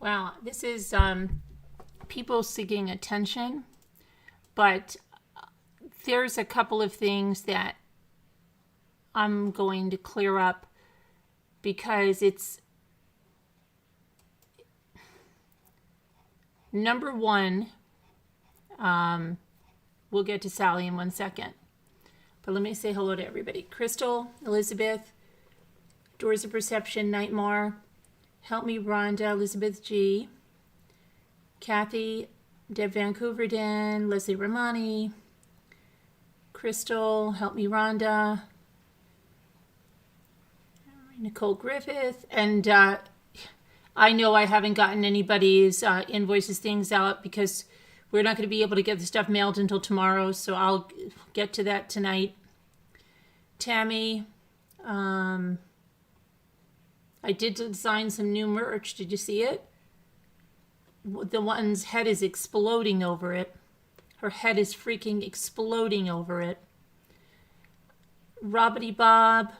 Wow, this is people seeking attention, but there's a couple of things that I'm going to clear up because it's number one. We'll get to Sally in 1 second, but let me say hello to everybody. Crystal, Elizabeth, Doors of Perception, Nightmare, Help Me Rhonda, Elizabeth G, Kathy, Deb Vancouver Den, Leslie Romani, Crystal, Help Me Rhonda, Nicole Griffith, and I know I haven't gotten anybody's invoices things out because we're not going to be able to get the stuff mailed until tomorrow, so I'll get to that tonight. Tammy, I did design some new merch. Did you see it? The one's head is exploding over it. Her head is freaking exploding over it. Robbity Bob.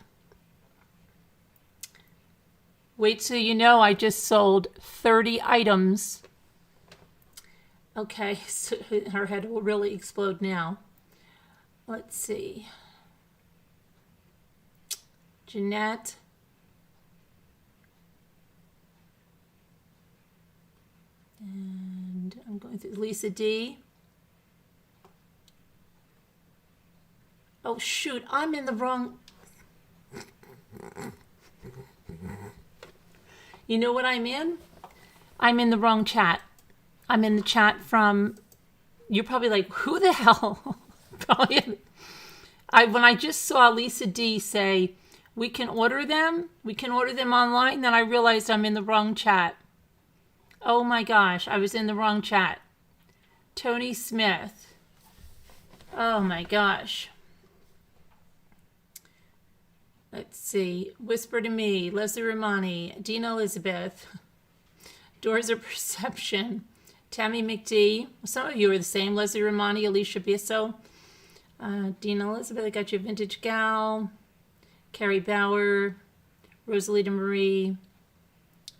Wait till you know I just sold 30 items. Okay, so her head will really explode now. Let's see. Jeanette. And I'm going through Lisa D. Oh, shoot, I'm in the wrong... You know what I'm in? I'm in the wrong chat. I'm in the chat from... You're probably like, who the hell? When I just saw Lisa D say, we can order them online, then I realized I'm in the wrong chat. Oh my gosh, I was in the wrong chat. Tony Smith. Oh my gosh. Let's see. Whisper to Me, Leslie Romani, Dina Elizabeth, Doors of Perception, Tammy McD. Some of you are the same. Leslie Romani, Alicia Bisso, Dina Elizabeth, I got you Vintage Gal, Carrie Bauer, Rosalita Marie,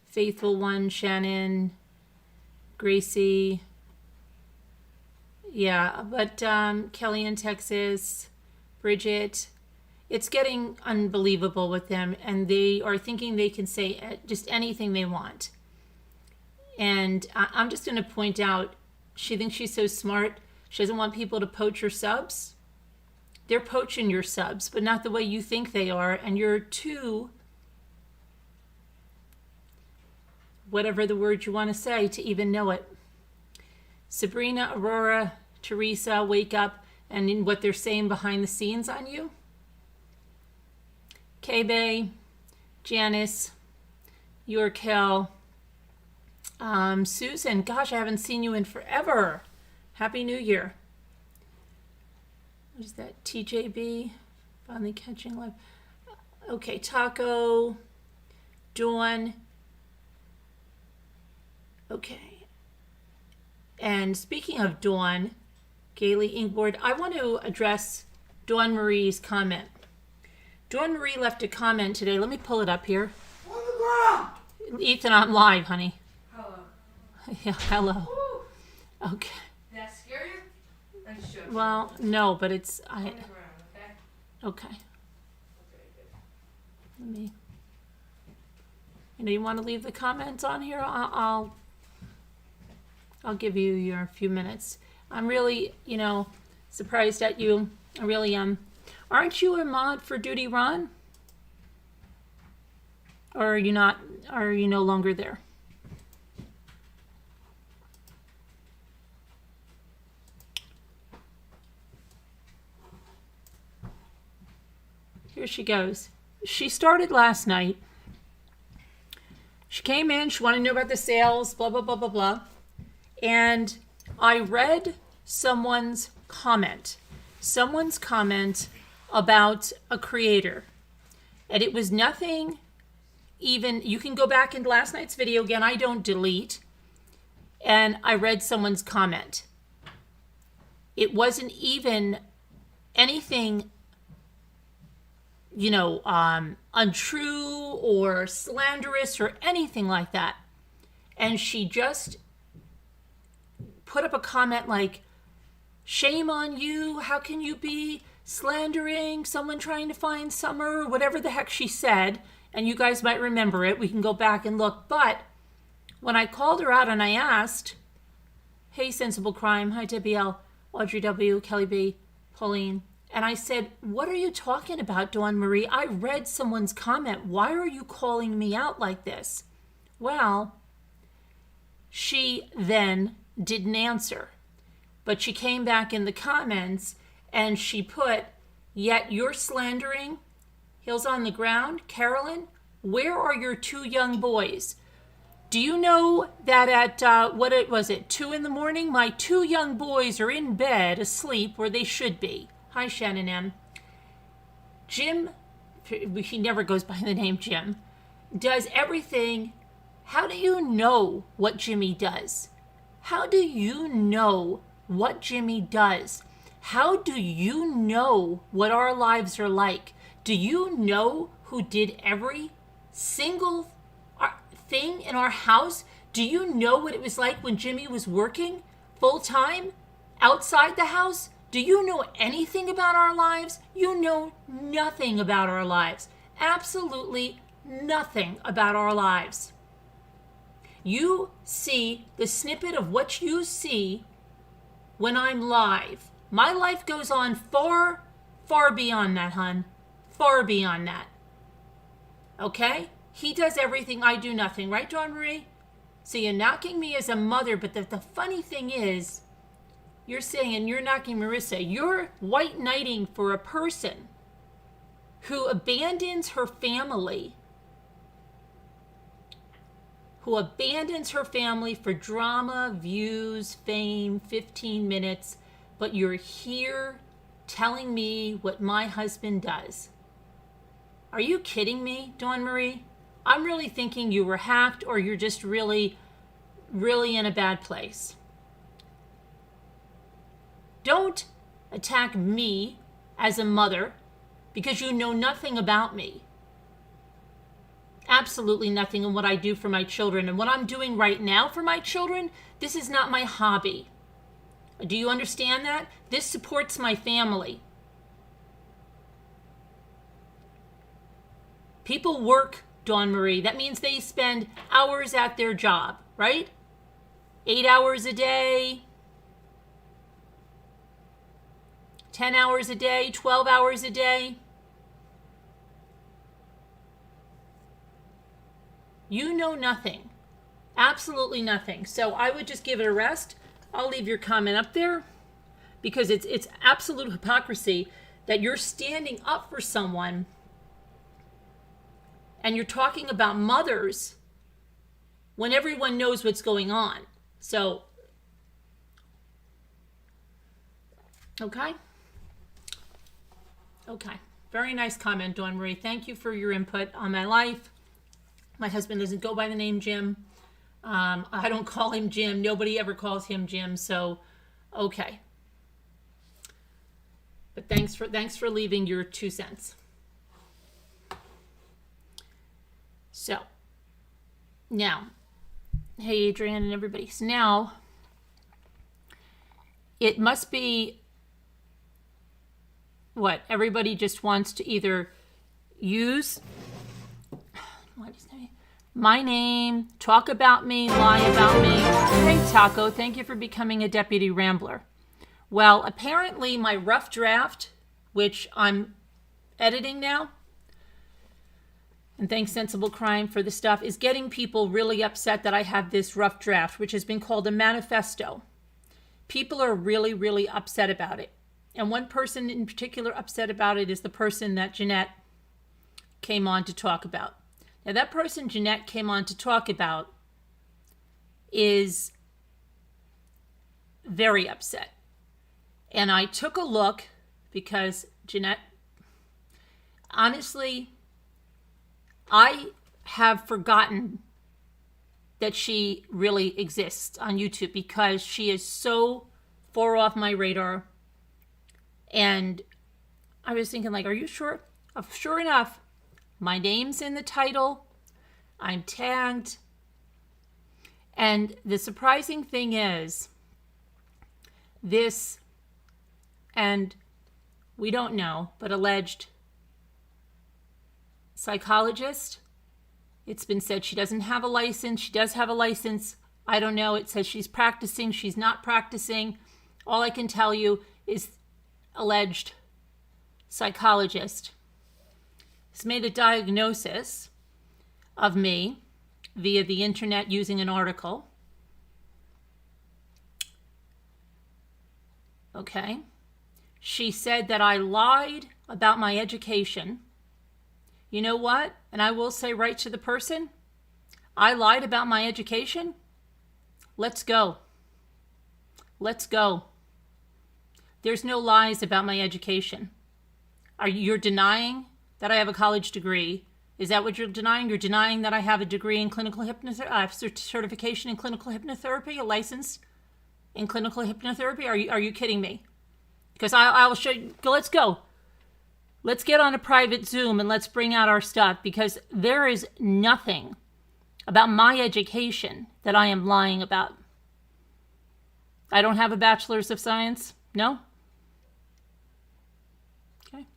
Faithful One, Shannon, Gracie. Yeah, but Kelly in Texas, Bridget. It's getting unbelievable with them, and they are thinking they can say just anything they want. And I'm just going to point out, she thinks she's so smart. She doesn't want people to poach her subs. They're poaching your subs, but not the way you think they are, and you're too... whatever the word you want to say to even know it. Sabrina, Aurora, Teresa, wake up, and in what they're saying behind the scenes on you. K-Bay, Janice, Yorkel, Susan, gosh, I haven't seen you in forever. Happy New Year. What is that? TJB, finally catching live. Okay, Taco, Dawn. Okay. And speaking of Dawn, Gailey Inkboard, I want to address Dawn Marie's comment. Dawn Marie left a comment today. Let me pull it up here. On the ground. Ethan, I'm live, honey. Hello. Yeah, hello. Woo. Okay. Did that scare you? I just showed you. Well, no, but it's... On the ground, okay? Okay. Okay, good. Let me... You want to leave the comments on here? I'll give you your few minutes. I'm really, surprised at you. I really am. Aren't you a mod for Duty Ron? Or are you not? Are you no longer there? Here she goes. She started last night. She came in, she wanted to know about the sales, blah, blah, blah, blah, blah. And I read someone's comment about a creator. And it was nothing even, you can go back into last night's video again, I don't delete. And I read someone's comment. It wasn't even anything, untrue or slanderous or anything like that. and she just put up a comment like, shame on you, how can you be slandering someone trying to find Summer, whatever the heck she said, and you guys might remember it, we can go back and look. But when I called her out and I asked, hey, Sensible Crime, hi Debbie L, Audrey W, Kelly B, Pauline, and I said, what are you talking about, Dawn Marie? I read someone's comment. Why are you calling me out like this? Well, she then didn't answer. But she came back in the comments and she put, yet you're slandering, heels on the ground, Carolyn, where are your 2 young boys? Do you know that at, 2 in the morning, my 2 young boys are in bed asleep where they should be. Hi, Shannon M. Jim, he never goes by the name Jim, does everything. How do you know what Jimmy does? How do you know what Jimmy does? How do you know what our lives are like? Do you know who did every single thing in our house? Do you know what it was like when Jimmy was working full time outside the house? Do you know anything about our lives? You know nothing about our lives. Absolutely nothing about our lives. You see the snippet of what you see when I'm live. My life goes on far, far beyond that, hun. Far beyond that. Okay? He does everything, I do nothing. Right, Dawn Marie? So you're knocking me as a mother, but the funny thing is, you're saying, and you're knocking Marissa, you're white knighting for a person who abandons her family, for drama, views, fame, 15 minutes, but you're here telling me what my husband does. Are you kidding me, Dawn Marie? I'm really thinking you were hacked or you're just really, really in a bad place. Don't attack me as a mother because you know nothing about me. Absolutely nothing in what I do for my children. And what I'm doing right now for my children, this is not my hobby. Do you understand that? This supports my family. People work, Dawn Marie. That means they spend hours at their job, right? 8 hours a day, 10 hours a day, 12 hours a day. You know nothing. Absolutely nothing. So I would just give it a rest. I'll leave your comment up there because it's absolute hypocrisy that you're standing up for someone and you're talking about mothers when everyone knows what's going on. So, okay. Very nice comment, Dawn Marie. Thank you for your input on my life. My husband doesn't go by the name Jim. I don't call him Jim. Nobody ever calls him Jim. So, okay. But thanks for leaving your 2 cents. So, now, hey Adrienne and everybody. So now, it must be what everybody just wants to either use my name, talk about me, lie about me. Hey Taco, thank you for becoming a deputy rambler. Well, apparently my rough draft, which I'm editing now, and thanks Sensible Crime for the stuff, is getting people really upset that I have this rough draft, which has been called a manifesto. People are really, really upset about it. And one person in particular upset about it is the person that Jeanette came on to talk about. Now, that person Jeanette came on to talk about is very upset. And I took a look because Jeanette, honestly, I have forgotten that she really exists on YouTube because she is so far off my radar. And I was thinking, like, are you sure? Sure enough, my name's in the title. I'm tagged. And the surprising thing is, this, and we don't know, but alleged psychologist, it's been said she doesn't have a license. She does have a license. I don't know. It says she's practicing. She's not practicing. All I can tell you is alleged psychologist has made a diagnosis of me via the internet using an article. Okay. She said that I lied about my education. You know what? And I will say right to the person, I lied about my education. Let's go. Let's go. There's no lies about my education. You're denying that I have a college degree? Is that what you're denying? You're denying that I have a degree in clinical hypnotherapy, I have certification in clinical hypnotherapy, a license in clinical hypnotherapy? Are you kidding me? Because I will show you. Let's go. Let's get on a private Zoom and let's bring out our stuff, because there is nothing about my education that I am lying about. I don't have a bachelor's of science. No? Okay.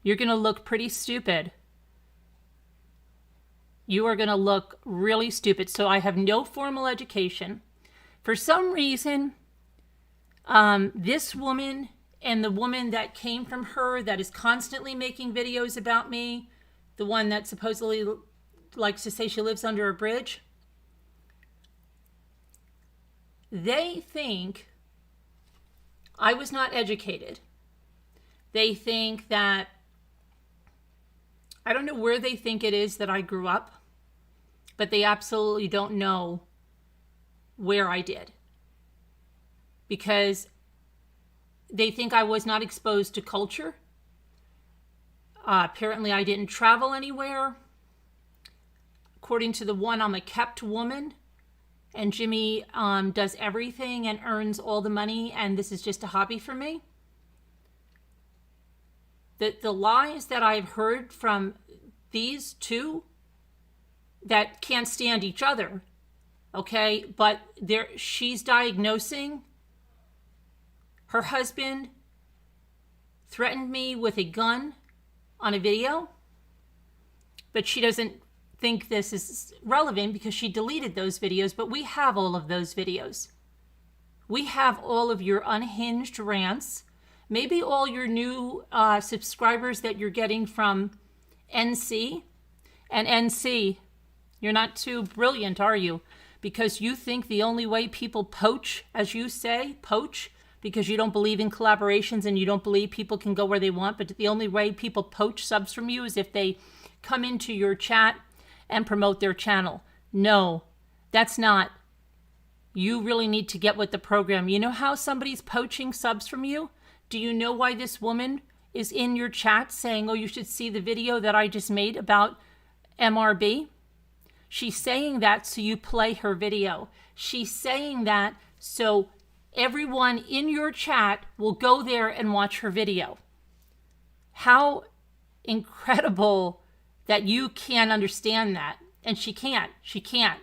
You're going to look pretty stupid. You are going to look really stupid. So I have no formal education. For some reason, this woman and the woman that came from her that is constantly making videos about me, the one that supposedly likes to say she lives under a bridge, they think I was not educated. They think that, I don't know where they think it is that I grew up, but they absolutely don't know where I did. Because they think I was not exposed to culture. Apparently I didn't travel anywhere. According to the one, I'm a kept woman. And Jimmy does everything and earns all the money, and this is just a hobby for me. The lies that I've heard from these two that can't stand each other, okay? But she's diagnosing. Her husband threatened me with a gun on a video, but she doesn't think this is relevant because she deleted those videos, but we have all of those videos. We have all of your unhinged rants, maybe all your new subscribers that you're getting from NC. And NC, you're not too brilliant, are you? Because you think the only way people poach, as you say, poach, because you don't believe in collaborations and you don't believe people can go where they want, but the only way people poach subs from you is if they come into your chat and promote their channel. No, that's not. You really need to get with the program. You know how somebody's poaching subs from you? Do you know why this woman is in your chat saying, oh, you should see the video that I just made about MRB? She's saying that so you play her video. She's saying that so everyone in your chat will go there and watch her video. How incredible that you can't understand that. And she can't. She can't.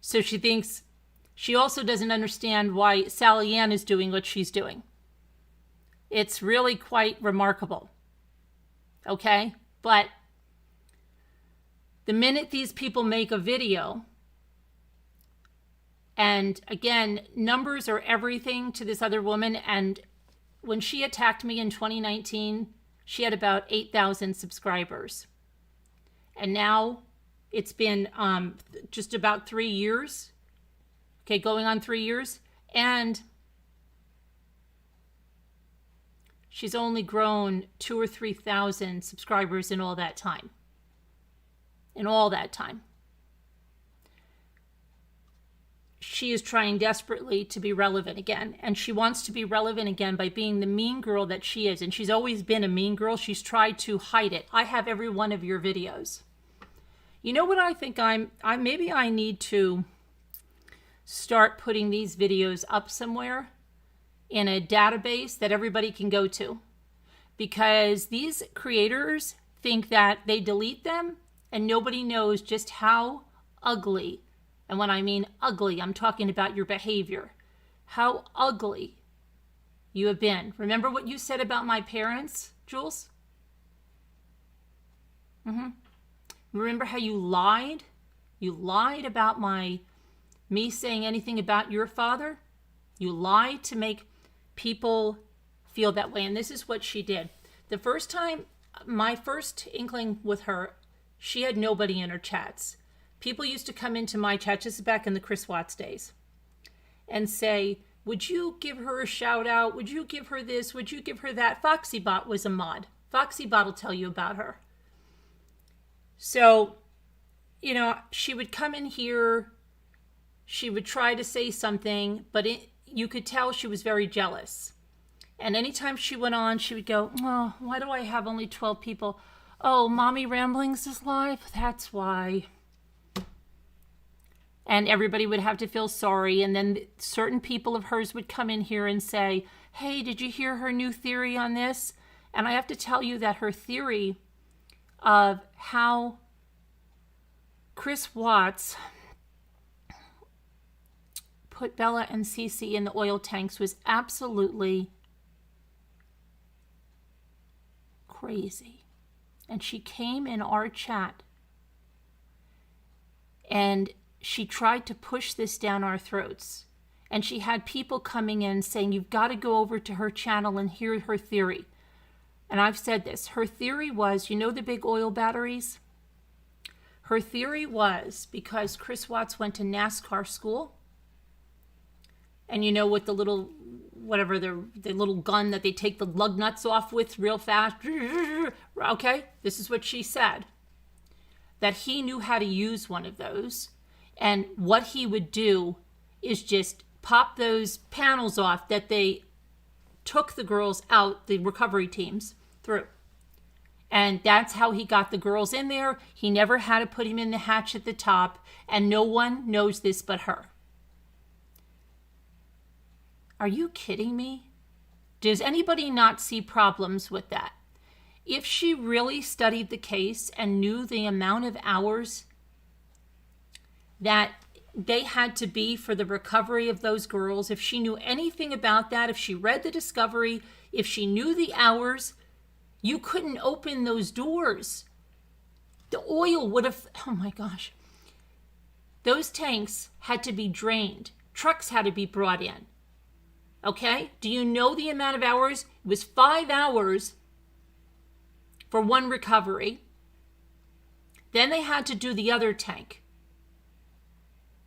So she thinks, she also doesn't understand why Sally Ann is doing what she's doing. It's really quite remarkable. Okay? But the minute these people make a video, and again, numbers are everything to this other woman, and when she attacked me in 2019, she had about 8,000 subscribers. And now it's been just about 3 years, okay, going on 3 years, and she's only grown 2,000 or 3,000 subscribers in all that time. In all that time. She is trying desperately to be relevant again, and she wants to be relevant again by being the mean girl that she is, and she's always been a mean girl. She's tried to hide it. I have every one of your videos. You know what I think maybe I need to start putting these videos up somewhere in a database that everybody can go to, because these creators think that they delete them and nobody knows just how ugly, and when I mean ugly, I'm talking about your behavior, how ugly you have been. Remember what you said about my parents, Jules? Remember how you lied? You lied about me saying anything about your father? You lied to make people feel that way. And this is what she did. The first time, my first inkling with her, she had nobody in her chats. People used to come into my chat, just back in the Chris Watts days, and say, would you give her a shout out? Would you give her this? Would you give her that? FoxyBot was a mod. FoxyBot will tell you about her. So, she would come in here, she would try to say something, but you could tell she was very jealous. And anytime she went on, she would go, oh, why do I have only 12 people? Oh, Mommy Ramblings is live? That's why. And everybody would have to feel sorry. And then certain people of hers would come in here and say, hey, did you hear her new theory on this? And I have to tell you that her theory of how Chris Watts put Bella and Cece in the oil tanks was absolutely crazy. And she came in our chat and she tried to push this down our throats. And she had people coming in saying, you've got to go over to her channel and hear her theory. And I've said this. Her theory was, the big oil batteries? Her theory was because Chris Watts went to NASCAR school. And with the little, whatever, the little gun that they take the lug nuts off with real fast. Okay, this is what she said. That he knew how to use one of those. And what he would do is just pop those panels off that they took the girls out, the recovery teams, through. And that's how he got the girls in there. He never had to put him in the hatch at the top. And no one knows this but her. Are you kidding me? Does anybody not see problems with that? If she really studied the case and knew the amount of hours that they had to be for the recovery of those girls, if she knew anything about that, if she read the discovery, if she knew the hours, you couldn't open those doors. The oil would have, oh my gosh. Those tanks had to be drained. Trucks had to be brought in. Okay? Do you know the amount of hours? It was 5 hours for one recovery. Then they had to do the other tank.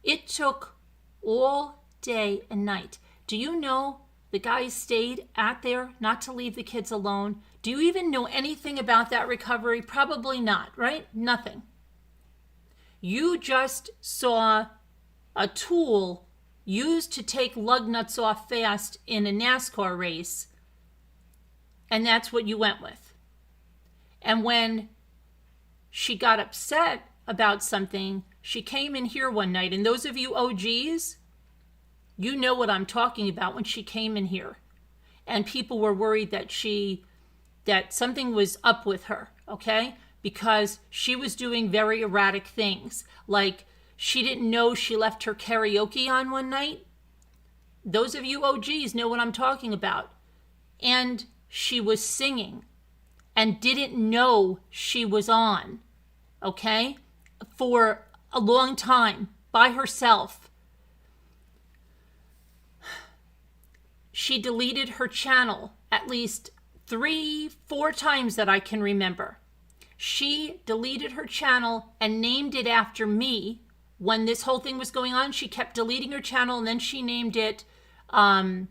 It took all day and night. Do you know the guys stayed out there not to leave the kids alone? Do you even know anything about that recovery? Probably not, right? Nothing. You just saw a tool used to take lug nuts off fast in a NASCAR race, and that's what you went with. And when she got upset about something, she came in here one night, and those of you OGs, you know what I'm talking about when she came in here. And people were worried that something was up with her, okay? Because she was doing very erratic things. Like, she didn't know she left her karaoke on one night. Those of you OGs know what I'm talking about. And she was singing and didn't know she was on, okay? For a long time by herself. She deleted her channel at least 3-4 times that I can remember. She deleted her channel and named it after me. When this whole thing was going on, she kept deleting her channel, and then she named it because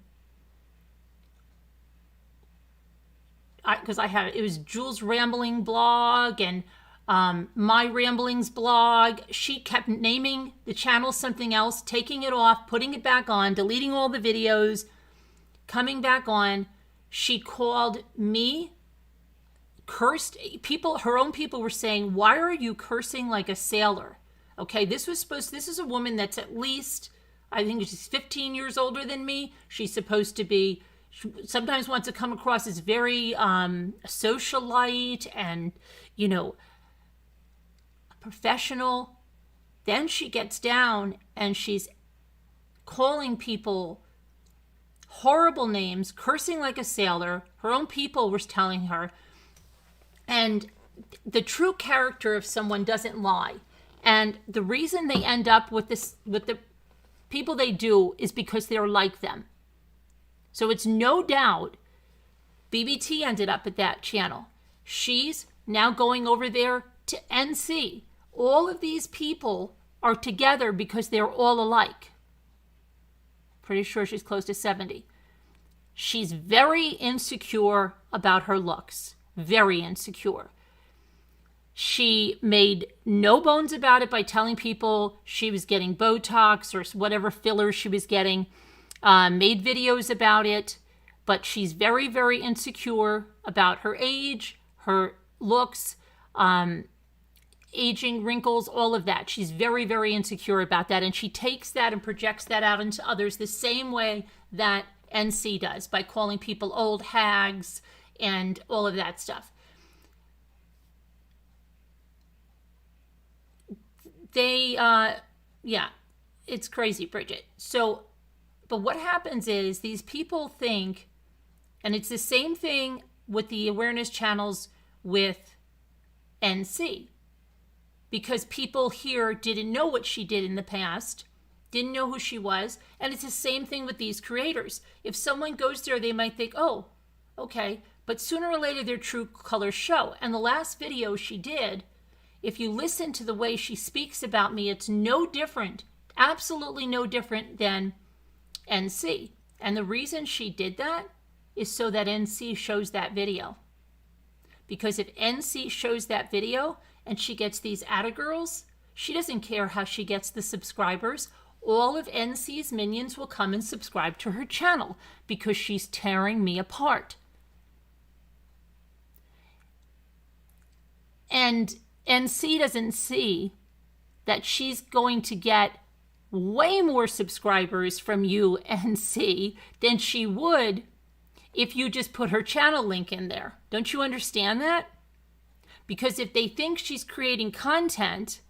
it was Jules Rambling Blog and My Ramblings Blog. She kept naming the channel something else, taking it off, putting it back on, deleting all the videos, coming back on. She called me, cursed people. Her own people were saying, why are you cursing like a sailor? Okay, this is a woman that's at least, I think she's 15 years older than me. She's supposed to be, sometimes wants to come across as very socialite and, professional. Then she gets down and she's calling people horrible names, cursing like a sailor. Her own people were telling her. And the true character of someone doesn't lie. And the reason they end up with the people they do is because they're like them. So it's no doubt BBT ended up at that channel. She's now going over there to NC. All of these people are together because they're all alike. Pretty sure she's close to 70. She's very insecure about her looks. Very insecure. She made no bones about it by telling people she was getting Botox or whatever fillers she was getting. Made videos about it. But she's very, very insecure about her age, her looks, aging, wrinkles, all of that. She's very, very insecure about that. And she takes that and projects that out into others the same way that NC does, by calling people old hags and all of that stuff. It's crazy, Bridget. So, but what happens is these people think, and it's the same thing with the awareness channels with NC, because people here didn't know what she did in the past, didn't know who she was, and it's the same thing with these creators. If someone goes there, they might think, oh, okay, but sooner or later their true colors show. And the last video she did, if you listen to the way she speaks about me, it's no different, absolutely no different than NC. And the reason she did that is so that NC shows that video. Because if NC shows that video and she gets these atta girls, she doesn't care how she gets the subscribers. All of NC's minions will come and subscribe to her channel because she's tearing me apart. And NC doesn't see that she's going to get way more subscribers from you, NC, than she would if you just put her channel link in there. Don't you understand that? Because if they think she's creating content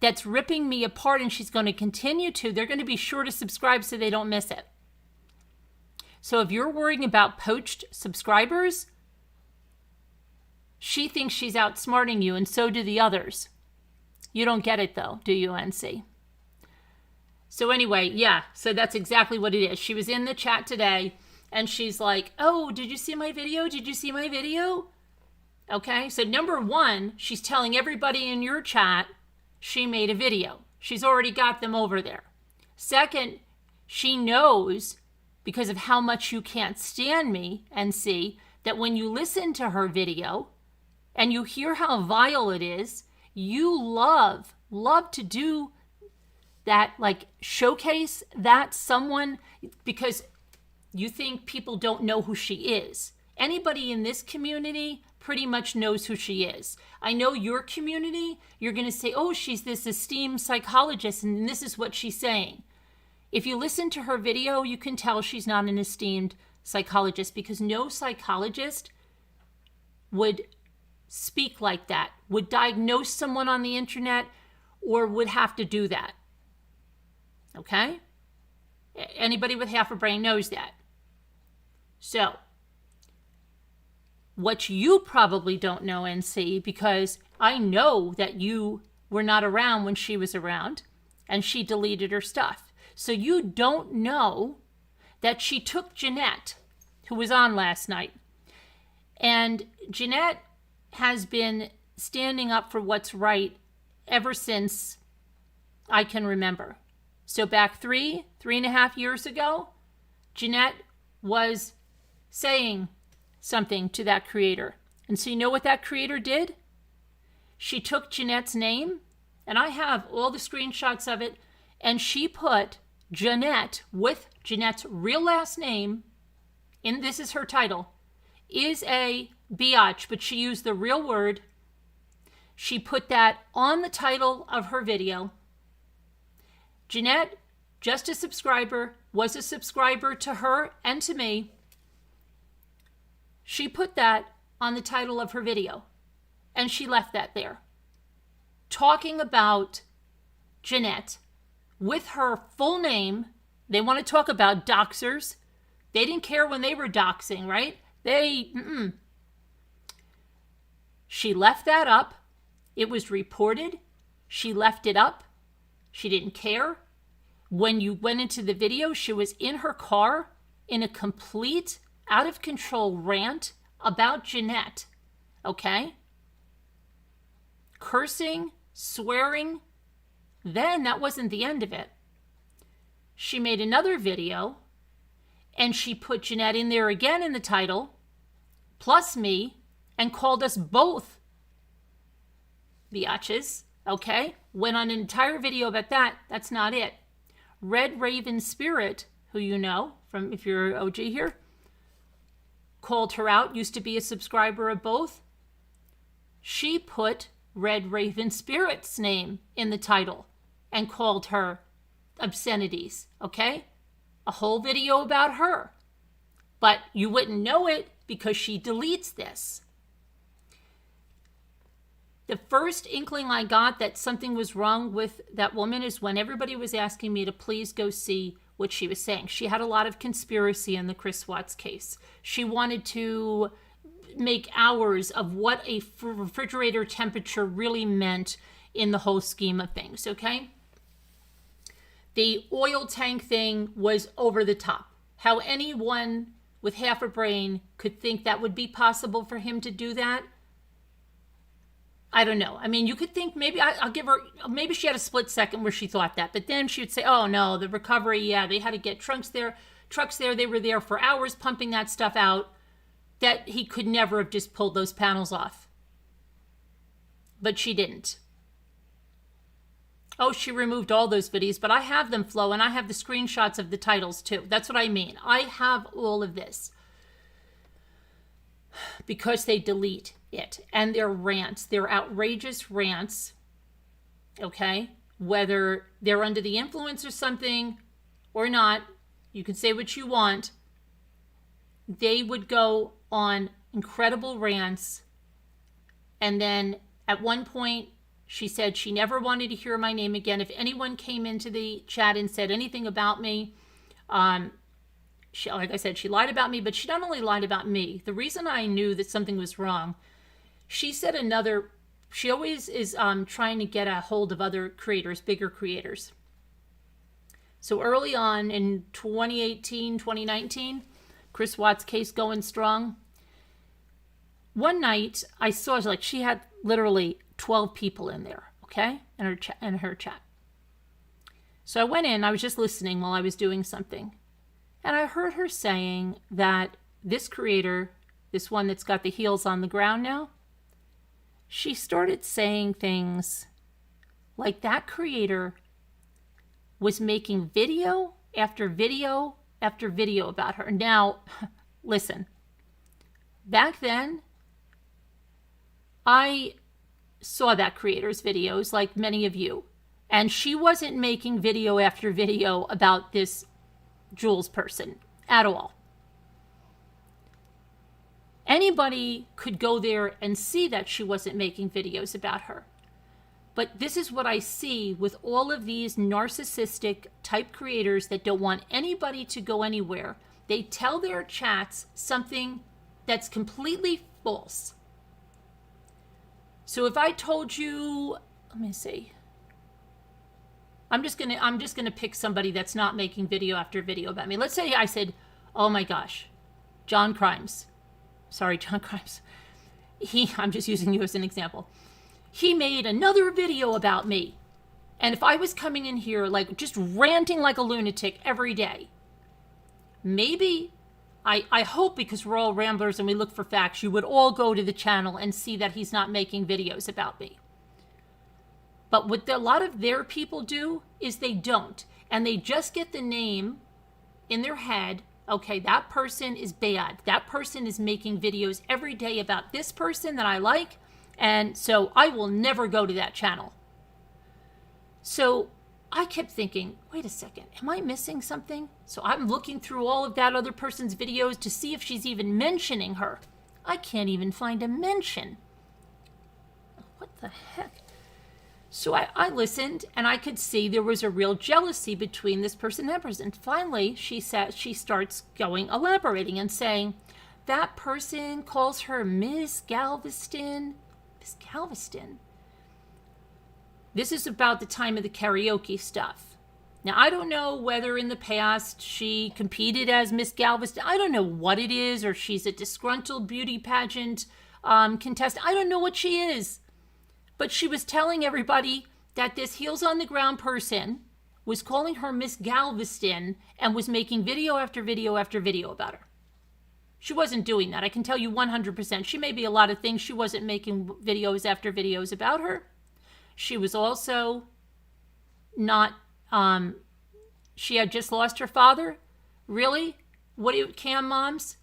that's ripping me apart and she's going to continue to, they're going to be sure to subscribe so they don't miss it. So if you're worrying about poached subscribers, she thinks she's outsmarting you, and so do the others. You don't get it though, do you, NC? So anyway, yeah, so that's exactly what it is. She was in the chat today, and she's like, oh, did you see my video? Did you see my video? Okay, so number one, she's telling everybody in your chat she made a video. She's already got them over there. Second, she knows, because of how much you can't stand me, NC, that when you listen to her video and you hear how vile it is, you love to do that, like showcase that someone, because you think people don't know who she is. Anybody in this community pretty much knows who she is. I know your community, you're going to say, oh, she's this esteemed psychologist and this is what she's saying. If you listen to her video, you can tell she's not an esteemed psychologist, because no psychologist would speak like that, would diagnose someone on the internet, or would have to do that. Okay? Anybody with half a brain knows that. So, what you probably don't know, NC, because I know that you were not around when she was around, and she deleted her stuff. So you don't know that she took Jeanette, who was on last night, and Jeanette has been standing up for what's right ever since I can remember. So back 3.5 years ago, Jeanette was saying something to that creator. And so you know what that creator did? She took Jeanette's name, and I have all the screenshots of it, and she put Jeanette with Jeanette's real last name, and this is her title, is a biatch, but she used the real word. She put that on the title of her video. Jeanette, just a subscriber, was a subscriber to her and to me. She put that on the title of her video, and she left that there. talking about Jeanette with her full name. They want to talk about doxers. They didn't care when they were doxing, right? She left that up. It was reported. She left it up. She didn't care. When you went into the video, she was in her car in a complete, out of control rant about Jeanette. Okay? Cursing, swearing. Then that wasn't the end of it. She made another video and she put Jeanette in there again in the title, plus me, and called us both biatches. Okay? Went on an entire video about that. That's not it. Red Raven Spirit, who you know from if you're OG here, called her out, used to be a subscriber of both. She put Red Raven Spirit's name in the title and called her obscenities, okay? A whole video about her. But you wouldn't know it because she deletes this. The first inkling I got that something was wrong with that woman is when everybody was asking me to please go see what she was saying. She had a lot of conspiracy in the Chris Watts case. She wanted to make hours of what a refrigerator temperature really meant in the whole scheme of things, okay? The oil tank thing was over the top. How anyone with half a brain could think that would be possible for him to do that, I don't know. I mean, you could think maybe I'll give her, maybe she had a split second where she thought that, but then she would say, oh no, the recovery, yeah, they had to get trucks there. They were there for hours pumping that stuff out, that he could never have just pulled those panels off. But she didn't. Oh, she removed all those videos, but I have them, Flo, and I have the screenshots of the titles too. That's what I mean. I have all of this. Because they delete it. And their rants, their outrageous rants, okay? Whether they're under the influence or something or not, you can say what you want. They would go on incredible rants. And then at one point, she said she never wanted to hear my name again. If anyone came into the chat and said anything about me, she, like I said, she lied about me, but she not only lied about me. The reason I knew that something was wrong, she said she always is trying to get a hold of other creators, bigger creators. So early on in 2018, 2019, Chris Watts' case going strong. One night I saw like she had literally 12 people in there, okay, in her chat. So I went in, I was just listening while I was doing something. And I heard her saying that this creator, this one that's got the heels on the ground now, she started saying things like that creator was making video after video after video about her. Now, listen, back then, I saw that creator's videos like many of you, and she wasn't making video after video about this Jules person at all. Anybody could go there and see that she wasn't making videos about her. But this is what I see with all of these narcissistic type creators that don't want anybody to go anywhere. They tell their chats something that's completely false. So if I told you, let me see. I'm just gonna pick somebody that's not making video after video about me. Let's say I said, oh my gosh, John Crimes. Sorry, John Crimes. I'm just using you as an example. He made another video about me. And if I was coming in here like just ranting like a lunatic every day, maybe, I hope because we're all ramblers and we look for facts, you would all go to the channel and see that he's not making videos about me. But what a lot of their people do is they don't. And they just get the name in their head. Okay, that person is bad. That person is making videos every day about this person that I like. And so I will never go to that channel. So I kept thinking, wait a second, am I missing something? So I'm looking through all of that other person's videos to see if she's even mentioning her. I can't even find a mention. What the heck? So I listened, and I could see there was a real jealousy between this person and that person. Finally, she starts elaborating and saying, that person calls her Miss Galveston. Miss Galveston. This is about the time of the karaoke stuff. Now, I don't know whether in the past she competed as Miss Galveston. I don't know what it is, or she's a disgruntled beauty pageant contestant. I don't know what she is. But she was telling everybody that this heels on the ground person was calling her Miss Galveston and was making video after video after video about her. She wasn't doing that. I can tell you 100%. She may be a lot of things. She wasn't making videos after videos about her. She was also not, she had just lost her father. Really? What do you, Cam moms?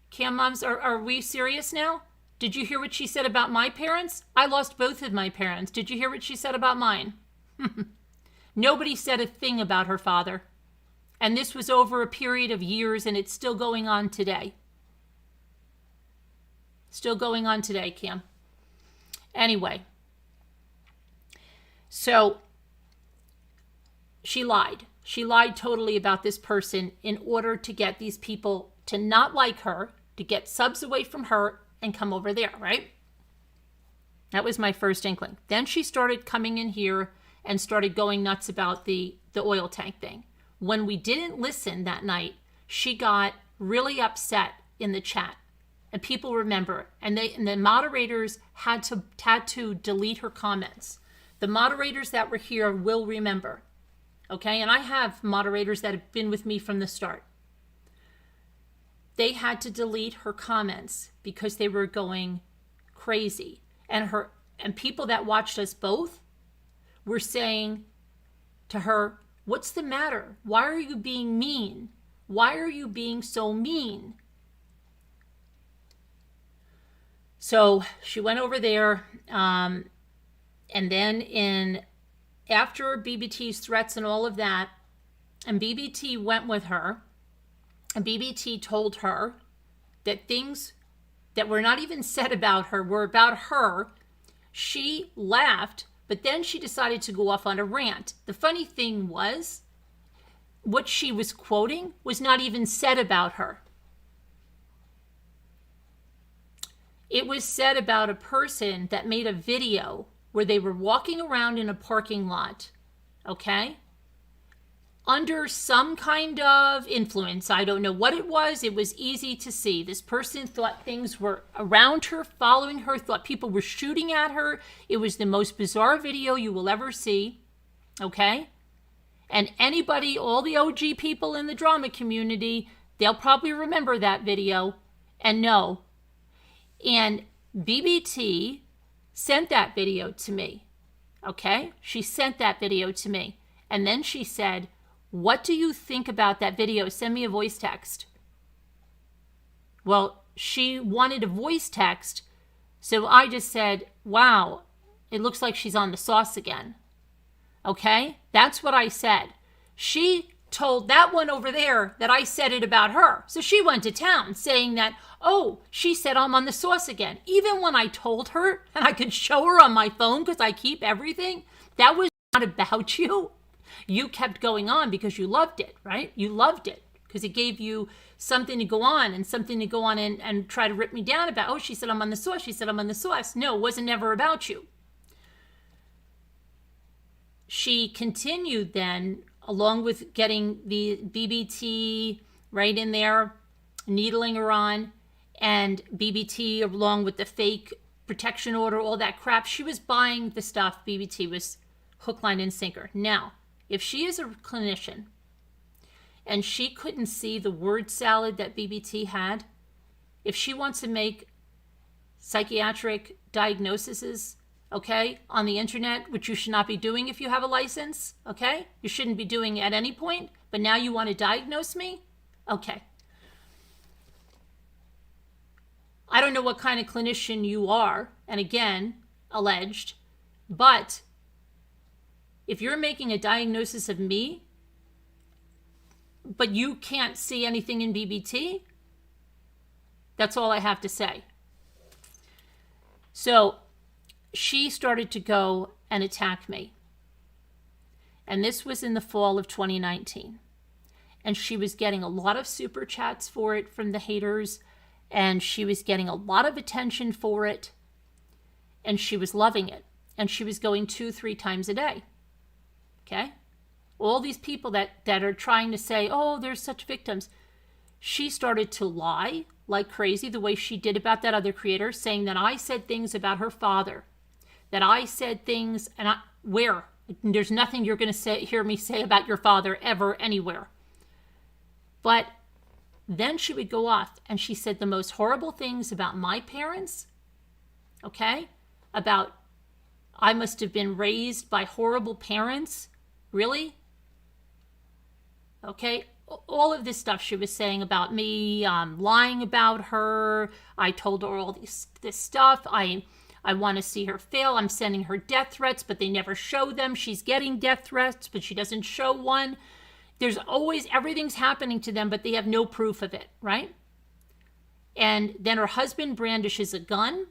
Cam moms, are we serious now? Did you hear what she said about my parents? I lost both of my parents. Did you hear what she said about mine? Nobody said a thing about her father. And this was over a period of years, and it's still going on today. Still going on today, Cam. Anyway. So, she lied. She lied totally about this person in order to get these people to not like her, to get subs away from her, and come over there, right? That was my first inkling. Then she started coming in here and started going nuts about the oil tank thing. When we didn't listen that night, she got really upset in the chat. And people remember. And the moderators had to delete her comments. The moderators that were here will remember. Okay? And I have moderators that have been with me from the start. They had to delete her comments because they were going crazy. And people that watched us both were saying to her, what's the matter? Why are you being mean? Why are you being so mean? So she went over there, and then after BBT's threats and all of that, and BBT went with her, and BBT told her that things that were not even said about her were about her. She laughed, but then she decided to go off on a rant. The funny thing was, what she was quoting was not even said about her. It was said about a person that made a video where they were walking around in a parking lot, okay? Under some kind of influence. I don't know what it was. It was easy to see. This person thought things were around her, following her, thought people were shooting at her. It was the most bizarre video you will ever see, okay? And anybody, all the OG people in the drama community, they'll probably remember that video and know. And BBT sent that video to me, okay? She sent that video to me. And then she said, what do you think about that video? Send me a voice text. Well, she wanted a voice text, so I just said, wow, it looks like she's on the sauce again. Okay? That's what I said. She told that one over there that I said it about her. So she went to town saying that, oh, she said I'm on the sauce again. Even when I told her, and I could show her on my phone because I keep everything, that was not about you. You kept going on because you loved it, right? You loved it because it gave you something to go on and something to go on and try to rip me down about. Oh, she said I'm on the sauce. She said I'm on the sauce. No, it wasn't never about you. She continued then, along with getting the BBT right in there, needling her on, and BBT along with the fake protection order, all that crap. She was buying the stuff. BBT was hook, line, and sinker. Now, if she is a clinician and she couldn't see the word salad that BBT had, if she wants to make psychiatric diagnoses, okay, on the internet, which you should not be doing if you have a license, okay? You shouldn't be doing it at any point, but now you want to diagnose me? Okay. I don't know what kind of clinician you are, and again, alleged, but if you're making a diagnosis of me, but you can't see anything in BBT, that's all I have to say. So she started to go and attack me. And this was in the fall of 2019. And she was getting a lot of super chats for it from the haters. And she was getting a lot of attention for it. And she was loving it. And she was going 2-3 times a day. Okay? All these people that are trying to say, oh, there's such victims. She started to lie like crazy the way she did about that other creator, saying that I said things about her father. That I said things, and where? There's nothing you're going to hear me say about your father ever, anywhere. But then she would go off, and she said the most horrible things about my parents, okay? About I must have been raised by horrible parents. Really? Okay? All of this stuff she was saying about me, lying about her. I told her all this stuff. I want to see her fail. I'm sending her death threats, but they never show them. She's getting death threats, but she doesn't show one. There's always, everything's happening to them, but they have no proof of it, right? And then her husband brandishes a gun.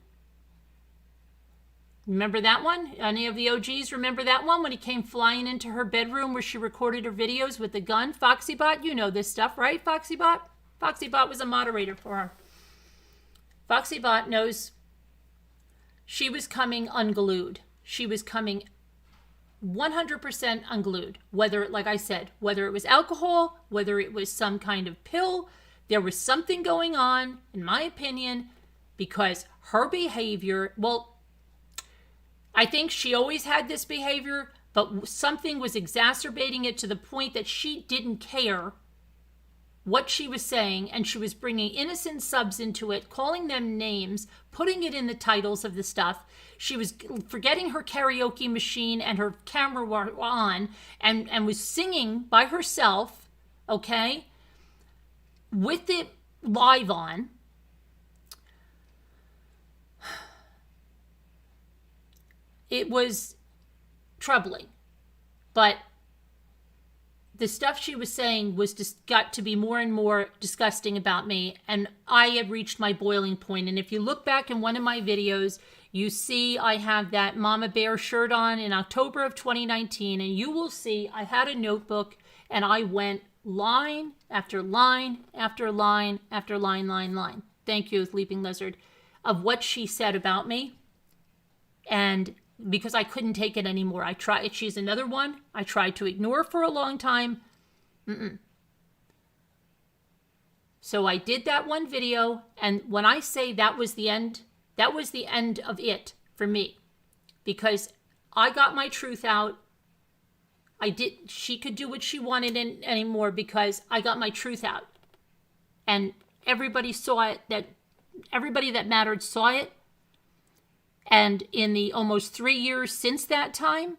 Remember that one? Any of the OGs remember that one when he came flying into her bedroom where she recorded her videos with the gun? FoxyBot, you know this stuff, right, FoxyBot? FoxyBot was a moderator for her. FoxyBot knows she was coming unglued. She was coming 100% unglued. Whether, like I said, whether it was alcohol, whether it was some kind of pill, there was something going on, in my opinion, because her behavior, well, I think she always had this behavior, but something was exacerbating it to the point that she didn't care what she was saying, and she was bringing innocent subs into it, calling them names, putting it in the titles of the stuff. She was forgetting her karaoke machine and her camera were on, and was singing by herself, okay, with it live on. It was troubling, but the stuff she was saying was just got to be more and more disgusting about me, and I had reached my boiling point. And if you look back in one of my videos, you see I have that Mama Bear shirt on in October of 2019, and you will see I had a notebook, and I went line after line after line after line. Thank you, Leaping Lizard, of what she said about me. And because I couldn't take it anymore. I tried. She's another one I tried to ignore for a long time. So I did that one video, and when I say that was the end of it for me, because I got my truth out. She could do what she wanted anymore because I got my truth out. And everybody saw it, everybody that mattered saw it. And in the almost 3 years since that time,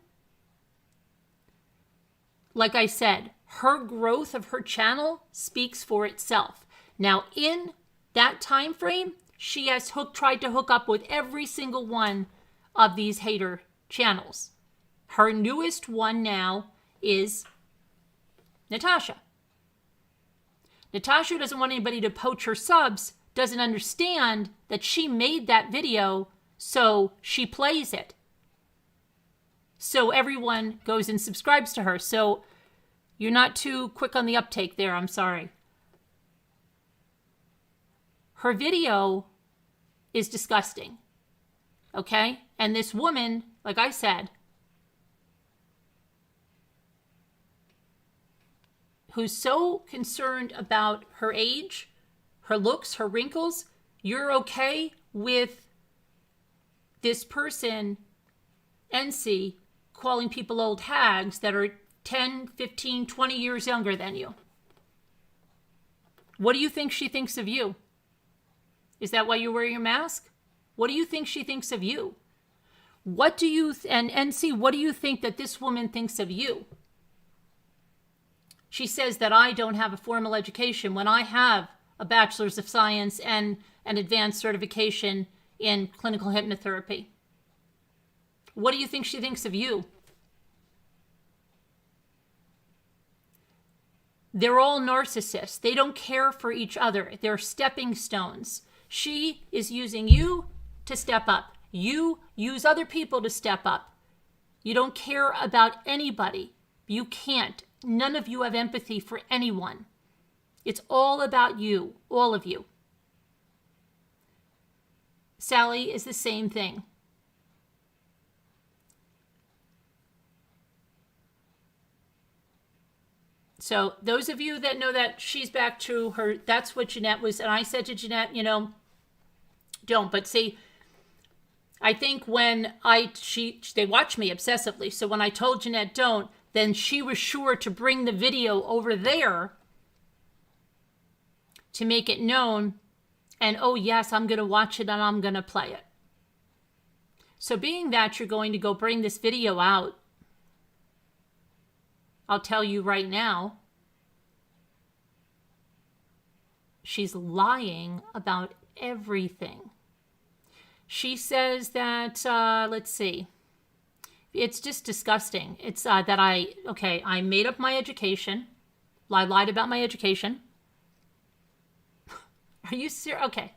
like I said, her growth of her channel speaks for itself. Now, in that time frame, she has tried to hook up with every single one of these hater channels. Her newest one now is Natasha. Natasha doesn't want anybody to poach her subs, doesn't understand that she made that video, so she plays it. So everyone goes and subscribes to her. So you're not too quick on the uptake there, I'm sorry. Her video is disgusting. Okay? And this woman, like I said, who's so concerned about her age, her looks, her wrinkles, you're okay with this person, NC, calling people old hags that are 10, 15, 20 years younger than you. What do you think she thinks of you? Is that why you wear your mask? What do you think she thinks of you? What do you, and NC, what do you think that this woman thinks of you? She says that I don't have a formal education when I have a bachelor's of science and an advanced certification in clinical hypnotherapy. What do you think she thinks of you? They're all narcissists. They don't care for each other. They're stepping stones. She is using you to step up. You use other people to step up. You don't care about anybody. You can't. None of you have empathy for anyone. It's all about you, all of you. Sally is the same thing. So those of you that know that she's back to her, that's what Jeanette was. And I said to Jeanette, don't. But see, I think when they watch me obsessively. So when I told Jeanette don't, then she was sure to bring the video over there to make it known. And oh yes, I'm going to watch it and I'm going to play it. So being that you're going to go bring this video out, I'll tell you right now, she's lying about everything. She says that, let's see, it's just disgusting. It's that I made up my education. I lied about my education. Are you serious? Okay.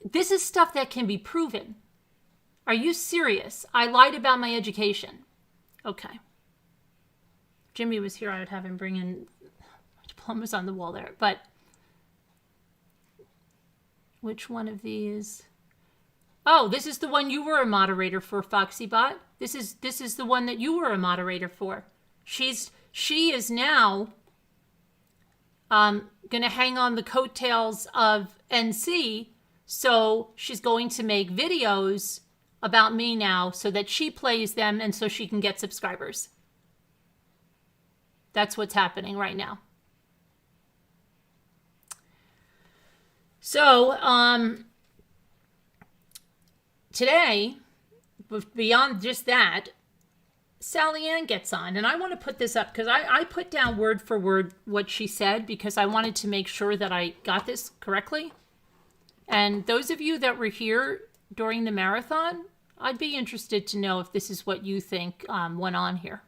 This is stuff that can be proven. Are you serious? I lied about my education. Okay. Jimmy was here, I would have him bring in diplomas on the wall there. But which one of these? Oh, this is the one you were a moderator for, FoxyBot. This is the one that you were a moderator for. She is now going to hang on the coattails of NC, so she's going to make videos about me now so that she plays them and so she can get subscribers. That's what's happening right now. So, today, beyond just that, Sally Ann gets on. And I want to put this up because I put down word for word what she said because I wanted to make sure that I got this correctly. And those of you that were here during the marathon, I'd be interested to know if this is what you think went on here.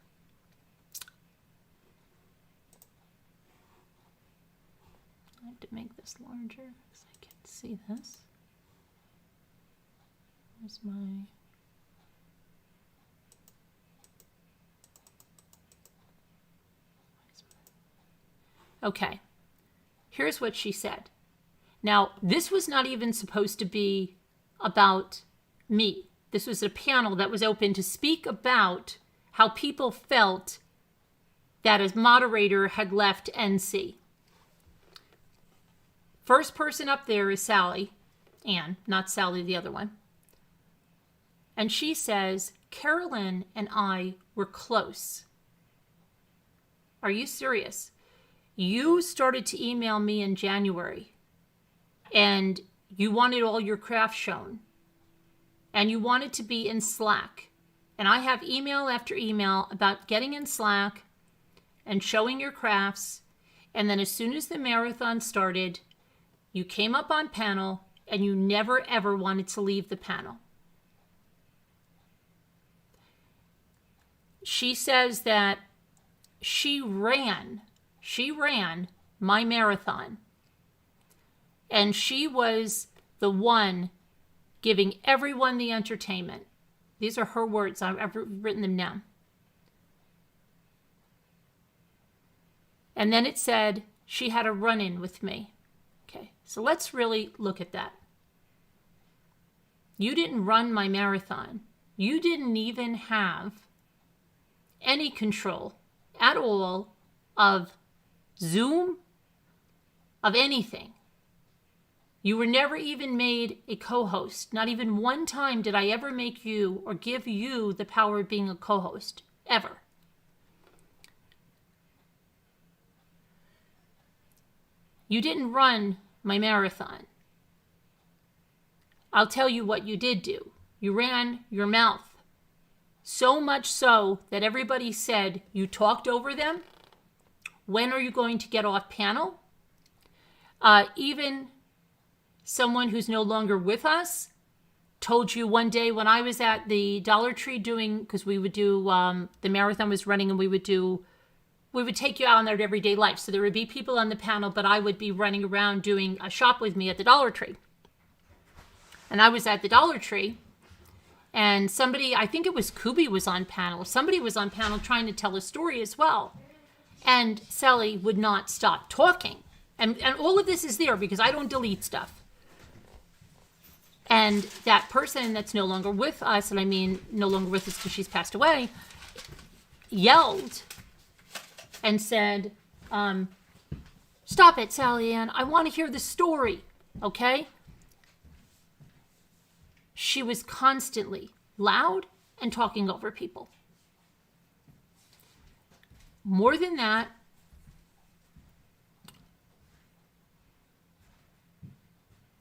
I have to make this larger because I can't see this. Where's my... Okay, here's what she said. Now, this was not even supposed to be about me. This was a panel that was open to speak about how people felt that a moderator had left NC. First person up there is Sally Ann, not Sally the other one. And she says, Carolyn and I were close. Are you serious? You started to email me in January and you wanted all your crafts shown and you wanted to be in Slack. And I have email after email about getting in Slack and showing your crafts. And then as soon as the marathon started, you came up on panel and you never ever wanted to leave the panel. She says that she ran my marathon. And she was the one giving everyone the entertainment. These are her words. I've written them down. And then it said she had a run-in with me. Okay, so let's really look at that. You didn't run my marathon. You didn't even have any control at all of Zoom, of anything. You were never even made a co-host. Not even one time did I ever make you or give you the power of being a co-host. Ever. You didn't run my marathon. I'll tell you what you did do. You ran your mouth. So much so that everybody said you talked over them. When are you going to get off panel? Even someone who's no longer with us told you one day when I was at the Dollar Tree doing, because we would do, the marathon was running and we would take you out on their everyday life. So there would be people on the panel, but I would be running around doing a shop with me at the Dollar Tree. And I was at the Dollar Tree, and somebody, I think it was Kubi, was on panel. Somebody was on panel trying to tell a story as well. And Sally would not stop talking. And all of this is there because I don't delete stuff. And that person that's no longer with us, and I mean no longer with us because she's passed away, yelled and said, stop it, Sally Ann. I want to hear the story, okay? She was constantly loud and talking over people. More than that,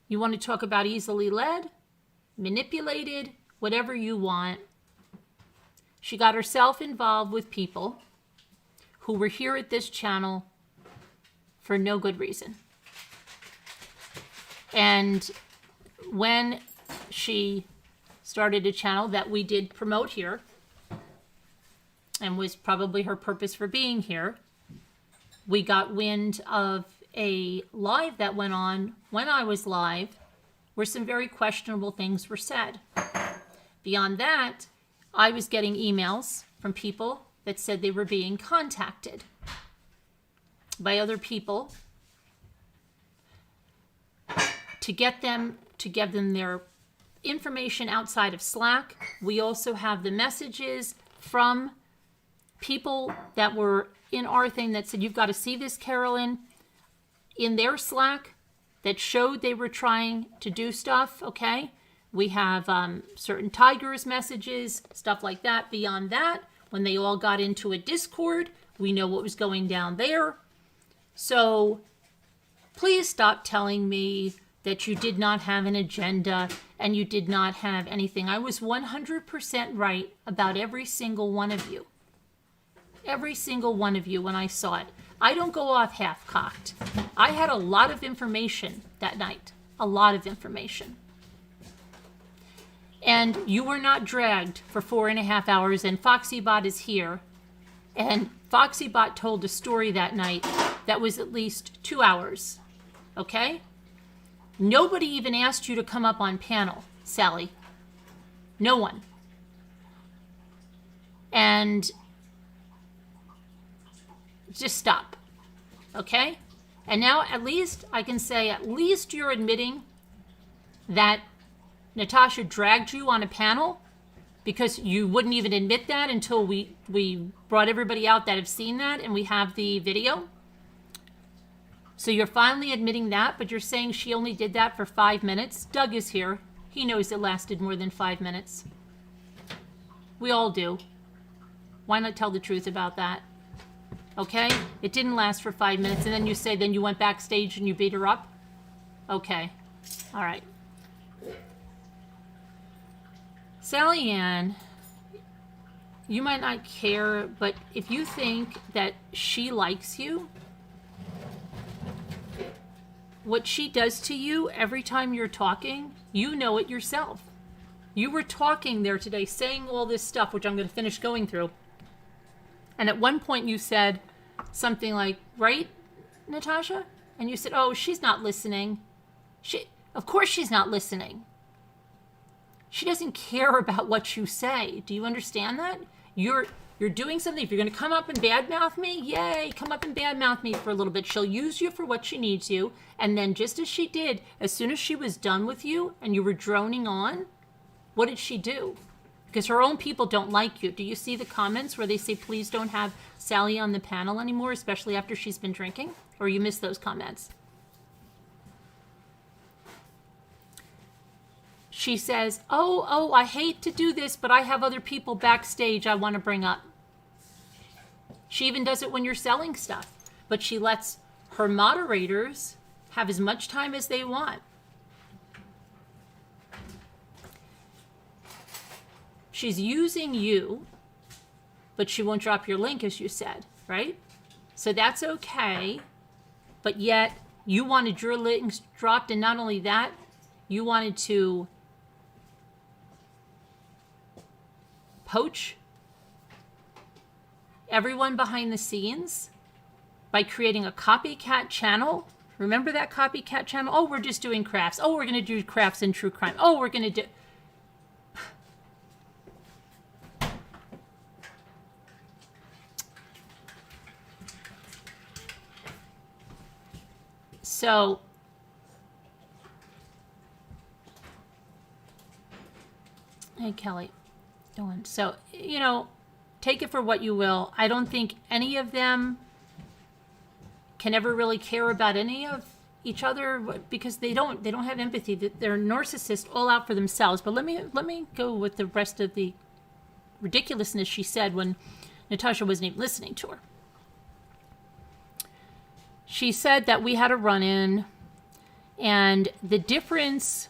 you want to talk about easily led, manipulated, whatever you want. She got herself involved with people who were here at this channel for no good reason. And when she started a channel that we did promote here, and was probably her purpose for being here, we got wind of a live that went on when I was live where some very questionable things were said. Beyond that, I was getting emails from people that said they were being contacted by other people to give them their information outside of Slack. We also have the messages from people that were in our thing that said, you've got to see this, Carolyn, in their Slack that showed they were trying to do stuff, okay? We have certain Tigers messages, stuff like that. Beyond that, when they all got into a Discord, we know what was going down there. So please stop telling me that you did not have an agenda and you did not have anything. I was 100% right about every single one of you. Every single one of you when I saw it. I don't go off half-cocked. I had a lot of information that night. A lot of information. And you were not dragged for 4.5 hours, and FoxyBot is here. And FoxyBot told a story that night that was at least 2 hours. Okay? Nobody even asked you to come up on panel, Sally. No one. And just stop. Okay? And now at least I can say at least you're admitting that Natasha dragged you on a panel, because you wouldn't even admit that until we brought everybody out that have seen that and we have the video. So you're finally admitting that, but you're saying she only did that for 5 minutes. Doug is here. He knows it lasted more than 5 minutes. We all do. Why not tell the truth about that? Okay? It didn't last for 5 minutes, and then you say then you went backstage and you beat her up? Okay. All right. Sally Ann, you might not care, but if you think that she likes you, what she does to you every time you're talking, you know it yourself. You were talking there today, saying all this stuff, which I'm going to finish going through. And at one point you said something like, right, Natasha? And you said, oh, she's not listening. Of course she's not listening. She doesn't care about what you say. Do you understand that? You're doing something. If you're going to come up and badmouth me, yay, come up and badmouth me for a little bit. She'll use you for what she needs you. And then just as she did, as soon as she was done with you and you were droning on, what did she do? Because her own people don't like you. Do you see the comments where they say, please don't have Sally on the panel anymore, especially after she's been drinking? Or you missed those comments? She says, oh, I hate to do this, but I have other people backstage I want to bring up. She even does it when you're selling stuff. But she lets her moderators have as much time as they want. She's using you, but she won't drop your link, as you said, right? So that's okay. But yet, you wanted your links dropped, and not only that, you wanted to poach everyone behind the scenes by creating a copycat channel Remember that copycat channel? Oh, we're just doing crafts. Oh, we're going to do crafts and true crime. Oh, we're going to do... So, hey, Kelly. Doing. So, you know, take it for what you will. I don't think any of them can ever really care about any of each other because they don't have empathy. They're narcissists all out for themselves. But let me go with the rest of the ridiculousness she said when Natasha wasn't even listening to her. She said that we had a run-in, and the difference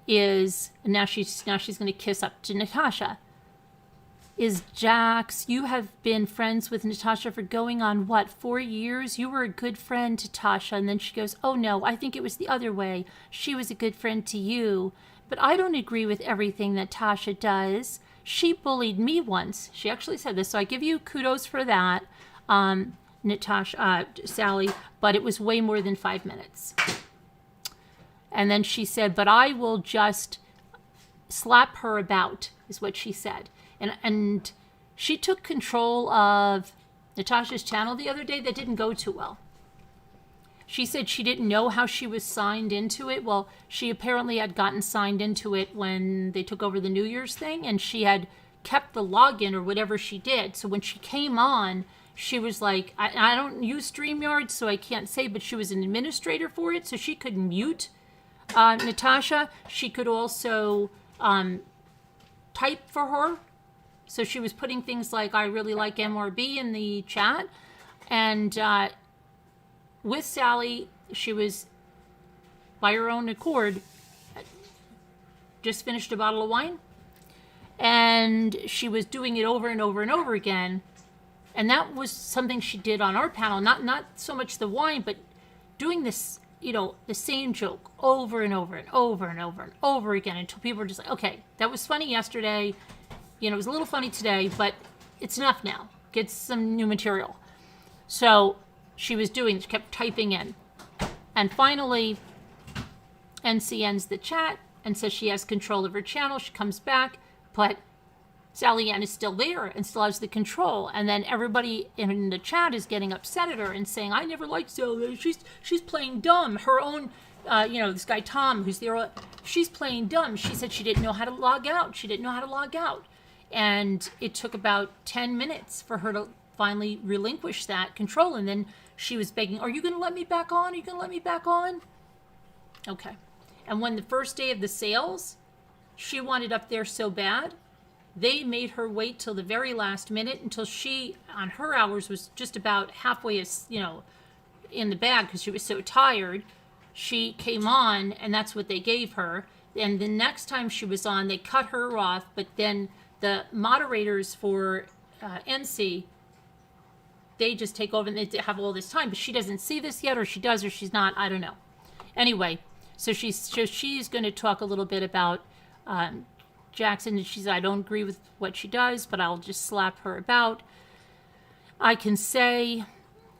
is now she's going to kiss up to Natasha. Is Jax, you have been friends with Natasha for going on, what, 4 years? You were a good friend to Tasha. And then she goes, oh, no, I think it was the other way. She was a good friend to you. But I don't agree with everything that Tasha does. She bullied me once. She actually said this, so I give you kudos for that, Natasha, Sally, but it was way more than 5 minutes. And then she said, but I will just slap her about, is what she said. And she took control of Natasha's channel the other day. That didn't go too well. She said she didn't know how she was signed into it. Well, she apparently had gotten signed into it when they took over the New Year's thing, and she had kept the login or whatever she did. So when she came on, she was like, I don't use StreamYard, so I can't say, but she was an administrator for it, so she could mute Natasha. She could also type for her. So she was putting things like, I really like MRB in the chat. And with Sally, she was, by her own accord, just finished a bottle of wine. And she was doing it over and over and over again. And that was something she did on our panel. Not so much the wine, but doing this, you know, the same joke over and over and over and over and over again until people were just like, okay, that was funny yesterday. You know, it was a little funny today, but it's enough now. Get some new material. So she kept typing in. And finally, NC ends the chat and says she has control of her channel. She comes back, but Sally Ann is still there and still has the control. And then everybody in the chat is getting upset at her and saying, I never liked Sally. She's playing dumb. Her own, this guy Tom, who's there, she's playing dumb. She said she didn't know how to log out. She didn't know how to log out. And it took about 10 minutes for her to finally relinquish that control. And then she was begging, are you going to let me back on? Are you going to let me back on? Okay. And when the first day of the sales, she wanted up there so bad, they made her wait till the very last minute until she, on her hours, was just about halfway, in the bag because she was so tired. She came on, and that's what they gave her. And the next time she was on, they cut her off, but then the moderators for NC, they just take over and they have all this time, but she doesn't see this yet, or she does, or she's not, I don't know. Anyway, so she's going to talk a little bit about Jackson, and she said, I don't agree with what she does, but I'll just slap her about. I can say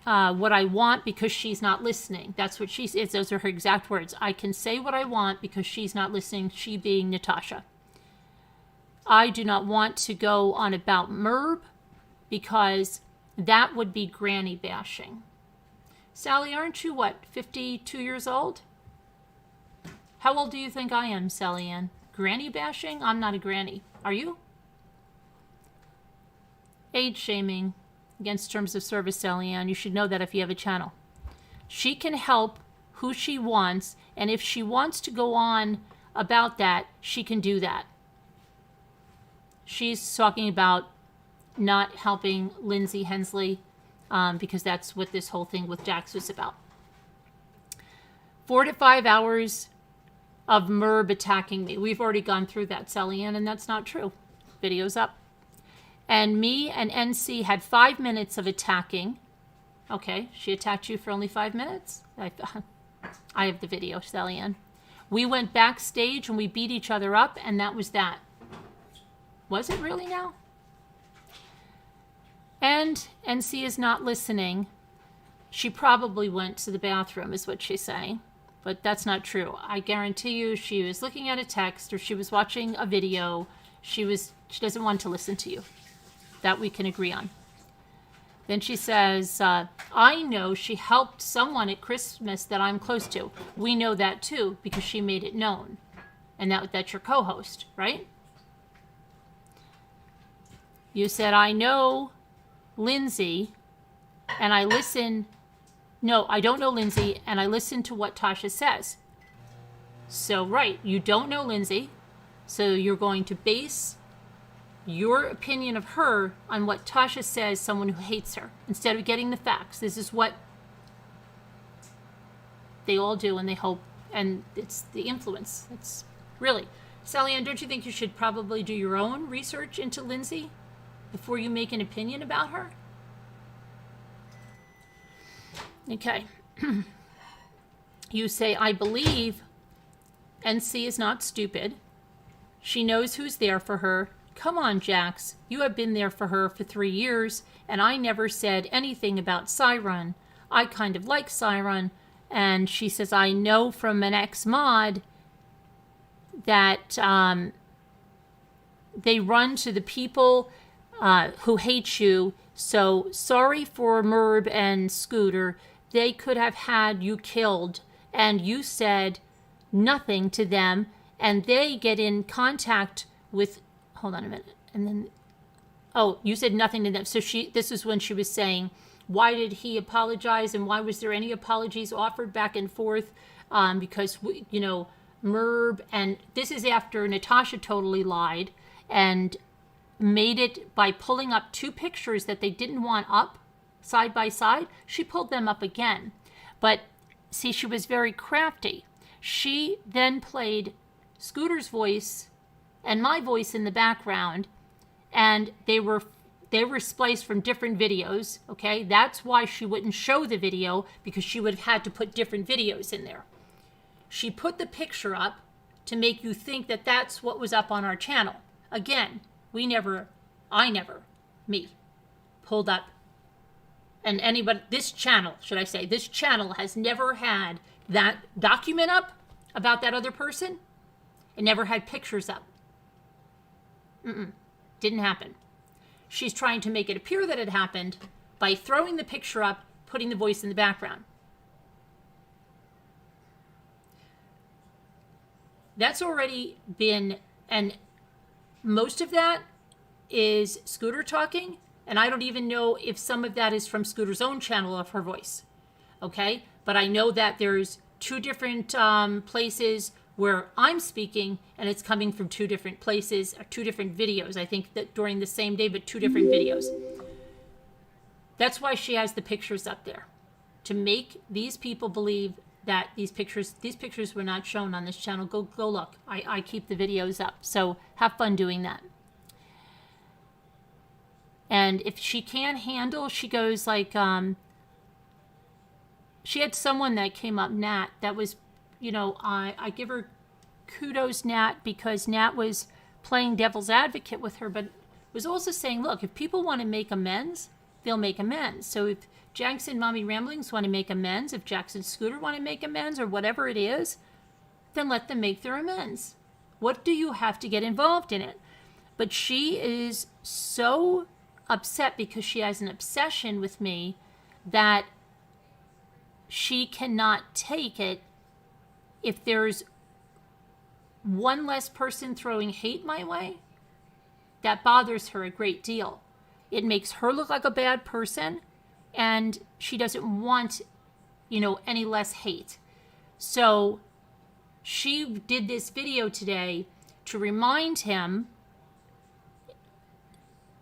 what I want because she's not listening. That's what she says. Those are her exact words. I can say what I want because she's not listening, she being Natasha. I do not want to go on about Merb because that would be granny bashing. Sally, aren't you, 52 years old? How old do you think I am, Sally Ann? Granny bashing? I'm not a granny. Are you? Age shaming against terms of service, Sally Ann. You should know that if you have a channel. She can help who she wants, and if she wants to go on about that, she can do that. She's talking about not helping Lindsay Hensley because that's what this whole thing with Jax was about. 4 to 5 hours of Merb attacking me. We've already gone through that, Sally Ann, and that's not true. Video's up. And me and NC had 5 minutes of attacking. Okay, she attacked you for only 5 minutes? I have the video, Sally Ann. We went backstage and we beat each other up, and that was that. Was it really now? And NC is not listening. She probably went to the bathroom, is what she's saying. But that's not true. I guarantee you she was looking at a text or she was watching a video. She doesn't want to listen to you. That we can agree on. Then she says, I know she helped someone at Christmas that I'm close to. We know that too because she made it known. And that's your co-host, right? You said, I know Lindsay and I listen. No, I don't know Lindsay and I listen to what Tasha says. So, right, you don't know Lindsay. So you're going to base your opinion of her on what Tasha says, someone who hates her, instead of getting the facts. This is what they all do and they hope, and it's the influence. It's really. Sally Ann, don't you think you should probably do your own research into Lindsay before you make an opinion about her? Okay. You say, I believe NC is not stupid. She knows who's there for her. Come on, Jax. You have been there for her for 3 years, and I never said anything about Siron. I kind of like Siron. And she says, I know from an ex-mod that they run to the people who hate you. So sorry for Merb and Scooter. They could have had you killed. And you said nothing to them. And they get in contact with... Hold on a minute. And then... Oh, you said nothing to them. So this is when she was saying, why did he apologize? And why was there any apologies offered back and forth? Because, Merb... And this is after Natasha totally lied and made it by pulling up 2 pictures that they didn't want up side by side. She pulled them up again. But, see, she was very crafty. She then played Scooter's voice and my voice in the background, and they were spliced from different videos, okay? That's why she wouldn't show the video, because she would have had to put different videos in there. She put the picture up to make you think that that's what was up on our channel. Again, I never, pulled up, and anybody, this channel has never had that document up about that other person. It never had pictures up. Didn't happen. She's trying to make it appear that it happened by throwing the picture up, putting the voice in the background. That's already been, and most of that is Scooter talking, and I don't even know if some of that is from Scooter's own channel of her voice. Okay? But I know that there's 2 different places where I'm speaking, and it's coming from 2 different places, or 2 different videos. I think that during the same day, but 2 different videos. That's why she has the pictures up there, to make these people believe that these pictures were not shown on this channel. Go look. I keep the videos up, so have fun doing that. And if she can't handle, she goes like, she had someone that came up, Nat, that was, I give her kudos, Nat, because Nat was playing devil's advocate with her, but was also saying, look, if people want to make amends, they'll make amends. So if Jax and Mommy Ramblings want to make amends, if Jax and Scooter want to make amends, or whatever it is, then let them make their amends. What do you have to get involved in it? But she is so upset because she has an obsession with me that she cannot take it if there's one less person throwing hate my way. That bothers her a great deal. It makes her look like a bad person, and she doesn't want, any less hate. So she did this video today to remind him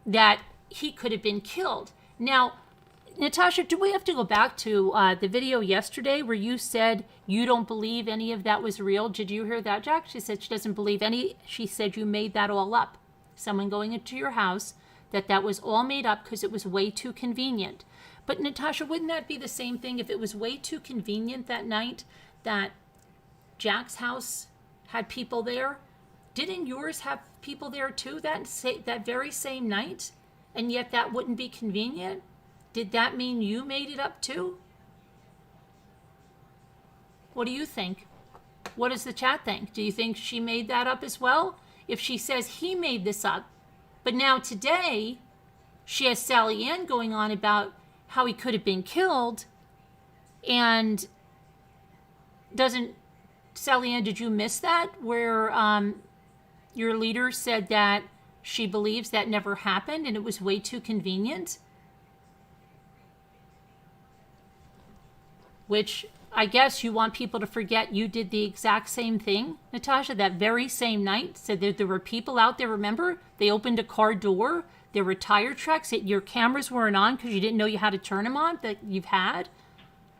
that he could have been killed. Now, Natasha, do we have to go back to the video yesterday where you said you don't believe any of that was real? Did you hear that, Jack? She said she doesn't believe any. She said you made that all up. Someone going into your house, that was all made up because it was way too convenient. But Natasha, wouldn't that be the same thing if it was way too convenient that night that Jack's house had people there? Didn't yours have people there too that very same night? And yet that wouldn't be convenient? Did that mean you made it up too? What do you think? What does the chat think? Do you think she made that up as well? If she says he made this up, but now today she has Sally Ann going on about how he could have been killed, and doesn't Sally Ann, did you miss that where your leader said that she believes that never happened and it was way too convenient? Which I guess you want people to forget you did the exact same thing, Natasha, that very same night. Said that there were people out there, remember? They opened a car door. There were tire tracks. Your cameras weren't on because you didn't know you had to turn them on, that you've had.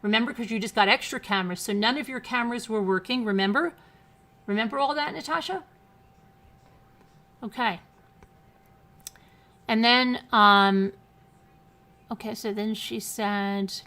Remember, because you just got extra cameras. So none of your cameras were working, remember? Remember all that, Natasha? Okay. And then, okay, so then she said...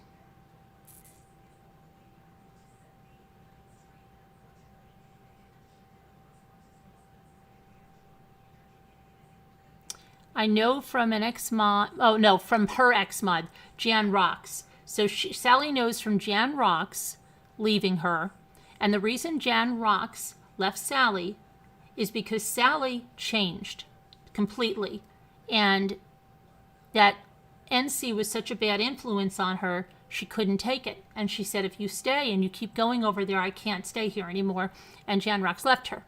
I know from an ex-mod, oh no, from her ex-mod, Jan Rocks. So Sally knows from Jan Rocks leaving her. And the reason Jan Rocks left Sally is because Sally changed completely. And that NC was such a bad influence on her, she couldn't take it. And she said, if you stay and you keep going over there, I can't stay here anymore. And Jan Rocks left her.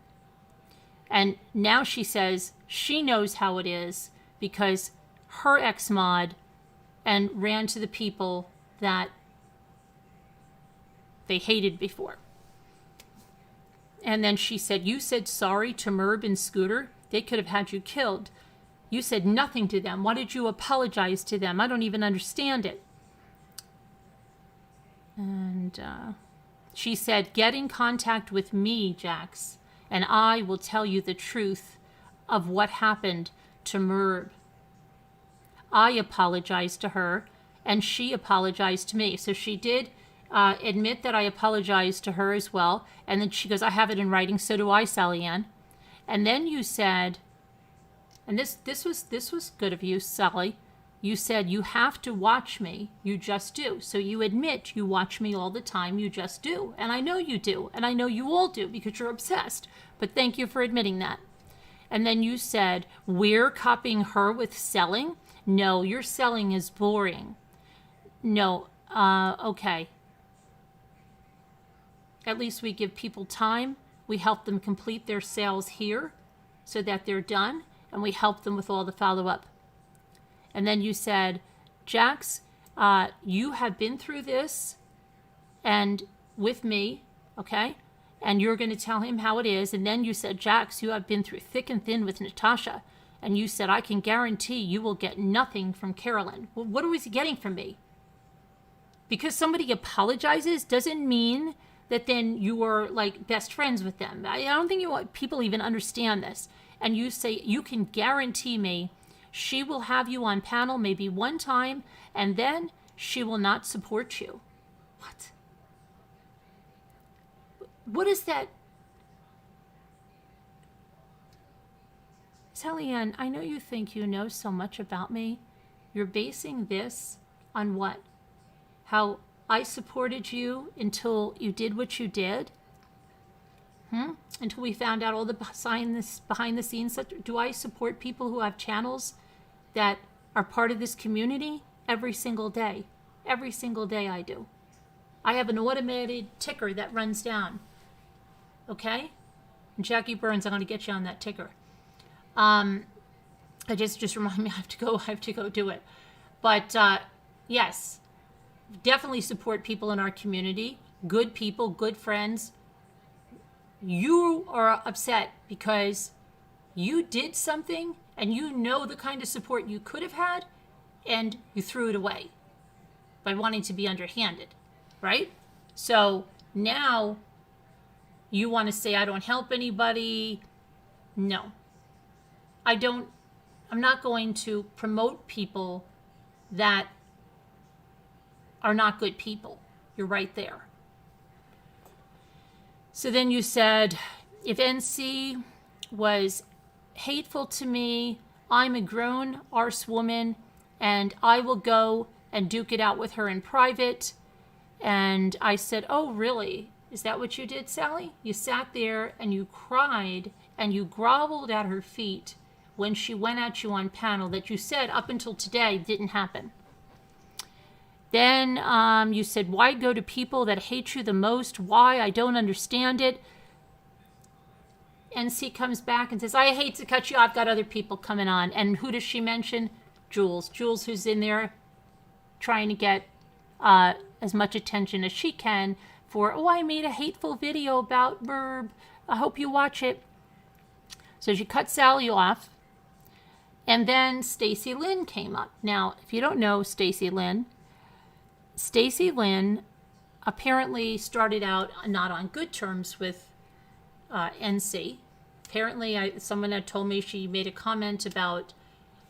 And now she says she knows how it is because her ex-mod and ran to the people that they hated before. And then she said, you said sorry to Merb and Scooter. They could have had you killed. You said nothing to them. Why did you apologize to them? I don't even understand it. And she said, get in contact with me, Jax, and I will tell you the truth of what happened to Merb. I apologized to her, and she apologized to me. So she did admit that I apologized to her as well. And then she goes, I have it in writing. So do I, Sally Ann. And then you said, and this was good of you, Sally. You said, you have to watch me. You just do. So you admit you watch me all the time. You just do. And I know you do. And I know you all do because you're obsessed. But thank you for admitting that. And then you said, we're copying her with selling? No, your selling is boring. No, okay. At least we give people time. We help them complete their sales here so that they're done. And we help them with all the follow-up. And then you said, Jax, you have been through this and with me, okay? And you're going to tell him how it is. And then you said, Jax, you have been through thick and thin with Natasha. And you said, I can guarantee you will get nothing from Carolyn. Well, what was he getting from me? Because somebody apologizes doesn't mean that then you are like best friends with them. I don't think people even understand this. And you say, you can guarantee me she will have you on panel maybe one time, and then she will not support you. What? What is that? Sally Ann, I know you think you know so much about me. You're basing this on what? How I supported you until you did what you did? Until we found out all the behind the scenes. Do I support people who have channels that are part of this community? Every single day. Every single day I do. I have an automated ticker that runs down. Okay? And Jackie Burns, I'm going to get you on that ticker. I just remind me I have to go do it. But yes, definitely support people in our community. Good people, good friends. You are upset because you did something and you know the kind of support you could have had and you threw it away by wanting to be underhanded, right? So now you want to say, I don't help anybody. No, I'm not going to promote people that are not good people. You're right there. So then you said, if NC was hateful to me, I'm a grown arse woman and I will go and duke it out with her in private. And I said, oh, really? Is that what you did, Sally? You sat there and you cried and you groveled at her feet when she went at you on panel that you said up until today didn't happen. Then you said, why go to people that hate you the most? Why? I don't understand it. NC comes back and says, I hate to cut you off. I've got other people coming on. And who does she mention? Jules. Jules, who's in there trying to get as much attention as she can for, oh, I made a hateful video about Burb. I hope you watch it. So she cut Sally off. And then Stacy Lynn came up. Now, if you don't know Stacy Lynn apparently started out not on good terms with NC. Apparently, someone had told me she made a comment about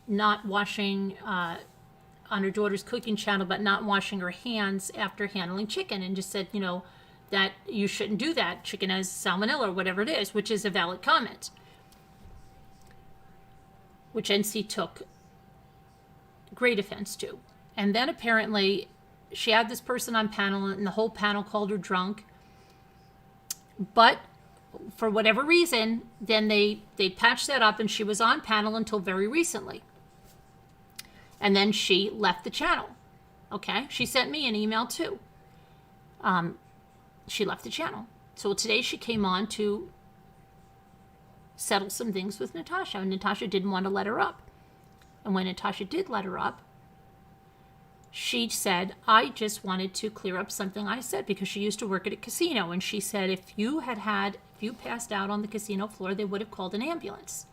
not washing on her daughter's cooking channel, but not washing her hands after handling chicken, and just said, that you shouldn't do that. Chicken has salmonella or whatever it is, which is a valid comment, which NC took great offense to. And then apparently she had this person on panel and the whole panel called her drunk. But for whatever reason, then they patched that up and she was on panel until very recently. And then she left the channel. Okay? She sent me an email too. She left the channel. So today she came on to settle some things with Natasha, and Natasha didn't want to let her up. And when Natasha did let her up, she said, I just wanted to clear up something I said, because she used to work at a casino, and she said if you passed out on the casino floor, they would have called an ambulance.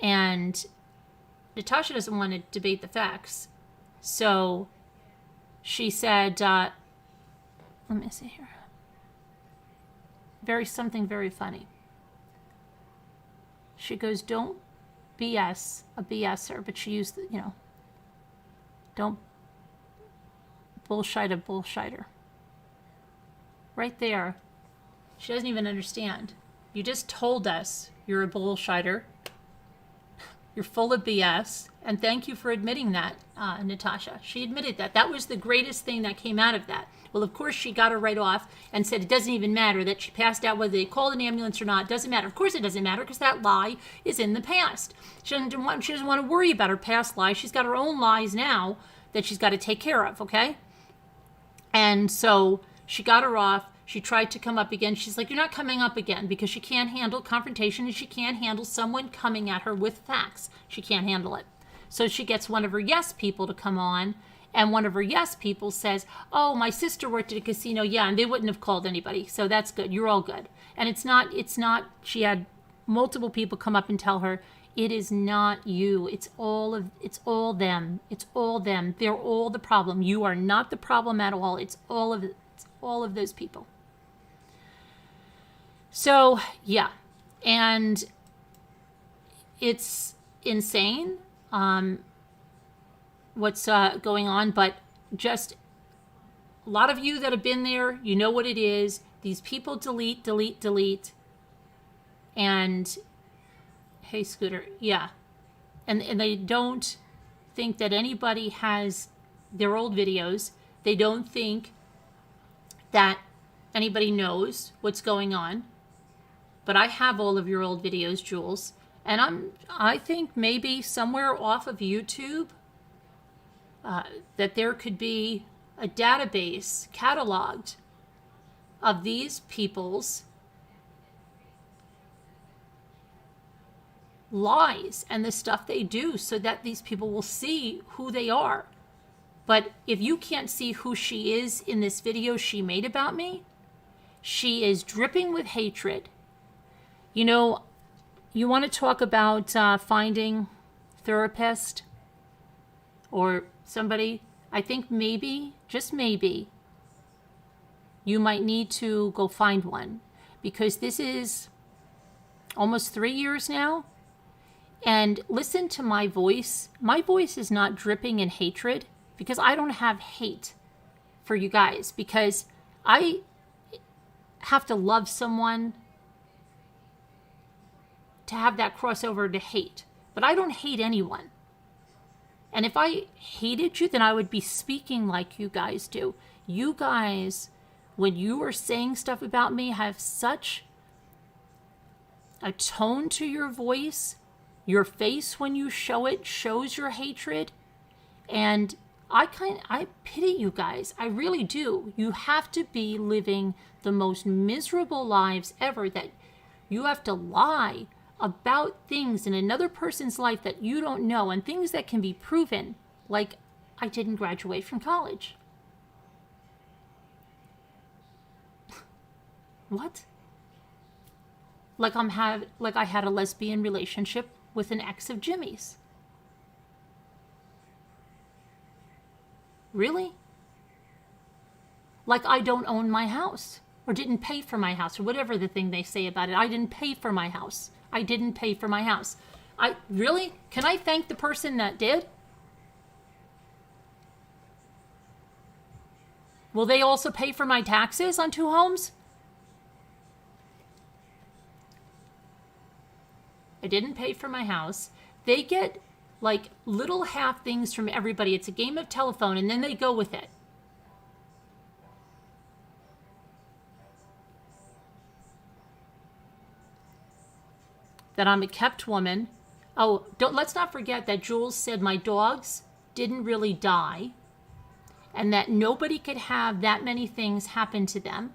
And Natasha doesn't want to debate the facts, so she said, let me see here. Something very funny. She goes, don't BS a BSer, but she used, don't bullshit a bullshitter. Right there. She doesn't even understand. You just told us you're a bullshitter. You're full of BS. And thank you for admitting that, Natasha. She admitted that. That was the greatest thing that came out of that. Well, of course, she got her right off and said it doesn't even matter that she passed out, whether they called an ambulance or not. It doesn't matter. Of course it doesn't matter, because that lie is in the past. She doesn't want to worry about her past lies. She's got her own lies now that she's got to take care of, okay? And so she got her off. She tried to come up again. She's like, you're not coming up again, because she can't handle confrontation and she can't handle someone coming at her with facts. She can't handle it. So she gets one of her yes people to come on. And one of her yes people says, oh, my sister worked at a casino. Yeah, and they wouldn't have called anybody. So that's good. You're all good. And it's not, she had multiple people come up and tell her, it is not you. It's all them. It's all them. They're all the problem. You are not the problem at all. It's all of those people. So, yeah. And it's insane. What's going on, but just a lot of you that have been there, you know what it is. These people delete, and hey, Scooter, yeah, and they don't think that anybody has their old videos. They don't think that anybody knows what's going on. But I have all of your old videos, Jules, and I think maybe somewhere off of YouTube. That there could be a database cataloged of these people's lies and the stuff they do, so that these people will see who they are. But if you can't see who she is in this video she made about me, she is dripping with hatred. You want to talk about finding therapist or somebody, I think maybe, just maybe, you might need to go find one, because this is almost 3 years now. And listen to my voice. My voice is not dripping in hatred, because I don't have hate for you guys, because I have to love someone to have that crossover to hate. But I don't hate anyone. And if I hated you, then I would be speaking like you guys do. You guys when you are saying stuff about me, have such a tone to your voice. Your face, when you show it, shows your hatred. And I pity you guys. I really do. You have to be living the most miserable lives ever, that you have to lie about things in another person's life that you don't know, and things that can be proven. Like, I didn't graduate from college. What? Like I had a lesbian relationship with an ex of Jimmy's. Really? Like I don't own my house, or didn't pay for my house, or whatever the thing they say about it. I didn't pay for my house. I didn't pay for my house. Really? Can I thank the person that did? Will they also pay for my taxes on 2 homes? I didn't pay for my house. They get like little half things from everybody. It's a game of telephone, and then they go with it. That I'm a kept woman. Oh, let's not forget that Jules said my dogs didn't really die, and that nobody could have that many things happen to them.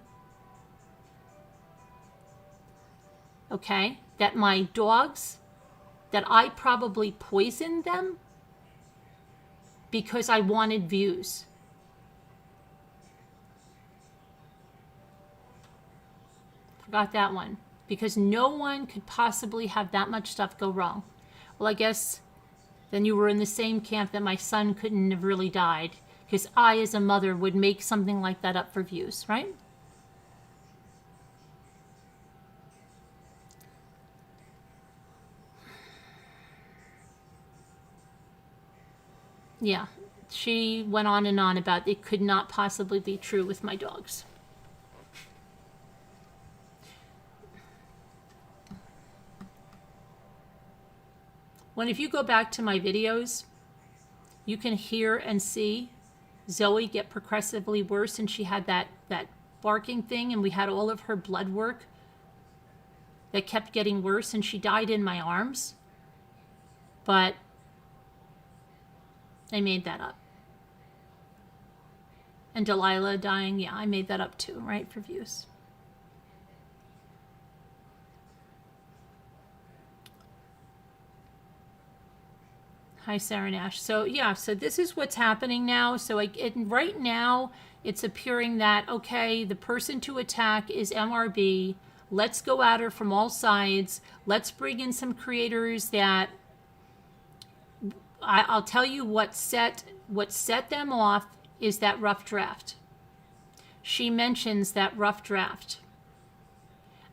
Okay? That my dogs, that I probably poisoned them because I wanted views. Forgot that one. Because no one could possibly have that much stuff go wrong. Well, I guess then you were in the same camp that my son couldn't have really died, because I, as a mother, would make something like that up for views, right? Yeah, she went on and on about it could not possibly be true with my dogs. When if you go back to my videos, you can hear and see Zoe get progressively worse, and she had that barking thing, and we had all of her blood work that kept getting worse, and she died in my arms. But I made that up. And Delilah dying, yeah, I made that up too, right, for views. Hi, Sarah Nash. So, yeah, so this is what's happening now. So, right now, it's appearing that, okay, the person to attack is MRB. Let's go at her from all sides. Let's bring in some creators that... I'll tell you what set them off is that rough draft. She mentions that rough draft.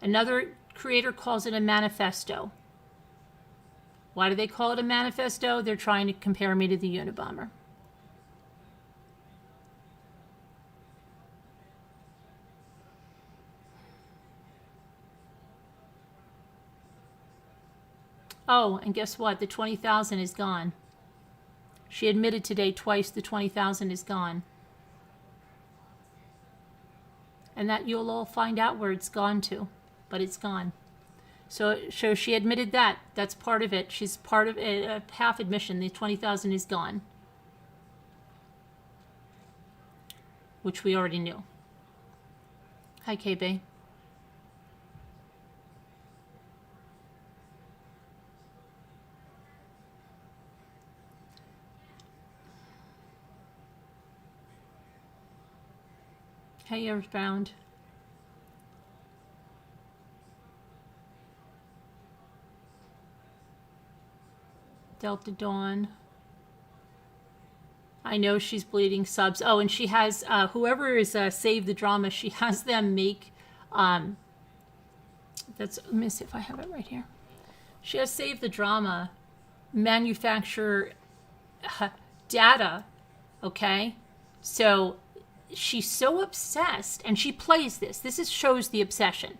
Another creator calls it a manifesto. Why do they call it a manifesto? They're trying to compare me to the Unabomber. Oh, and guess what? The 20,000 is gone. She admitted today twice the 20,000 is gone. And that you'll all find out where it's gone to, but it's gone. So she admitted that. That's part of it. She's part of a half admission. The 20,000 is gone. Which we already knew. Hi, KB. Hey, Earthbound. Delta Dawn. I know she's bleeding subs. Oh, and she has, whoever is Save the Drama, she has them make, let me see if I have it right here. She has Save the Drama manufacture data, okay? So she's so obsessed, and she plays this. This shows the obsession.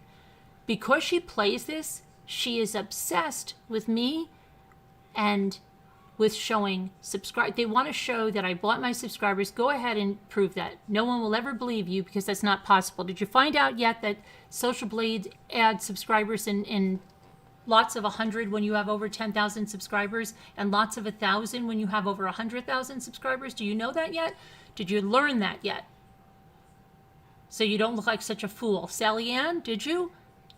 Because she plays this, she is obsessed with me and with showing subscribe. They want to show that I bought my subscribers. Go ahead and prove that. No one will ever believe you because that's not possible. Did you find out yet that Social Blade adds subscribers in lots of 100 when you have over 10,000 subscribers and lots of 1,000 when you have over 100,000 subscribers? Do you know that yet? Did you learn that yet? So you don't look like such a fool. Sally Ann, did you?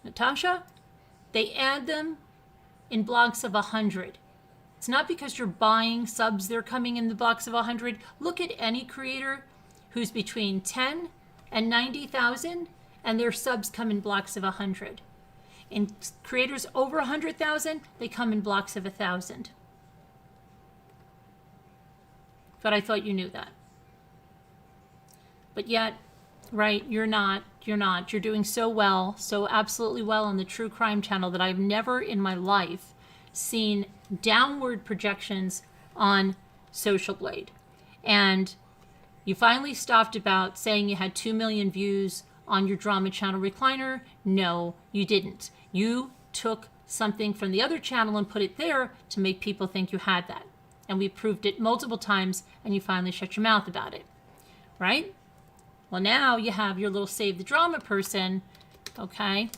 Natasha? They add them in blocks of 100. It's not because you're buying subs, they're coming in the blocks of 100. Look at any creator who's between 10 and 90,000 and their subs come in blocks of 100. In creators over 100,000, they come in blocks of 1,000. But I thought you knew that. But yet, right, you're not. You're doing so well, so absolutely well on the True Crime channel that I've never in my life seen downward projections on Social Blade. And you finally stopped about saying you had 2 million views on your drama channel Recliner. No, you didn't. You took something from the other channel and put it there to make people think you had that. And we proved it multiple times, and you finally shut your mouth about it, right? Well, now you have your little Save the Drama person, okay,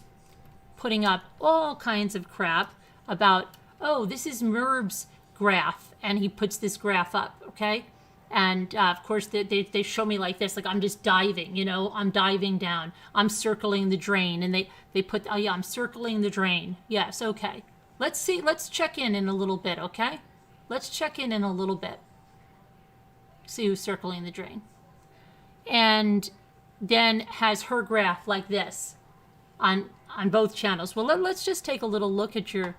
putting up all kinds of crap about, oh, this is Merb's graph, and he puts this graph up, okay? And, of course, they show me like this, like I'm just diving, you know, I'm diving down. I'm circling the drain, and they put, oh, yeah, I'm circling the drain. Yes, okay. Let's see, let's check in a little bit, okay? Let's check in a little bit. See who's circling the drain. And then has her graph like this on both channels. Well, let's just take a little look at your,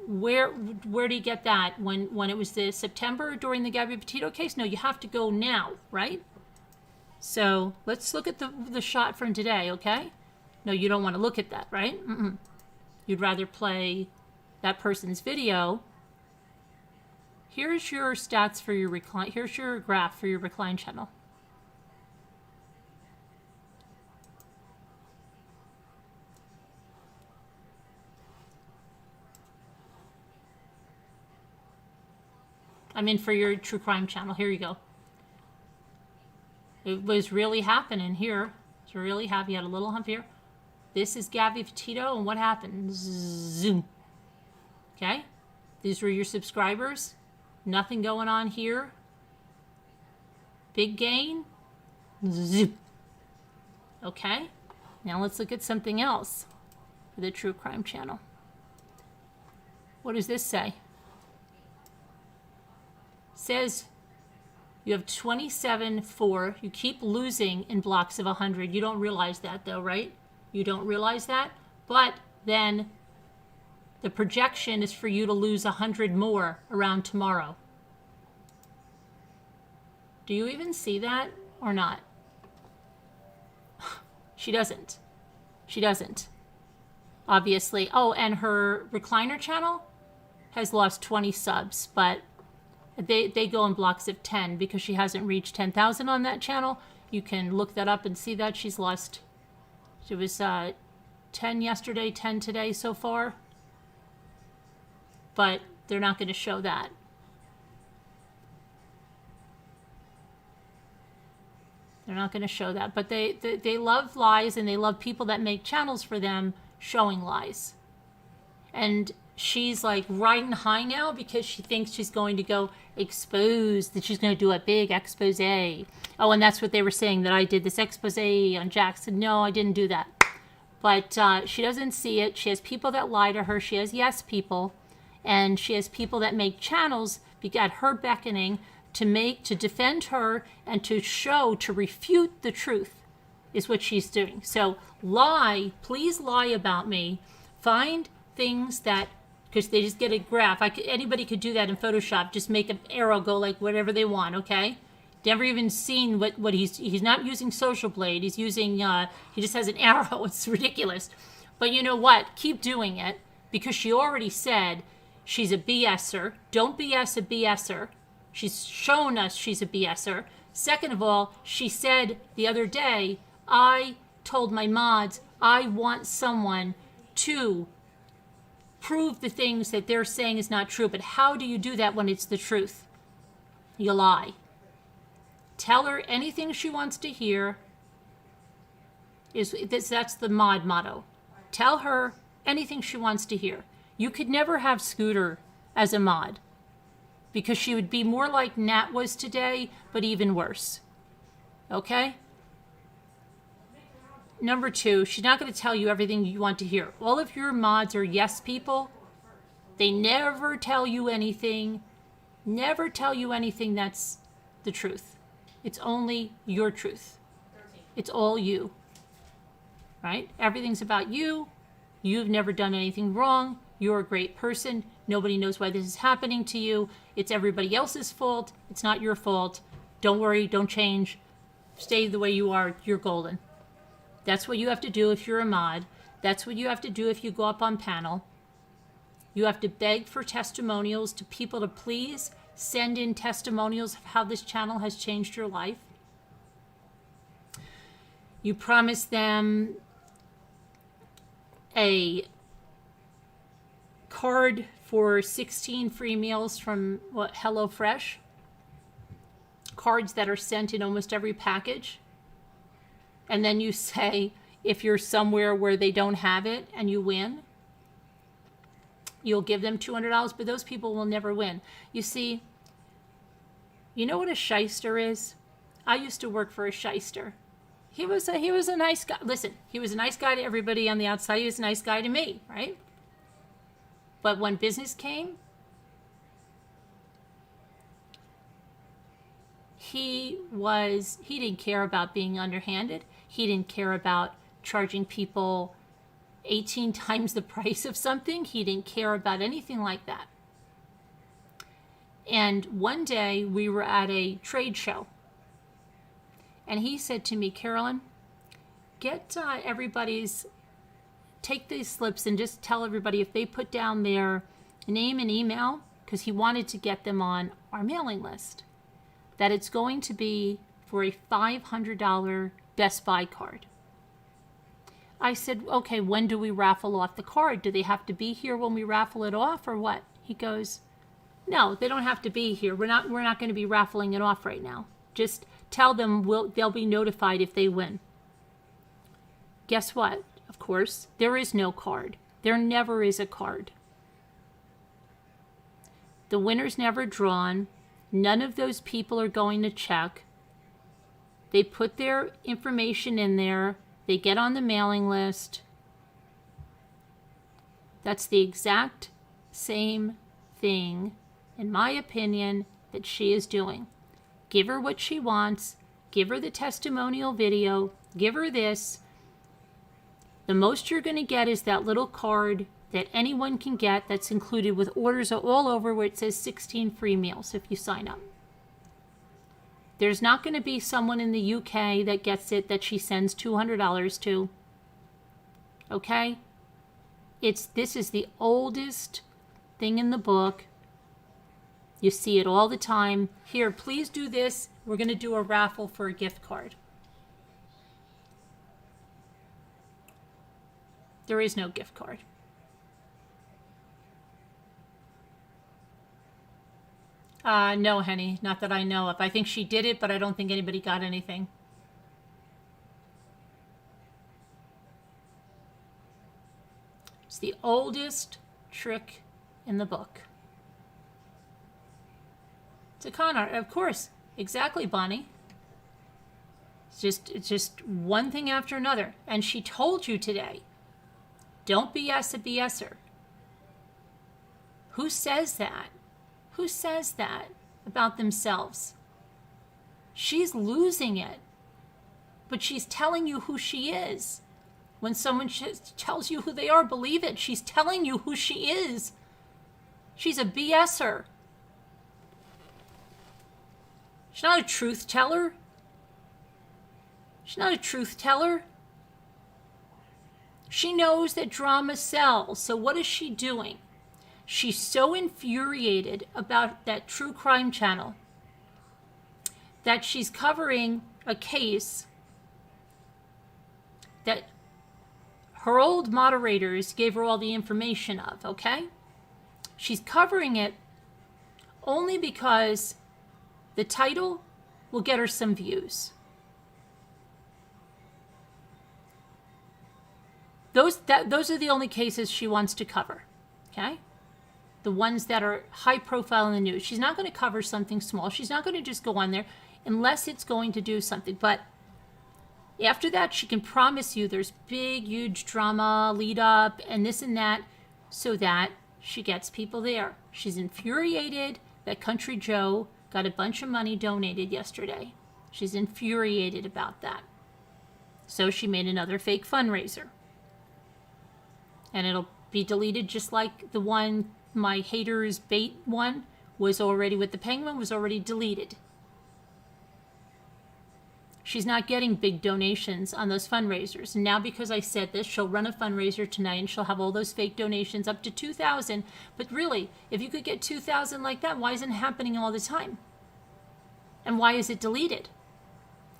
where do you get that? When it was the September during the Gabby Petito case? No, you have to go now, right? So let's look at the shot from today, okay? No, you don't want to look at that, right? You'd rather play that person's video. Here's your stats for your Recline. Here's your graph for your Recline channel. I mean, for your True Crime channel. Here you go. It was really happening here. It's really happy. You had a little hump here. This is Gabby Petito, and what happened? Zoom. Okay? These were your subscribers. Nothing going on here. Big gain. Zoop. Okay. Now let's look at something else for the True Crime channel. What does this say? It says you have 27.4. You keep losing in blocks of 100. You don't realize that though, right? You don't realize that. But then the projection is for you to lose 100 more around tomorrow. Do you even see that or not? She doesn't. She doesn't. Obviously. Oh, and her Recliner channel has lost 20 subs, but they go in blocks of 10 because she hasn't reached 10,000 on that channel. You can look that up and see that she's lost. It was 10 yesterday, 10 today so far. But they're not going to show that. They're not going to show that. But they love lies, and they love people that make channels for them showing lies. And she's like riding high now because she thinks she's going to go expose, that she's going to do a big expose. Oh, and that's what they were saying, that I did this expose on Jackson. No, I didn't do that. But she doesn't see it. She has people that lie to her. She has yes people. And she has people that make channels at her beckoning to defend her and to show, to refute the truth is what she's doing. So lie, please lie about me. Find things that, because they just get a graph. Anybody could do that in Photoshop. Just make an arrow go like whatever they want, okay? Never even seen what he's not using Social Blade. He's using, he just has an arrow. It's ridiculous. But you know what? Keep doing it because she already said she's a BSer. Don't BS a BSer. She's shown us she's a BSer. Second of all, she said the other day, I told my mods I want someone to prove the things that they're saying is not true. But how do you do that when it's the truth? You lie. Tell her anything she wants to hear. That's the mod motto. Tell her anything she wants to hear. You could never have Scooter as a mod, because she would be more like Nat was today, but even worse. Okay? Number 2, she's not going to tell you everything you want to hear. All of your mods are yes people. They never tell you anything. Never tell you anything that's the truth. It's only your truth. It's all you. Right? Everything's about you. You've never done anything wrong. You're a great person. Nobody knows why this is happening to you. It's everybody else's fault. It's not your fault. Don't worry. Don't change. Stay the way you are. You're golden. That's what you have to do if you're a mod. That's what you have to do if you go up on panel. You have to beg for testimonials to people to please send in testimonials of how this channel has changed your life. You promise them a card for 16 free meals from HelloFresh. Cards that are sent in almost every package. And then you say, if you're somewhere where they don't have it and you win, you'll give them $200, but those people will never win. You see, you know what a shyster is? I used to work for a shyster. He was a nice guy. Listen, he was a nice guy to everybody on the outside. He was a nice guy to me, right? But when business came, he didn't care about being underhanded. He didn't care about charging people 18 times the price of something. He didn't care about anything like that. And one day we were at a trade show. And he said to me, Carolyn, get take these slips and just tell everybody if they put down their name and email, because he wanted to get them on our mailing list, that it's going to be for a $500 Best Buy card. I said, okay, when do we raffle off the card? Do they have to be here when we raffle it off or what? He goes, no, they don't have to be here. We're not going to be raffling it off right now. Just tell them they'll be notified if they win. Guess what? Of course, there is no card. There never is a card. The winner's never drawn. None of those people are going to check. They put their information in there. They get on the mailing list. That's the exact same thing, in my opinion, that she is doing. Give her what she wants. Give her the testimonial video. Give her this. The most you're going to get is that little card that anyone can get that's included with orders all over where it says 16 free meals if you sign up. There's not going to be someone in the UK that gets it that she sends $200 to. Okay? This is the oldest thing in the book. You see it all the time. Here, please do this. We're going to do a raffle for a gift card. There is no gift card. No, Henny, not that I know of. I think she did it, but I don't think anybody got anything. It's the oldest trick in the book. It's a con art, of course. Exactly, Bonnie. It's just one thing after another. And she told you today, don't BS a BSer. Who says that? Who says that about themselves? She's losing it. But she's telling you who she is. When someone tells you who they are, believe it. She's telling you who she is. She's a BSer. She's not a truth teller. She's not a truth teller. She knows that drama sells. So what is she doing? She's so infuriated about that true crime channel that she's covering a case that her old moderators gave her all the information of, okay? She's covering it only because the title will get her some views. Those are the only cases she wants to cover, okay? The ones that are high profile in the news. She's not going to cover something small. She's not going to just go on there unless it's going to do something. But after that, she can promise you there's big, huge drama, lead up, and this and that, so that she gets people there. She's infuriated that Country Joe got a bunch of money donated yesterday. She's infuriated about that. So she made another fake fundraiser. And it'll be deleted just like the one, my haters bait one, was already with the penguin, was already deleted. She's not getting big donations on those fundraisers. And now because I said this, she'll run a fundraiser tonight and she'll have all those fake donations up to 2,000. But really, if you could get 2,000 like that, why isn't it happening all the time? And why is it deleted?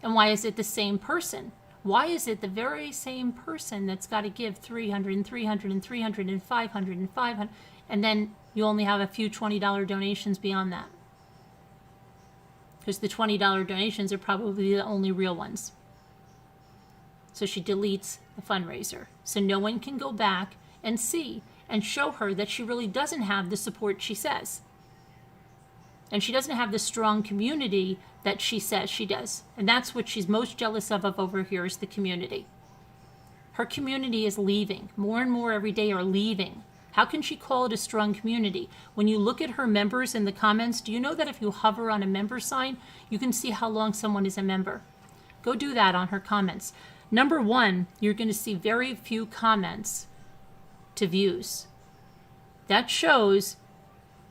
And why is it the same person? Why is it the very same person that's got to give 300 and 300 and 300 and 500 and 500, and then you only have a few $20 donations beyond that? Because the $20 donations are probably the only real ones. So she deletes the fundraiser. So no one can go back and see and show her that she really doesn't have the support she says. And she doesn't have the strong community that she says she does. And that's what she's most jealous of over here, is the community. Her community is leaving. More and more every day are leaving. How can she call it a strong community? When you look at her members in the comments, do you know that if you hover on a member sign, you can see how long someone is a member? Go do that on her comments. Number one, you're going to see very few comments to views. That shows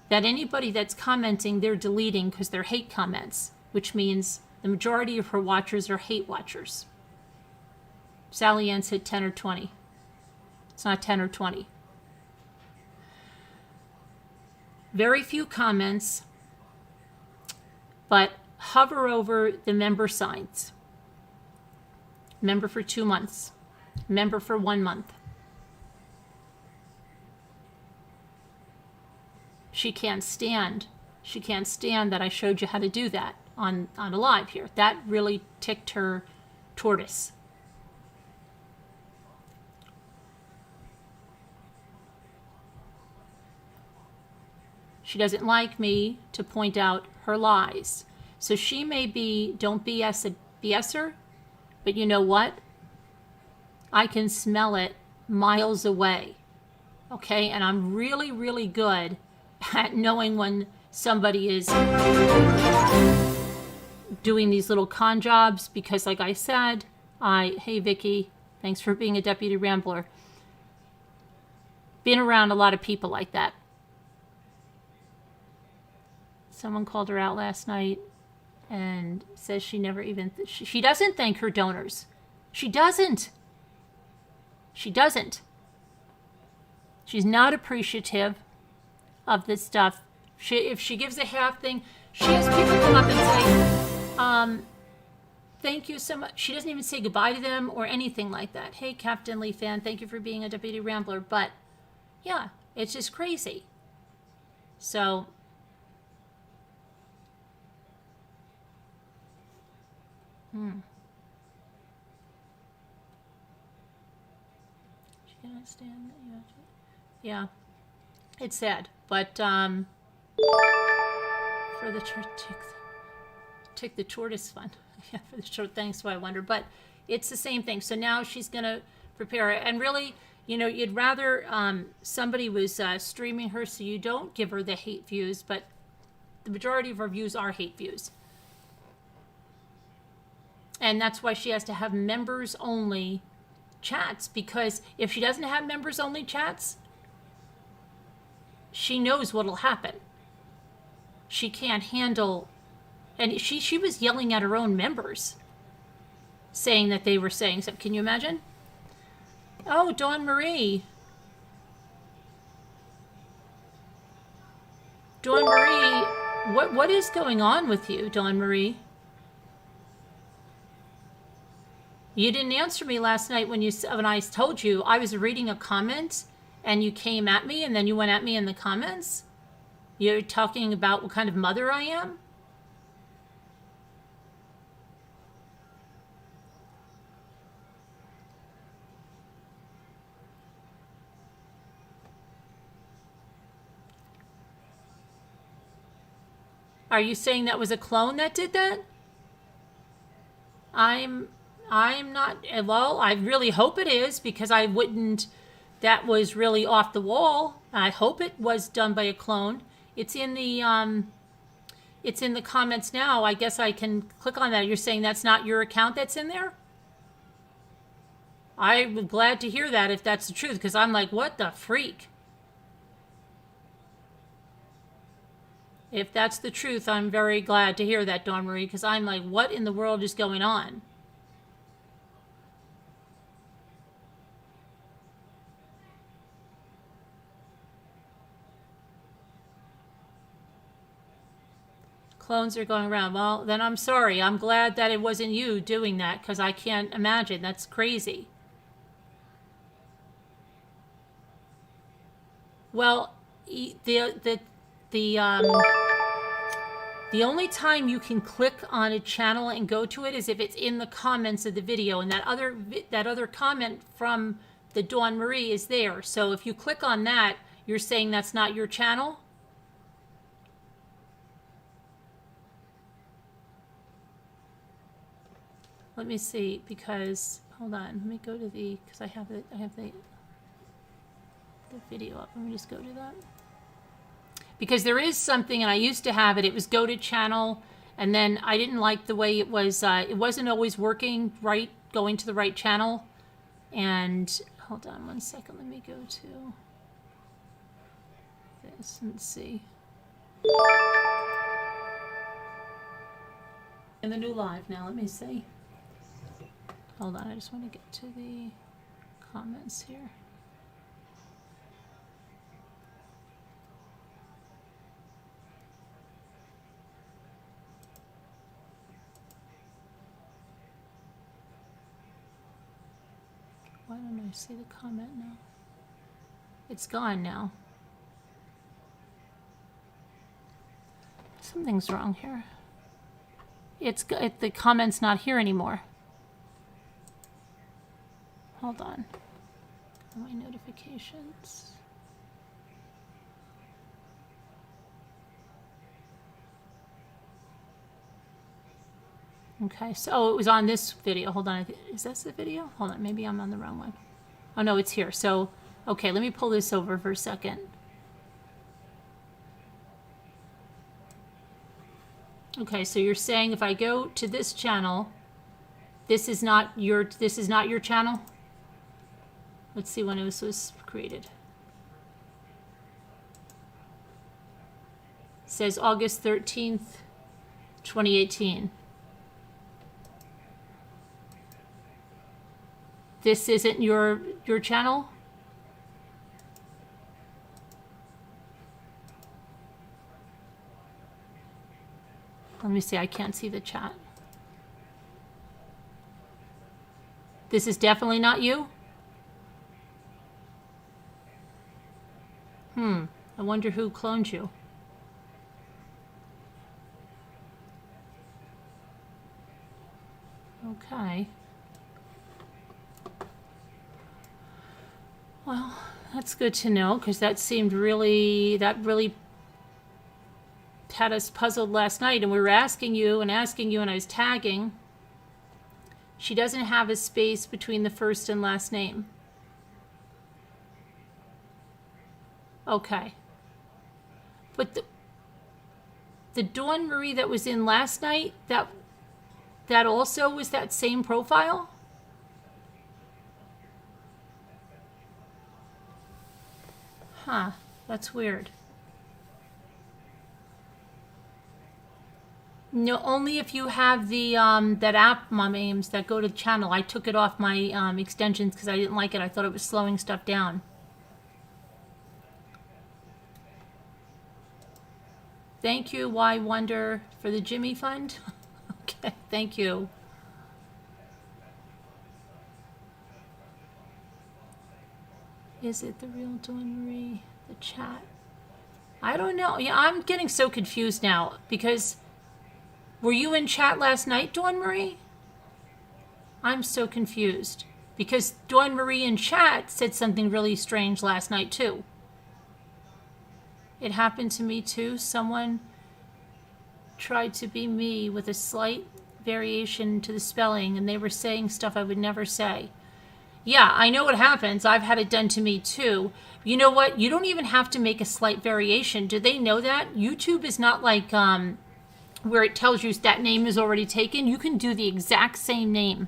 that anybody that's commenting, they're deleting because they're hate comments, which means the majority of her watchers are hate watchers. Sally Ann's hit 10 or 20. It's not 10 or 20. Very few comments, but hover over the member signs. Member for 2 months. Member for 1 month. She can't stand that I showed you how to do that on a live here. That really ticked her tortoise. She doesn't like me to point out her lies. So she may be, don't BS a BSer, but you know what? I can smell it miles away. Okay, and I'm really, really good at knowing when somebody is doing these little con jobs, because like I said, hey Vicky, thanks for being a deputy rambler. Been around a lot of people like that. Someone called her out last night and says she never even, she doesn't thank her donors. She doesn't. She doesn't. She's not appreciative of this stuff. If she gives a half thing, she has people come up and say, thank you so much. She doesn't even say goodbye to them or anything like that. Hey, Captain Lee fan, thank you for being a deputy rambler. But yeah, it's just crazy. So she cannot stand that you have to. Yeah, it's sad, but for the tick the tortoise fun. Yeah, for the short thanks, so I wonder, but it's the same thing. So now she's gonna prepare it, and really, you know, you'd rather somebody was streaming her, so you don't give her the hate views, but the majority of her views are hate views. And that's why she has to have members only chats, because if she doesn't have members only chats, she knows what'll happen. She can't handle, and she was yelling at her own members, saying that they were saying something. Can you imagine? Oh, Dawn Marie. Dawn Marie, what is going on with you, Dawn Marie? You didn't answer me last night when I told you I was reading a comment and you came at me and then you went at me in the comments. You're talking about what kind of mother I am. Are you saying that was a clone that did that? I'm not, well, I really hope it is, because I wouldn't, that was really off the wall. I hope it was done by a clone. It's in the comments now. I guess I can click on that. You're saying that's not your account that's in there? I'm glad to hear that if that's the truth, because I'm like, what the freak? If that's the truth, I'm very glad to hear that, Dawn Marie, because I'm like, what in the world is going on? Clones are going around. Well, then I'm sorry. I'm glad that it wasn't you doing that, because I can't imagine. That's crazy. Well, the only time you can click on a channel and go to it is if it's in the comments of the video, and that other comment from the Dawn Marie is there. So if you click on that, you're saying that's not your channel? Let me see, because hold on, let me go to the, because I have the video up. Let me just go to that. Because there is something, and I used to have it. It was go to channel, and then I didn't like the way it was. It wasn't always working right, going to the right channel. And hold on one second. Let me go to this and see. In the new live now. Let me see. Hold on. I just want to get to the comments here. Why don't I see the comment now? It's gone now. Something's wrong here. The comment's not here anymore. Hold on. My notifications. Okay, so it was on this video. Hold on, is this the video? Hold on, maybe I'm on the wrong one. Oh no, it's here. So, okay, let me pull this over for a second. Okay, so you're saying if I go to this channel, this is not your channel? Let's see when it was created. It says August 13th, 2018. This isn't your channel? Let me see, I can't see the chat. This is definitely not you? I wonder who cloned you. Okay. Well, that's good to know, because that really had us puzzled last night, and we were asking you, and I was tagging. She doesn't have a space between the first and last name. Okay. But the Dawn Marie that was in last night, that also was that same profile? Huh, that's weird. No, only if you have the that app, Mom Ames, that go to the channel. I took it off my extensions because I didn't like it. I thought it was slowing stuff down. Thank you, Why Wonder, for the Jimmy Fund. Okay, thank you. Is it the real Dawn Marie? The chat. I don't know. Yeah, I'm getting so confused now because were you in chat last night, Dawn Marie? I'm so confused because Dawn Marie in chat said something really strange last night too. It happened to me too. Someone tried to be me with a slight variation to the spelling and they were saying stuff I would never say. Yeah, I know what happens. I've had it done to me too. You know what? You don't even have to make a slight variation. Do they know that? YouTube is not like where it tells you that name is already taken. You can do the exact same name.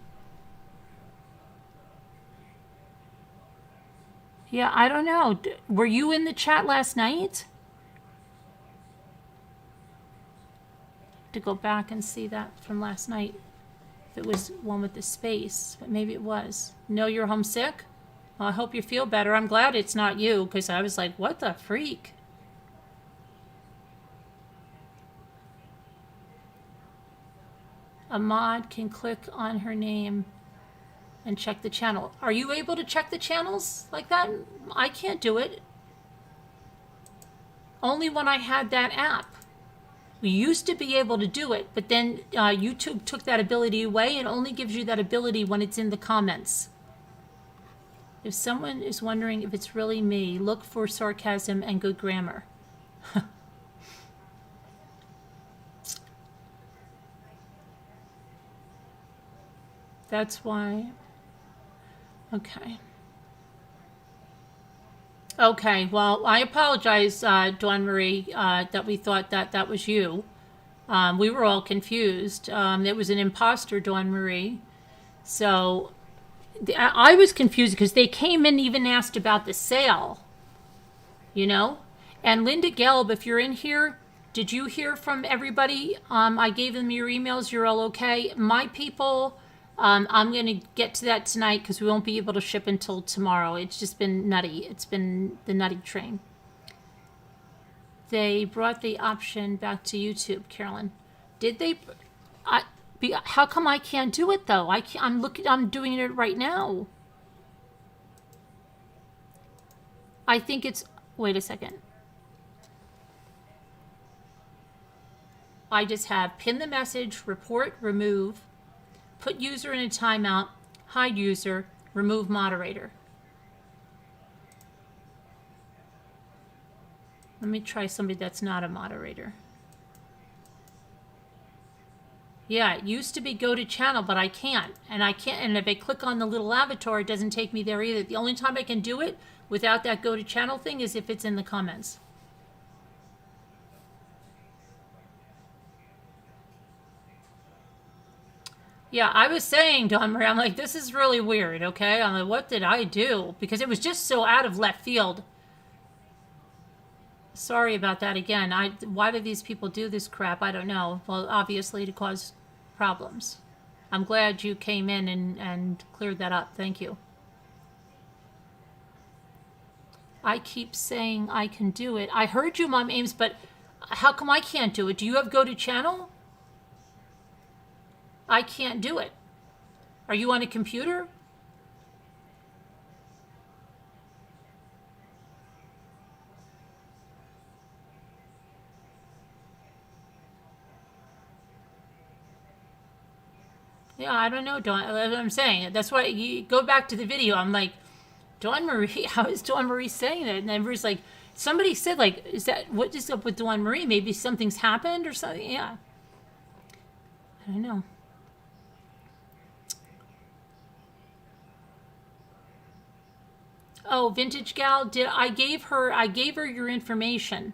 Yeah, I don't know. Were you in the chat last night? To go back and see that from last night. If it was one with the space, but maybe it was. No, you're homesick? Well, I hope you feel better. I'm glad it's not you, because I was like, what the freak? A mod can click on her name and check the channel. Are you able to check the channels like that? I can't do it. Only when I had that app. We used to be able to do it, but then YouTube took that ability away and only gives you that ability when it's in the comments. If someone is wondering if it's really me, look for sarcasm and good grammar. That's why. Okay. Okay, well, I apologize, Dawn Marie, that we thought that was you. We were all confused. It was an imposter, Dawn Marie. So I was confused because they came in and even asked about the sale, you know? And Linda Gelb, if you're in here, did you hear from everybody? I gave them your emails. You're all okay. My people... I'm going to get to that tonight because we won't be able to ship until tomorrow. It's just been nutty. It's been the nutty train. They brought the option back to YouTube, Carolyn. Did they? How come I can't do it though? I'm doing it right now. I think it's. Wait a second. I just have pin the message, report, remove. Put user in a timeout, hide user, remove moderator. Let me try somebody that's not a moderator. Yeah, it used to be go to channel, but I can't. And if I click on the little avatar, it doesn't take me there either. The only time I can do it without that go to channel thing is if it's in the comments. Yeah, I was saying, Dawn Marie, I'm like, this is really weird, okay? I'm like, what did I do? Because it was just so out of left field. Sorry about that again. Why do these people do this crap? I don't know. Well, obviously to cause problems. I'm glad you came in and cleared that up. Thank you. I keep saying I can do it. I heard you, Mom Ames, but how come I can't do it? Do you have go to channel? I can't do it. Are you on a computer? Yeah, I don't know, Dawn. That's what I'm saying. That's why you go back to the video. I'm like, Dawn Marie, how is Dawn Marie saying that? And everybody's like, somebody said, like, what is up with Dawn Marie? Maybe something's happened or something. Yeah. I don't know. Oh, Vintage Gal, I gave her your information.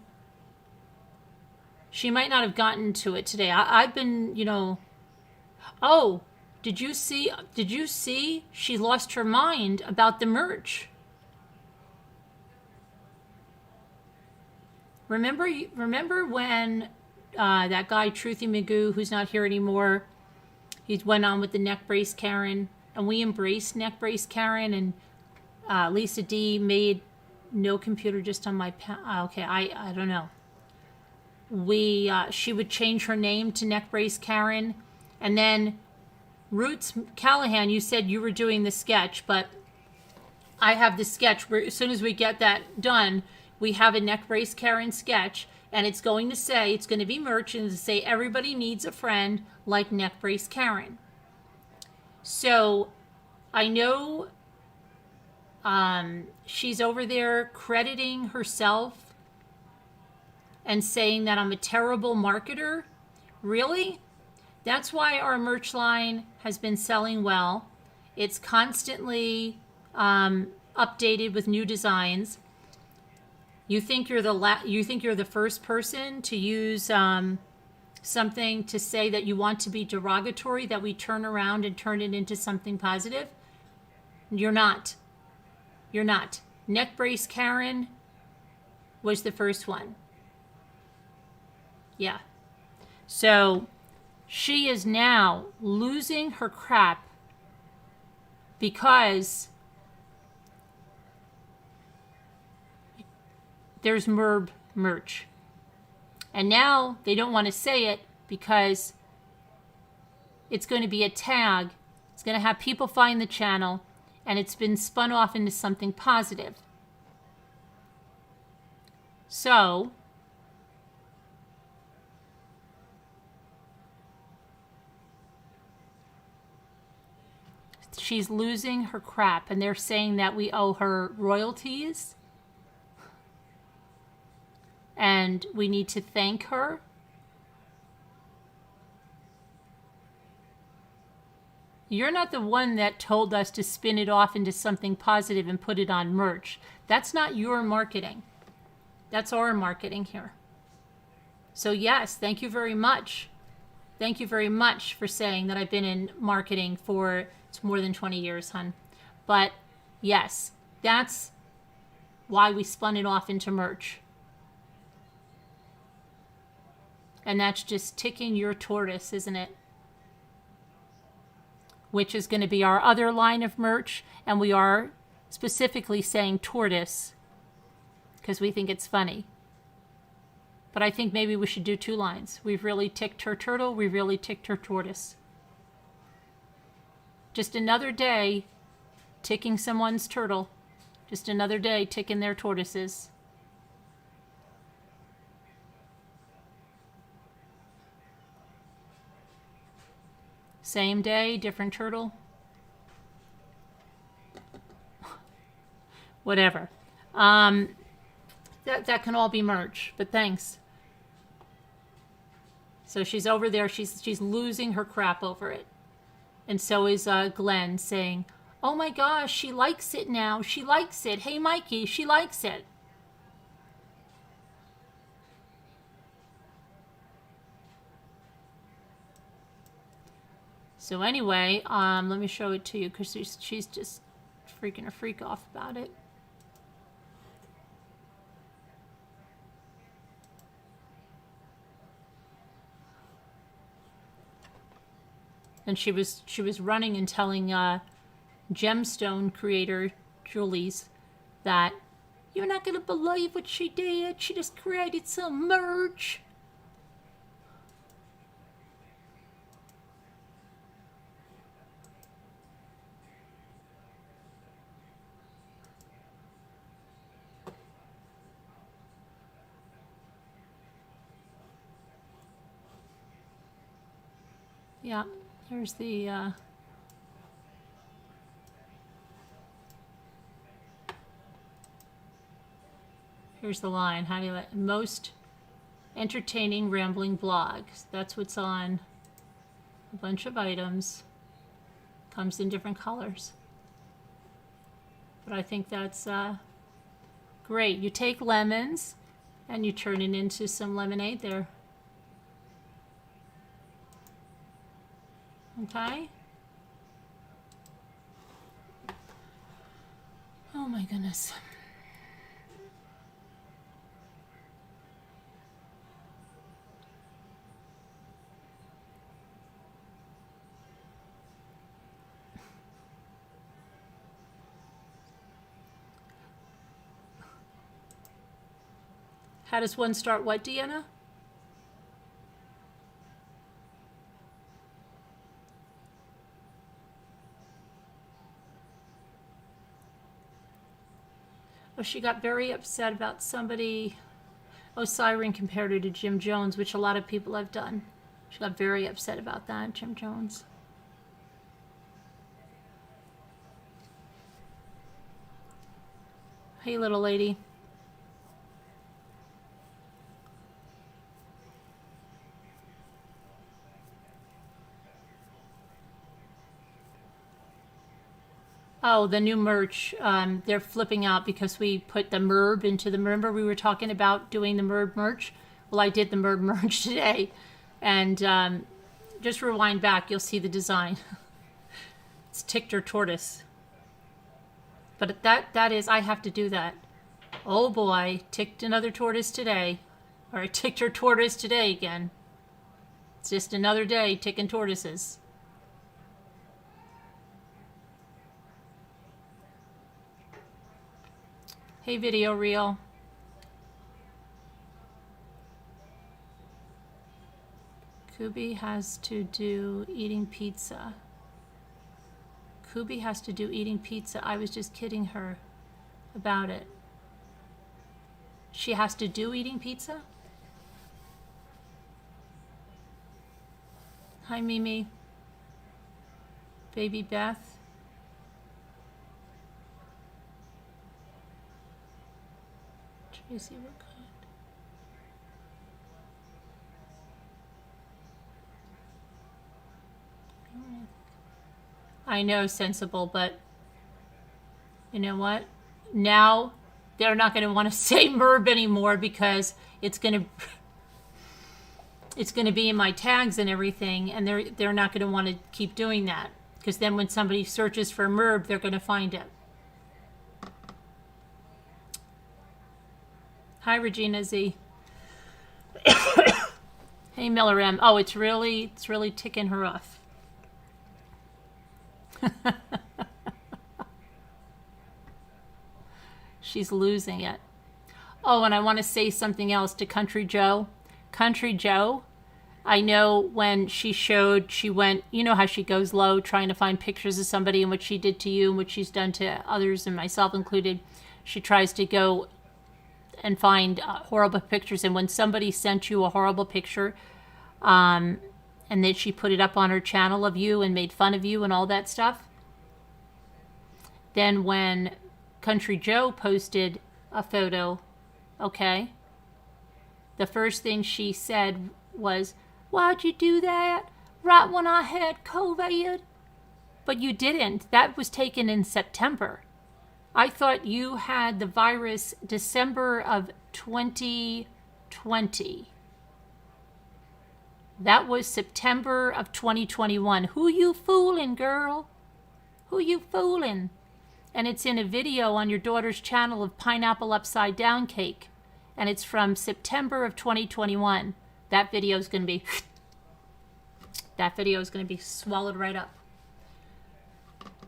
She might not have gotten to it today. I've been, you know. Oh, did you see she lost her mind about the merch? Remember when that guy Truthy Magoo, who's not here anymore, he went on with the neck brace Karen, and we embraced neck brace Karen, and Lisa D made no computer just on my okay, I don't know. She would change her name to neck brace Karen, and then Roots Callahan, you said you were doing the sketch, but I have the sketch where as soon as we get that done, we have a neck brace Karen sketch, and it's going to say, it's going to be merch, and to say everybody needs a friend like neck brace Karen. So I know she's over there crediting herself and saying that I'm a terrible marketer. Really? That's why our merch line has been selling well. It's constantly updated with new designs. You think you're the first person to use something to say that you want to be derogatory, that we turn around and turn it into something positive? You're not. You're not. Neck brace Karen was the first one. Yeah. So she is now losing her crap because there's MERB merch. And now they don't want to say it because it's going to be a tag. It's going to have people find the channel, and it's been spun off into something positive. So she's losing her crap, and they're saying that we owe her royalties and we need to thank her. You're not the one that told us to spin it off into something positive and put it on merch. That's not your marketing. That's our marketing here. So yes, thank you very much. Thank you very much for saying that I've been in marketing for it's more than 20 years, hon. But yes, that's why we spun it off into merch. And that's just ticking your tortoise, isn't it? Which is going to be our other line of merch. And we are specifically saying tortoise because we think it's funny. But I think maybe we should do two lines. We've really ticked her turtle. We've really ticked her tortoise. Just another day ticking someone's turtle. Just another day ticking their tortoises. Same day, different turtle. Whatever. That can all be merch, but thanks. So she's over there. She's losing her crap over it. And so is Glenn saying, oh my gosh, she likes it now. She likes it. Hey, Mikey, she likes it. So anyway, let me show it to you because she's just freaking a freak off about it. And she was running and telling gemstone creator Julie's that you're not gonna believe what she did. She just created some merch. Yeah, here's the here's the line. How do you like most entertaining rambling blogs? That's what's on a bunch of items. Comes in different colors. But I think that's great. You take lemons and you turn it into some lemonade there. Okay. Oh my goodness. How does one start what, Deanna? Oh, she got very upset about somebody. Oh, Siren compared her to Jim Jones, which a lot of people have done. She got very upset about that, Jim Jones. Hey, little lady. Oh, the new merch. They're flipping out because we put the MERB into the... Remember we were talking about doing the MERB merch? Well, I did the MERB merch today. And just rewind back, you'll see the design. It's ticked or tortoise. But that is, I have to do that. Oh boy, ticked another tortoise today. Or I ticked her tortoise today again. It's just another day ticking tortoises. Hey, video reel. Kubi has to do eating pizza. Kubi has to do eating pizza. I was just kidding her about it. She has to do eating pizza? Hi, Mimi. Baby Beth. Tracy, what kind? I know, sensible, but you know what? Now they're not going to want to say MERB anymore because it's going to be in my tags and everything, and they're not going to want to keep doing that because then when somebody searches for MERB, they're going to find it. Hi, Regina Z. Hey, Miller M. Oh, it's really ticking her off. She's losing it. Oh, and I want to say something else to Country Joe. Country Joe, I know when she went, you know how she goes low trying to find pictures of somebody and what she did to you and what she's done to others and myself included. She tries to go and find horrible pictures. And when somebody sent you a horrible picture, and then she put it up on her channel of you and made fun of you and all that stuff, then when Country Joe posted a photo, okay, the first thing she said was, "Why'd you do that? Right when I had COVID?" But you didn't. That was taken in September. I thought you had the virus December of 2020. That was September of 2021. Who you fooling, girl? Who you fooling? And it's in a video on your daughter's channel of pineapple upside down cake. And it's from September of 2021. That video is going to be swallowed right up.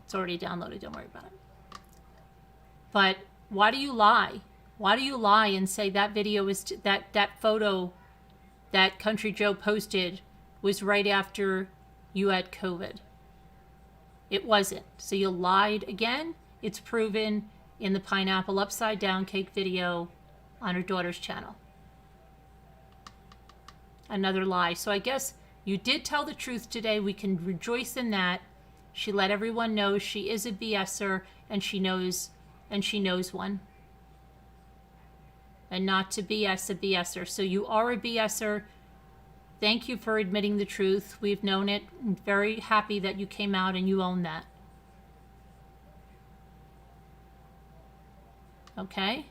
It's already downloaded, don't worry about it. But why do you lie? Why do you lie and say that video is that photo that Country Joe posted was right after you had COVID? It wasn't. So you lied again. It's proven in the pineapple upside down cake video on her daughter's channel. Another lie. So I guess you did tell the truth today. We can rejoice in that. She let everyone know she is a BSer and she knows one. And not to BS a BSer. So you are a BSer. Thank you for admitting the truth. We've known it. I'm very happy that you came out and you own that. Okay.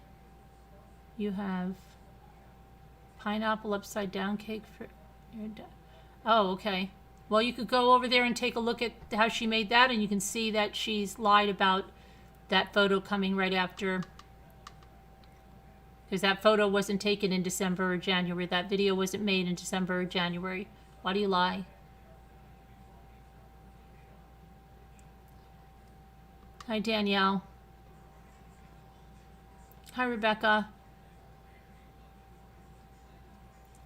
You have pineapple upside down cake for your dad. Oh, okay. Well, you could go over there and take a look at how she made that, and you can see that she's lied about that photo coming right after, because that photo wasn't taken in December or January. That video wasn't made in December or January. Why do you lie? Hi, Danielle. Hi, Rebecca.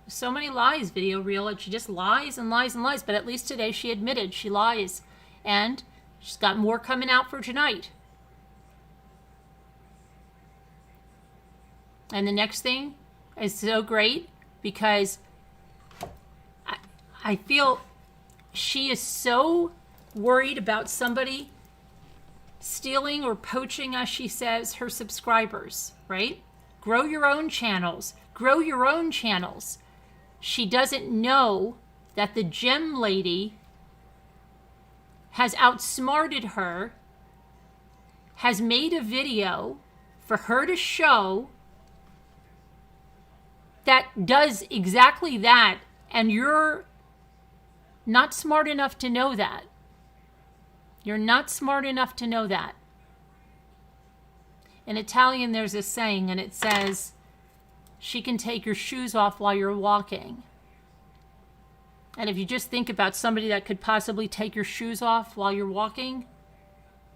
So many lies, video reel. She just lies and lies and lies. But at least today she admitted she lies. And she's got more coming out for tonight. And the next thing is so great because I feel she is so worried about somebody stealing or poaching, as she says, her subscribers, right? Grow your own channels. Grow your own channels. She doesn't know that the gem lady has outsmarted her, has made a video for her to show that does exactly that, and you're not smart enough to know that. You're not smart enough to know that. In Italian, there's a saying, and it says, she can take your shoes off while you're walking. And if you just think about somebody that could possibly take your shoes off while you're walking,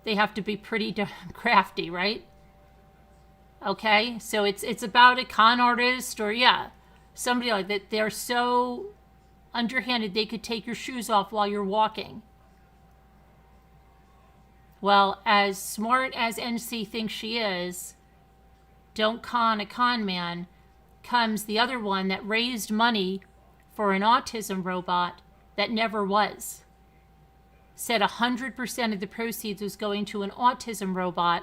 they have to be pretty crafty, right? Okay, so it's about a con artist or, yeah, somebody like that. They're so underhanded they could take your shoes off while you're walking. Well, as smart as NC thinks she is, don't con a con man, comes the other one that raised money for an autism robot that never was. Said 100% of the proceeds was going to an autism robot,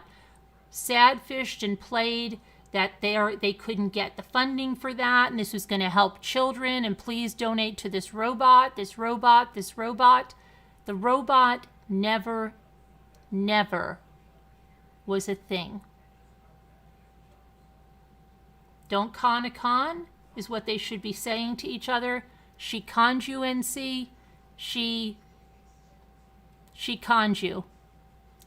sadfished and played that they couldn't get the funding for that, and this was going to help children, and please donate to this robot, this robot, this robot. The robot never was a thing. Don't con a con is what they should be saying to each other. She conned you, NC. She conned you.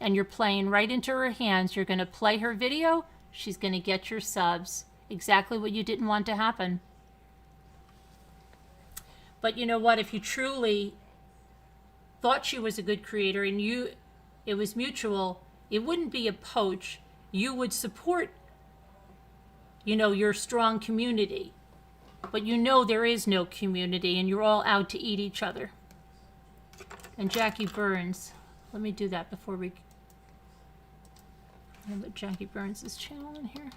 And you're playing right into her hands. You're going to play her video. She's going to get your subs. Exactly what you didn't want to happen. But you know what? If you truly thought she was a good creator and it was mutual, it wouldn't be a poach. You would support, your strong community. But there is no community and you're all out to eat each other. And Jackie Burns. Let me do that before we... I'll put Jackie Burns' channel in here.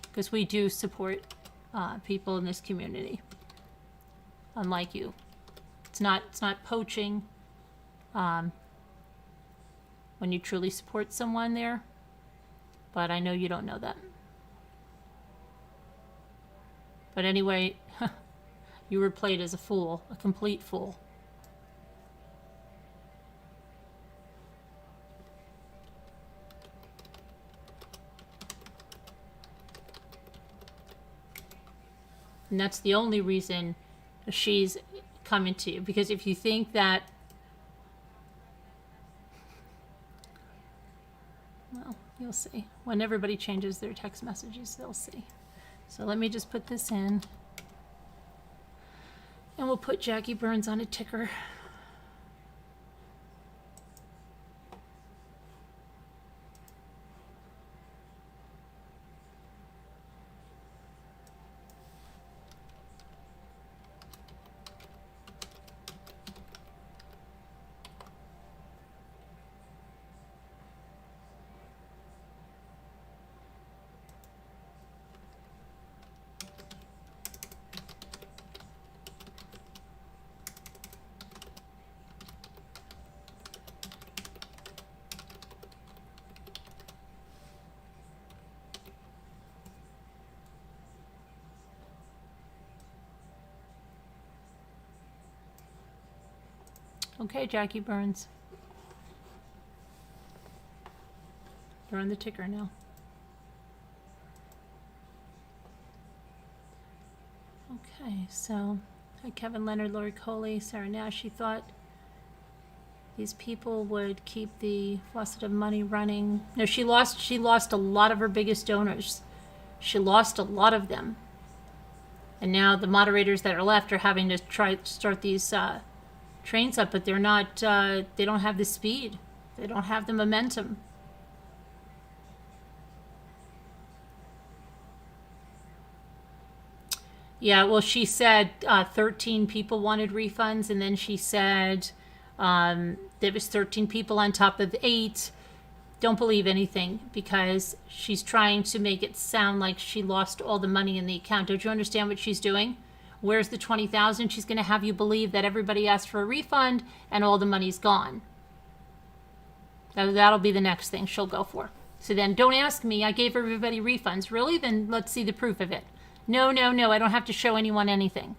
Because we do support people in this community. Unlike you. It's not poaching when you truly support someone there. But I know you don't know that. But anyway, you were played as a fool, a complete fool. And that's the only reason she's coming to you. Because if you think that, well, you'll see. When everybody changes their text messages, they'll see. So let me just put this in. And we'll put Jackie Burns on a ticker. Okay, Jackie Burns. You're on the ticker now. Okay, so hi Kevin Leonard, Lori Coley, Sarah Nash. She thought these people would keep the faucet of money running. No, she lost a lot of her biggest donors. She lost a lot of them. And now the moderators that are left are having to try to start these trains up, but they're not, they don't have the speed. They don't have the momentum. Yeah, well, she said 13 people wanted refunds, and then she said there was 13 people on top of 8. don't believe anything, because she's trying to make it sound like she lost all the money in the account. Don't you understand what she's doing? Where's the 20,000? She's going to have you believe that everybody asked for a refund and all the money's gone. That'll be the next thing she'll go for. So then don't ask me, I gave everybody refunds. Really? Then let's see the proof of it. No, no, no, I don't have to show anyone anything.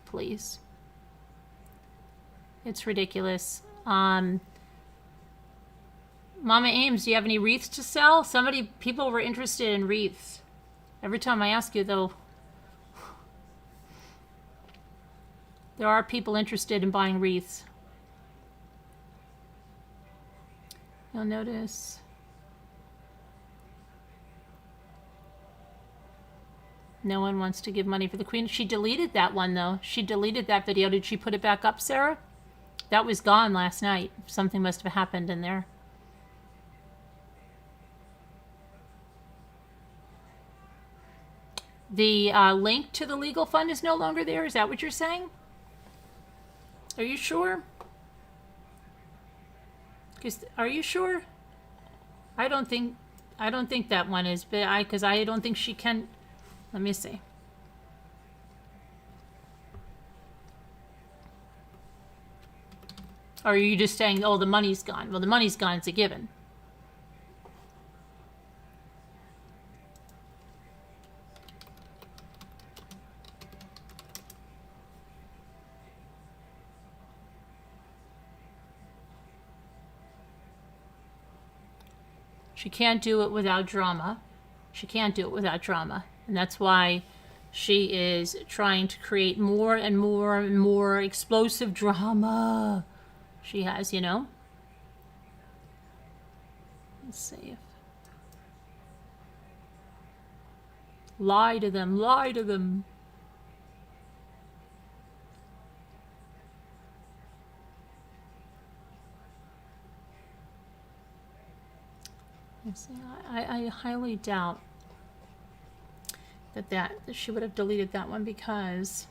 Please. It's ridiculous. Mama Ames, do you have any wreaths to sell? People were interested in wreaths. Every time I ask you, though, there are people interested in buying wreaths. You'll notice. No one wants to give money for the Queen. She deleted that one, though. She deleted that video. Did she put it back up, Sarah? That was gone last night. Something must have happened in there. The link to the legal fund is no longer there. Is that what you're saying? Are you sure? Are you sure? I don't think that one is, but because I don't think she can. Let me see. Or are you just saying, oh, the money's gone? Well, the money's gone. It's a given. She can't do it without drama. She can't do it without drama. And that's why she is trying to create more and more and more explosive drama. She has, you know. Let's see if... Lie to them, lie to them. See, I highly doubt that she would have deleted that one, because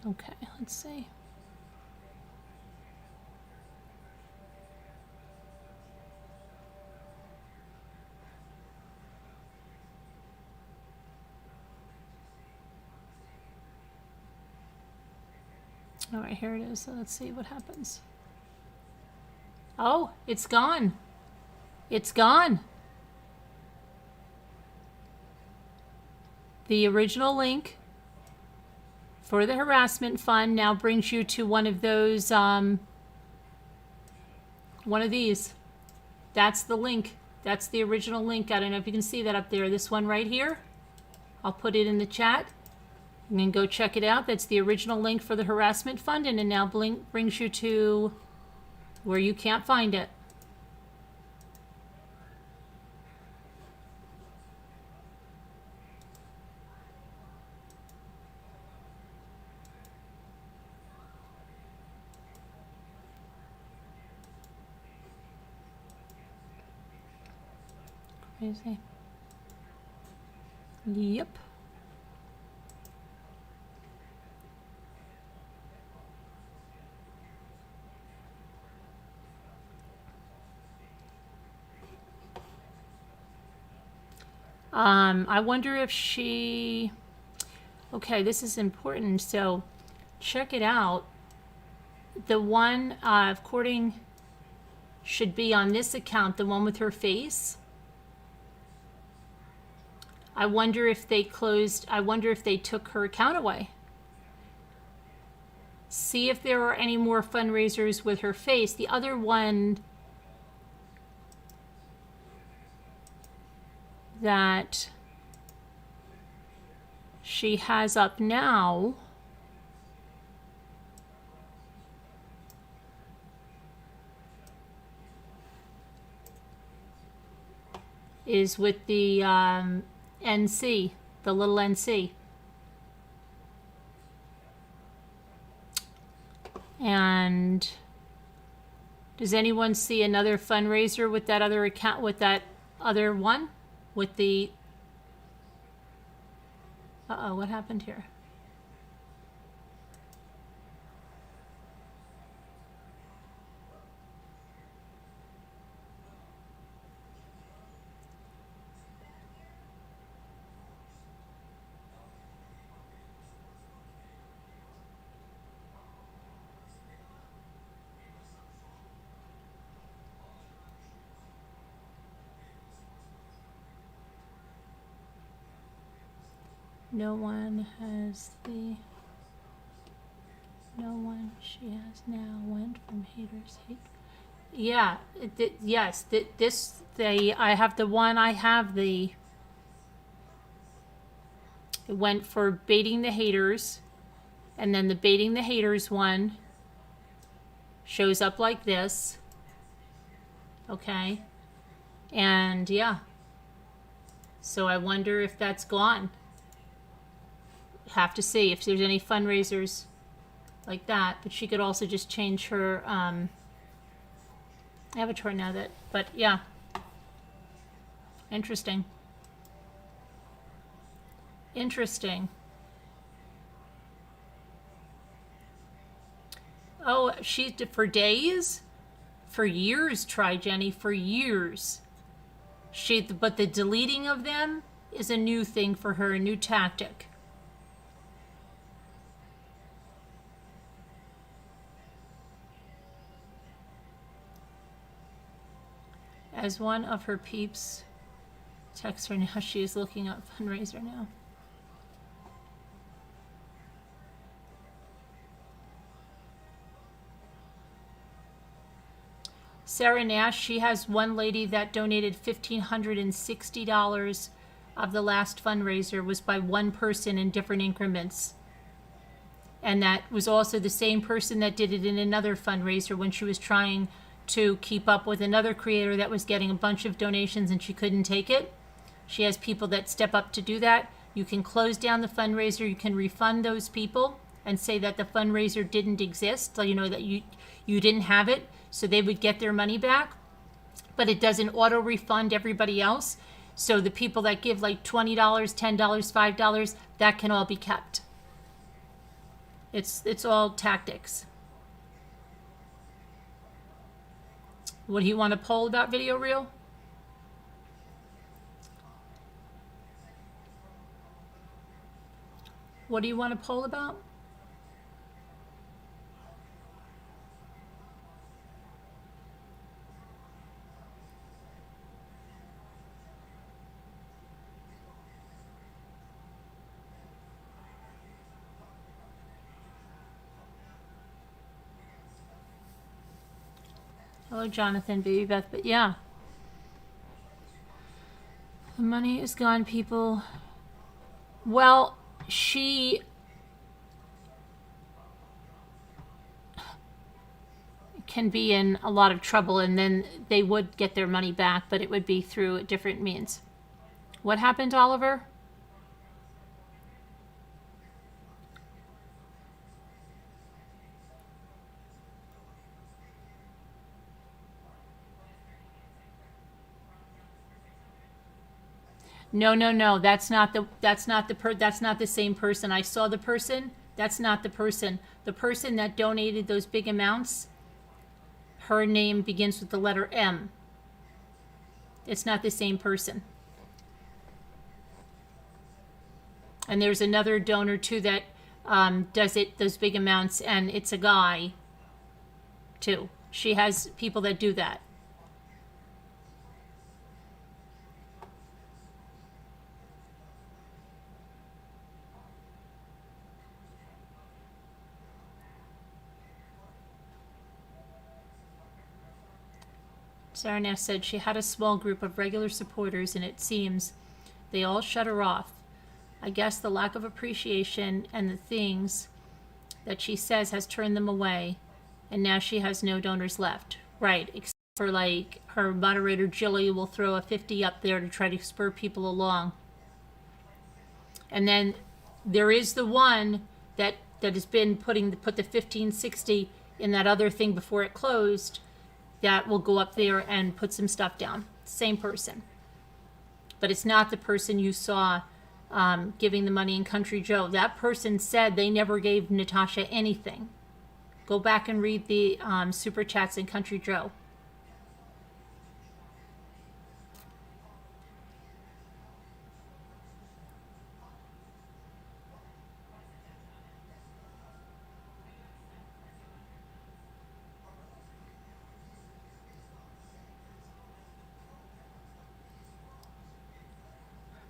okay, let's see. All right, here it is. So let's see what happens. Oh, it's gone. It's gone. The original link for the harassment fund now brings you to one of those, one of these. That's the link. That's the original link. I don't know if you can see that up there. This one right here. I'll put it in the chat. And then go check it out. That's the original link for the harassment fund, and it now brings you to where you can't find it. Crazy. Yep. I wonder if she... Okay, this is important, so check it out. The one according should be on this account, the one with her face. I wonder if they took her account away. See if there are any more fundraisers with her face. The other one that she has up now is with the NC, the little NC. And does anyone see another fundraiser with that other account, with that other one? With the... Uh-oh, what happened here? No one has the... No one she has now went from haters hate. Yeah, yes, this, I have the one, I have the... It went for baiting the haters, and then the baiting the haters one shows up like this. Okay. And yeah. So I wonder if that's gone. Have to see if there's any fundraisers like that, but she could also just change her avatar now that, but yeah. Interesting. Interesting. Oh, she, for days? For years, try Jenny, for years. But the deleting of them is a new thing for her, a new tactic. As one of her peeps texts her now, she is looking up fundraiser now. Sarah Nash, she has one lady that donated $1,560 of the last fundraiser was by one person in different increments. And that was also the same person that did it in another fundraiser when she was trying to keep up with another creator that was getting a bunch of donations and she couldn't take it. She has people that step up to do that. You can close down the fundraiser. You can refund those people and say that the fundraiser didn't exist. So you know that you didn't have it. So they would get their money back. But it doesn't auto refund everybody else. So the people that give like $20, $10, $5, that can all be kept. It's all tactics. What do you want to poll about Video Reel? What do you want to poll about? Hello, Jonathan, Baby Beth, but yeah. The money is gone, people. Well, she can be in a lot of trouble, and then they would get their money back, but it would be through different means. What happened, Oliver? No. That's not the same person. I saw the person. That's not the person. The person that donated those big amounts, her name begins with the letter M. It's not the same person. And there's another donor too that does those big amounts, and it's a guy too. She has people that do that. Sarah Ness said she had a small group of regular supporters, and it seems they all shut her off. I guess the lack of appreciation and the things that she says has turned them away, and now she has no donors left. Right, except for like her moderator Jilly will throw a 50 up there to try to spur people along. And then there is the one that has been put the 1560 in that other thing before it closed, that will go up there and put some stuff down. Same person. But it's not the person you saw giving the money in Country Joe. That person said they never gave Natasha anything. Go back and read the super chats in Country Joe.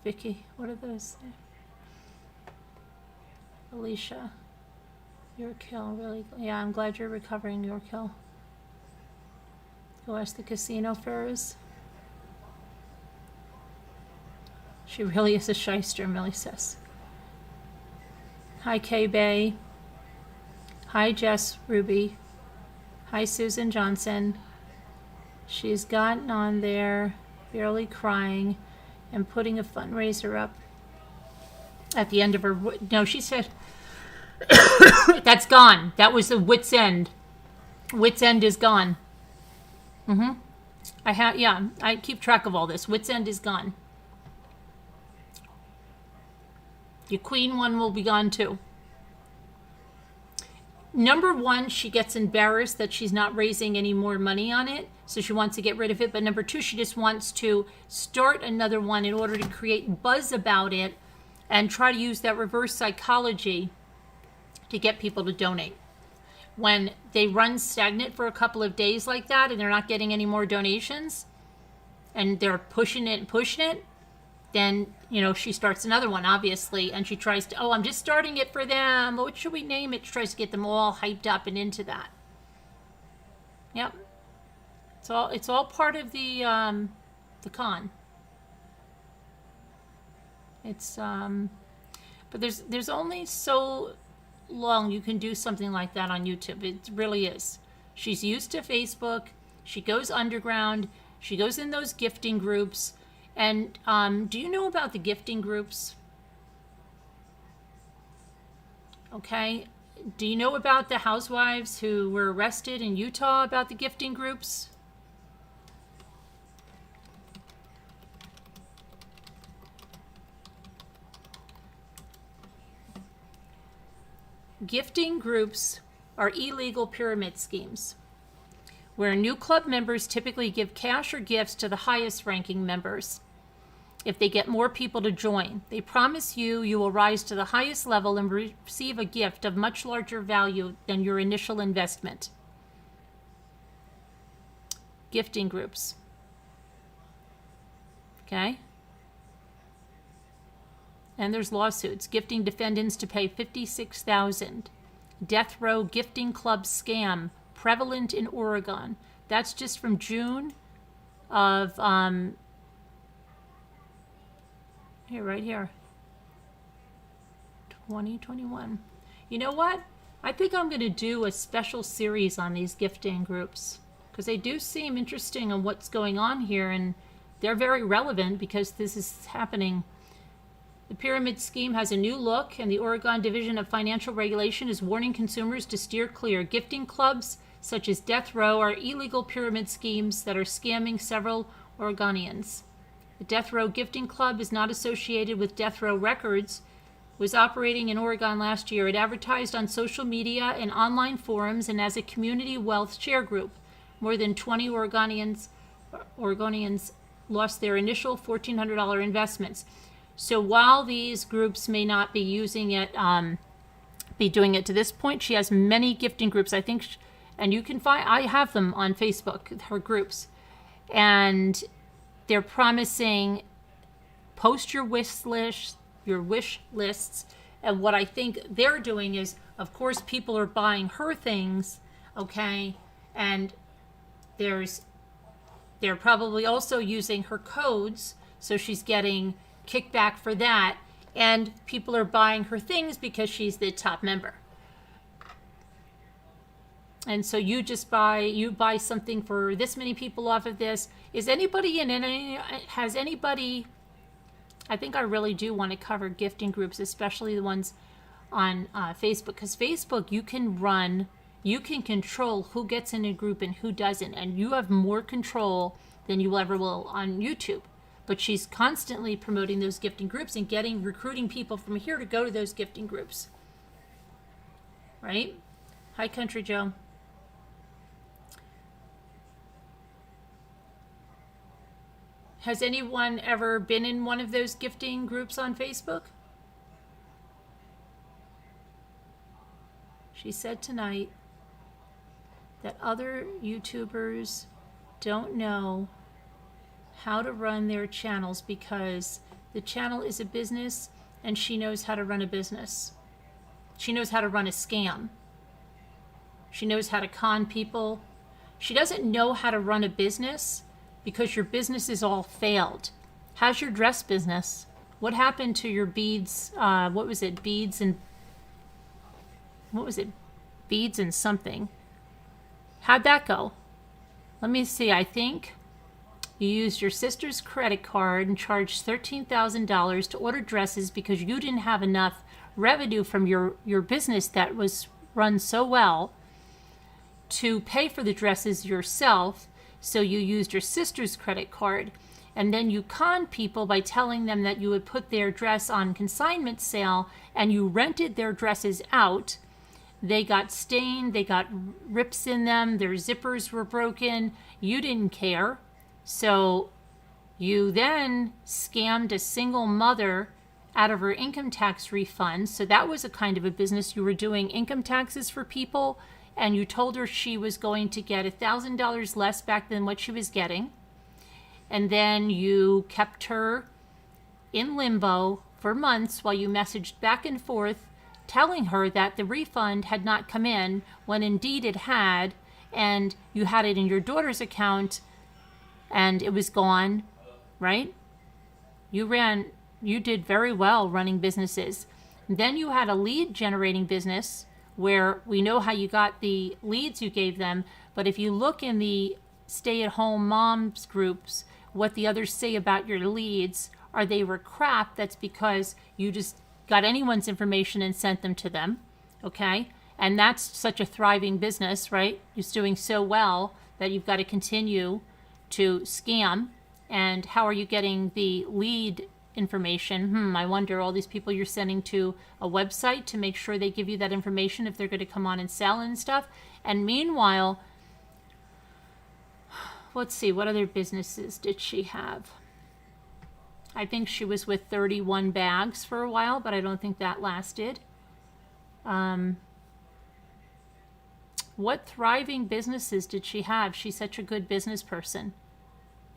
Vicky, what are those? Alicia, your kill, really? Yeah, I'm glad you're recovering your kill. Go ask the casino fairs. She really is a shyster, Millie says. Hi, K-Bay. Hi, Jess Ruby. Hi, Susan Johnson. She's gotten on there, barely crying, and putting a fundraiser up at the end of her. No, she said that's gone. That was the Wits End. Wits End is gone. I keep track of all this. Wits End is gone. Your Queen one will be gone too. Number one, she gets embarrassed that she's not raising any more money on it, so she wants to get rid of it. But number two, she just wants to start another one in order to create buzz about it and try to use that reverse psychology to get people to donate. When they run stagnant for a couple of days like that and they're not getting any more donations and they're pushing it, then, she starts another one, obviously, and she tries to, I'm just starting it for them. What should we name it? She tries to get them all hyped up and into that. Yep. It's all part of the con. It's, but there's only so long you can do something like that on YouTube. It really is. She's used to Facebook. She goes underground. She goes in those gifting groups. And do you know about the gifting groups? Okay. Do you know about the housewives who were arrested in Utah about the gifting groups? Gifting groups are illegal pyramid schemes where new club members typically give cash or gifts to the highest ranking members. If they get more people to join, they promise you will rise to the highest level and receive a gift of much larger value than your initial investment. Gifting groups. Okay? And there's lawsuits. Gifting defendants to pay $56,000. Death row gifting club scam prevalent in Oregon. That's just from June of right here, 2021. You know what? I think I'm going to do a special series on these gifting groups because they do seem interesting on what's going on here, and they're very relevant because this is happening. The pyramid scheme has a new look, and the Oregon Division of Financial Regulation is warning consumers to steer clear. Gifting clubs such as Death Row are illegal pyramid schemes that are scamming several Oregonians. The Death Row Gifting Club is not associated with Death Row Records, was operating in Oregon last year. It advertised on social media and online forums and as a community wealth share group. More than 20 Oregonians lost their initial $1,400 investments. So while these groups may not be using it, be doing it to this point, she has many gifting groups. I think, and you can find, I have them on Facebook, her groups. And they're promising post your wish lists. And what I think they're doing is, of course, people are buying her things, okay? And they're probably also using her codes, so she's getting kickback for that. And people are buying her things because she's the top member. And so you buy something for this many people off of this. Is anybody has anybody, I think I really do want to cover gifting groups, especially the ones on Facebook, because Facebook, you can control who gets in a group and who doesn't, and you have more control than you ever will on YouTube. But she's constantly promoting those gifting groups and recruiting people from here to go to those gifting groups. Right? Hi, Country Joe. Has anyone ever been in one of those gifting groups on Facebook? She said tonight that other YouTubers don't know how to run their channels because the channel is a business and she knows how to run a business. She knows how to run a scam. She knows how to con people. She doesn't know how to run a business because your business is all failed. How's your dress business? What happened to your beads? What was it? Beads and something. How'd that go? Let me see. I think you used your sister's credit card and charged $13,000 to order dresses because you didn't have enough revenue from your business that was run so well to pay for the dresses yourself. So you used your sister's credit card, and then you conned people by telling them that you would put their dress on consignment sale, and you rented their dresses out. They got stained, they got rips in them, their zippers were broken. You didn't care. So you then scammed a single mother out of her income tax refund. So that was a kind of a business. You were doing income taxes for people, and you told her she was going to get $1,000 less back than what she was getting. And then you kept her in limbo for months while you messaged back and forth telling her that the refund had not come in when indeed it had, and you had it in your daughter's account and it was gone, right? You did very well running businesses. And then you had a lead generating business where we know how you got the leads you gave them, but if you look in the stay-at-home moms groups, what the others say about your leads are they were crap. That's because you just got anyone's information and sent them to them, okay? And that's such a thriving business, right? You're doing so well that you've got to continue to scam. And how are you getting the lead information? I wonder, all these people you're sending to a website to make sure they give you that information if they're going to come on and sell and stuff. And meanwhile, let's see, what other businesses did she have? I think she was with 31 Bags for a while, but I don't think that lasted. What thriving businesses did she have? She's such a good business person.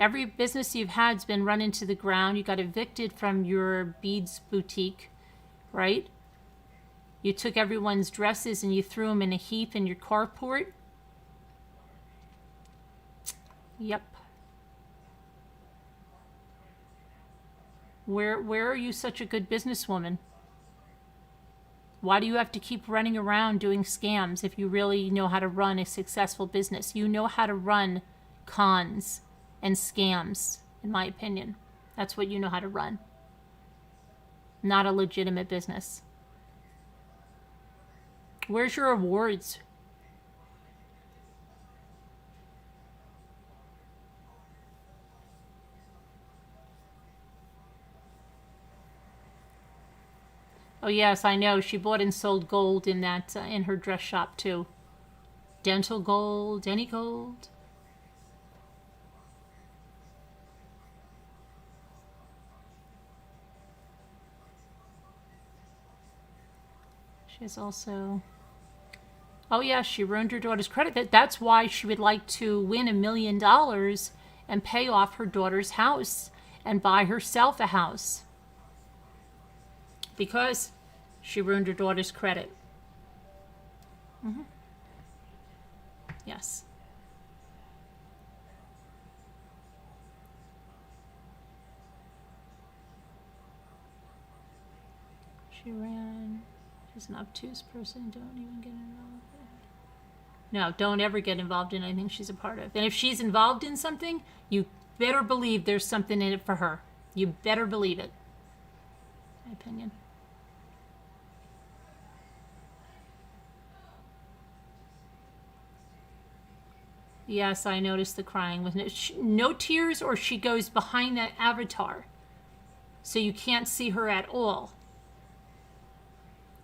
Every business you've had's been run into the ground. You got evicted from your beads boutique, right? You took everyone's dresses and you threw them in a heap in your carport. Yep. Where are you such a good businesswoman? Why do you have to keep running around doing scams if you really know how to run a successful business? You know how to run cons and scams, in my opinion. That's what you know how to run. Not a legitimate business. Where's your awards? Oh yes, I know. She bought and sold gold in that in her dress shop too. Dental gold, any gold. She has also. Oh yeah, she ruined her daughter's credit. That's why she would like to win $1 million and pay off her daughter's house and buy herself a house. Because she ruined her daughter's credit. Yes. She ran. She's an obtuse person. Don't even get involved. No, don't ever get involved in anything she's a part of. And if she's involved in something, you better believe there's something in it for her. You better believe it. My opinion. Yes, I noticed the crying with no tears, or she goes behind that avatar. So you can't see her at all.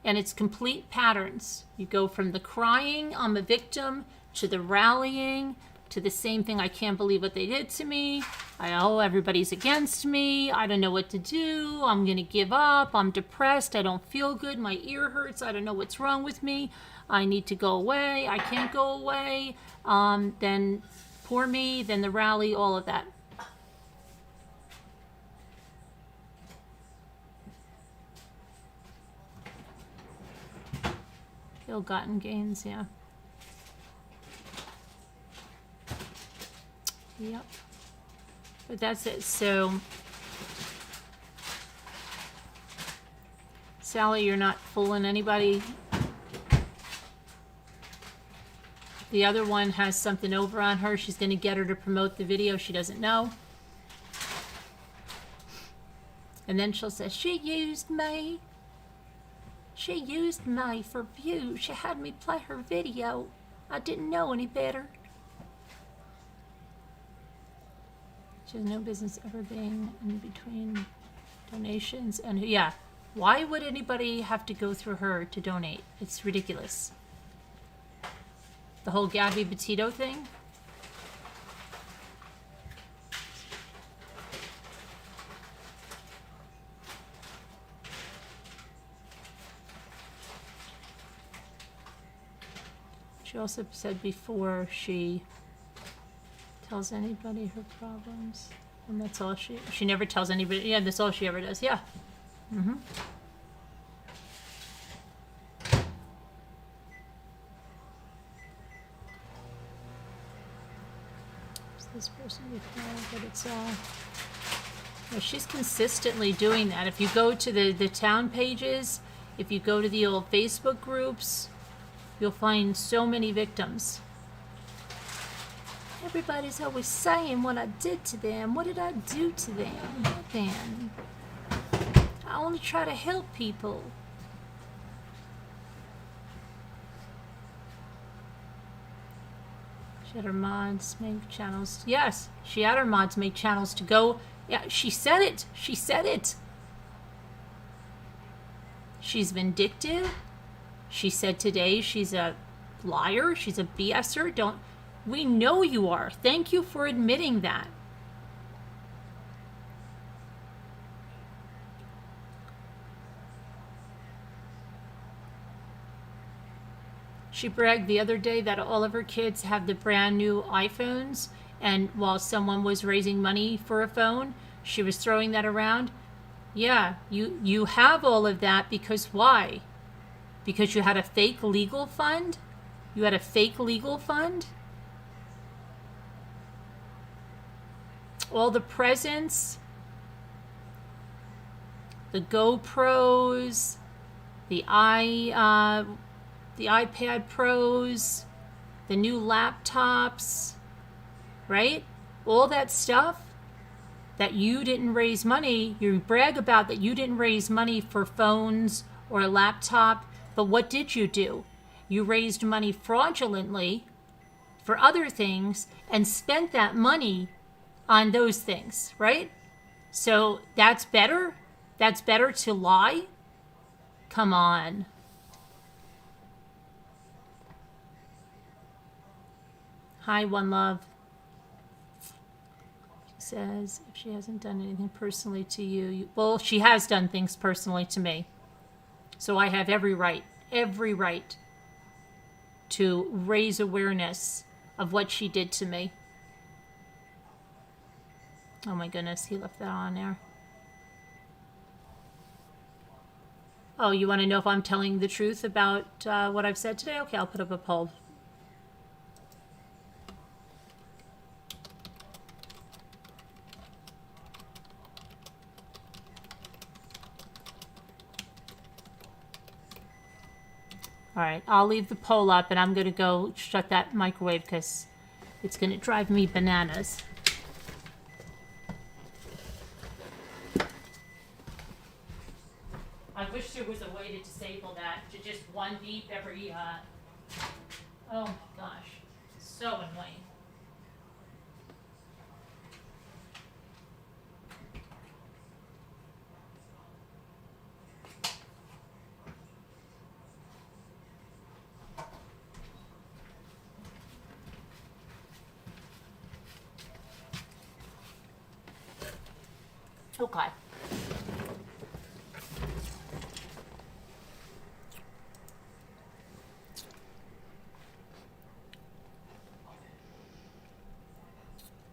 And it's complete patterns. You go from the crying, I'm a victim, to the rallying, to the same thing, I can't believe what they did to me. Everybody's against me. I don't know what to do. I'm going to give up. I'm depressed. I don't feel good. My ear hurts. I don't know what's wrong with me. I need to go away. I can't go away. Then poor me, then the rally, all of that. Ill-gotten gains, yeah. Yep. But that's it. So, Sally, you're not fooling anybody. The other one has something over on her. She's going to get her to promote the video. She doesn't know. And then she'll say, she used me. She used me for views. She had me play her video. I didn't know any better. She has no business ever being in between donations and yeah. Why would anybody have to go through her to donate? It's ridiculous. The whole Gabby Petito thing. She also said before she tells anybody her problems, and that's all she never tells anybody. Yeah, that's all she ever does. Yeah. Mm-hmm. Is this person before? But it's all. Well, she's consistently doing that. If you go to the town pages, if you go to the old Facebook groups, you'll find so many victims. Everybody's always saying what I did to them. What did I do to them? Nothing. I only try to help people. She had her mods make channels. Yes, she had her mods make channels to go. Yeah, she said it. She said it. She's vindictive. She said today she's a liar. She's a BSer. We know you are. Thank you for admitting that. She bragged the other day that all of her kids have the brand new iPhones, and while someone was raising money for a phone, she was throwing that around. Yeah, you have all of that because why? Because you had a fake legal fund? You had a fake legal fund? All the presents, the GoPros, the iPad Pros, the new laptops, right? All that stuff that you didn't raise money, you brag about that you didn't raise money for phones or a laptop, but what did you do? You raised money fraudulently for other things and spent that money on those things, right? So that's better? That's better to lie? Come on. Hi, One Love. She says, if she hasn't done anything personally to you, well, she has done things personally to me. So I have every right to raise awareness of what she did to me. Oh my goodness, he left that on there. Oh, you want to know if I'm telling the truth about what I've said today? Okay, I'll put up a poll. All right, I'll leave the poll up, and I'm going to go shut that microwave because it's going to drive me bananas. I wish there was a way to disable that to just one beep every, oh my gosh, so annoying. Okay.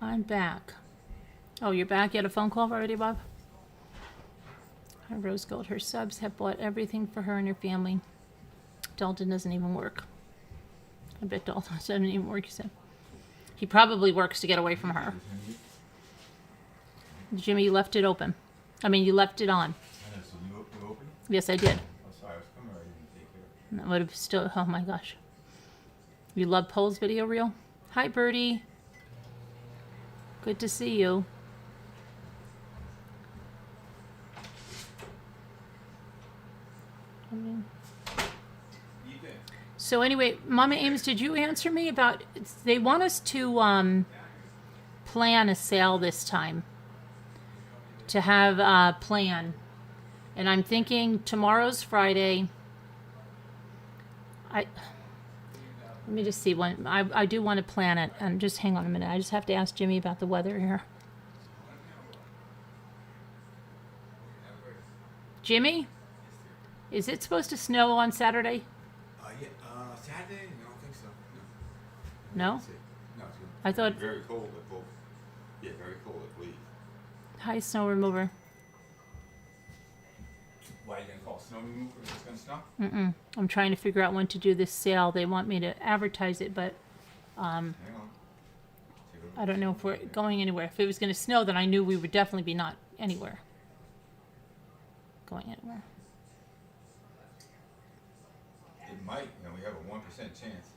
I'm back. Oh, you're back? You had a phone call already, Bob? Her Rose Gold, her subs have bought everything for her and her family. Dalton doesn't even work. I bet Dalton doesn't even work, he said. He probably works to get away from her. Jimmy, you left it open. I mean, you left it on. I know, so you open? Yes, I did. Oh, sorry, I was coming right in to take care of it. That would have still, oh my gosh. You love Pole's video reel? Hi, Birdie. Good to see you. So anyway, Mama Ames, did you answer me about, they want us to plan a sale this time. To have a plan. And I'm thinking tomorrow's Friday. Let me just see when I do want to plan it. And just hang on a minute. I just have to ask Jimmy about the weather here. Jimmy, is it supposed to snow on Saturday? Yeah, Saturday? No, I don't think so. No? No, it's gonna I thought. be very cold, I believe. Yeah, very cold, I believe. Hi, snow remover. Why are you gonna call snow remover if it's gonna snow? Mm-mm. I'm trying to figure out when to do this sale. They want me to advertise it, but Hang on. Take a look. I don't know if we're going anywhere. If it was going to snow, then I knew we would definitely be not anywhere. Going anywhere. It might, we have a 1% chance.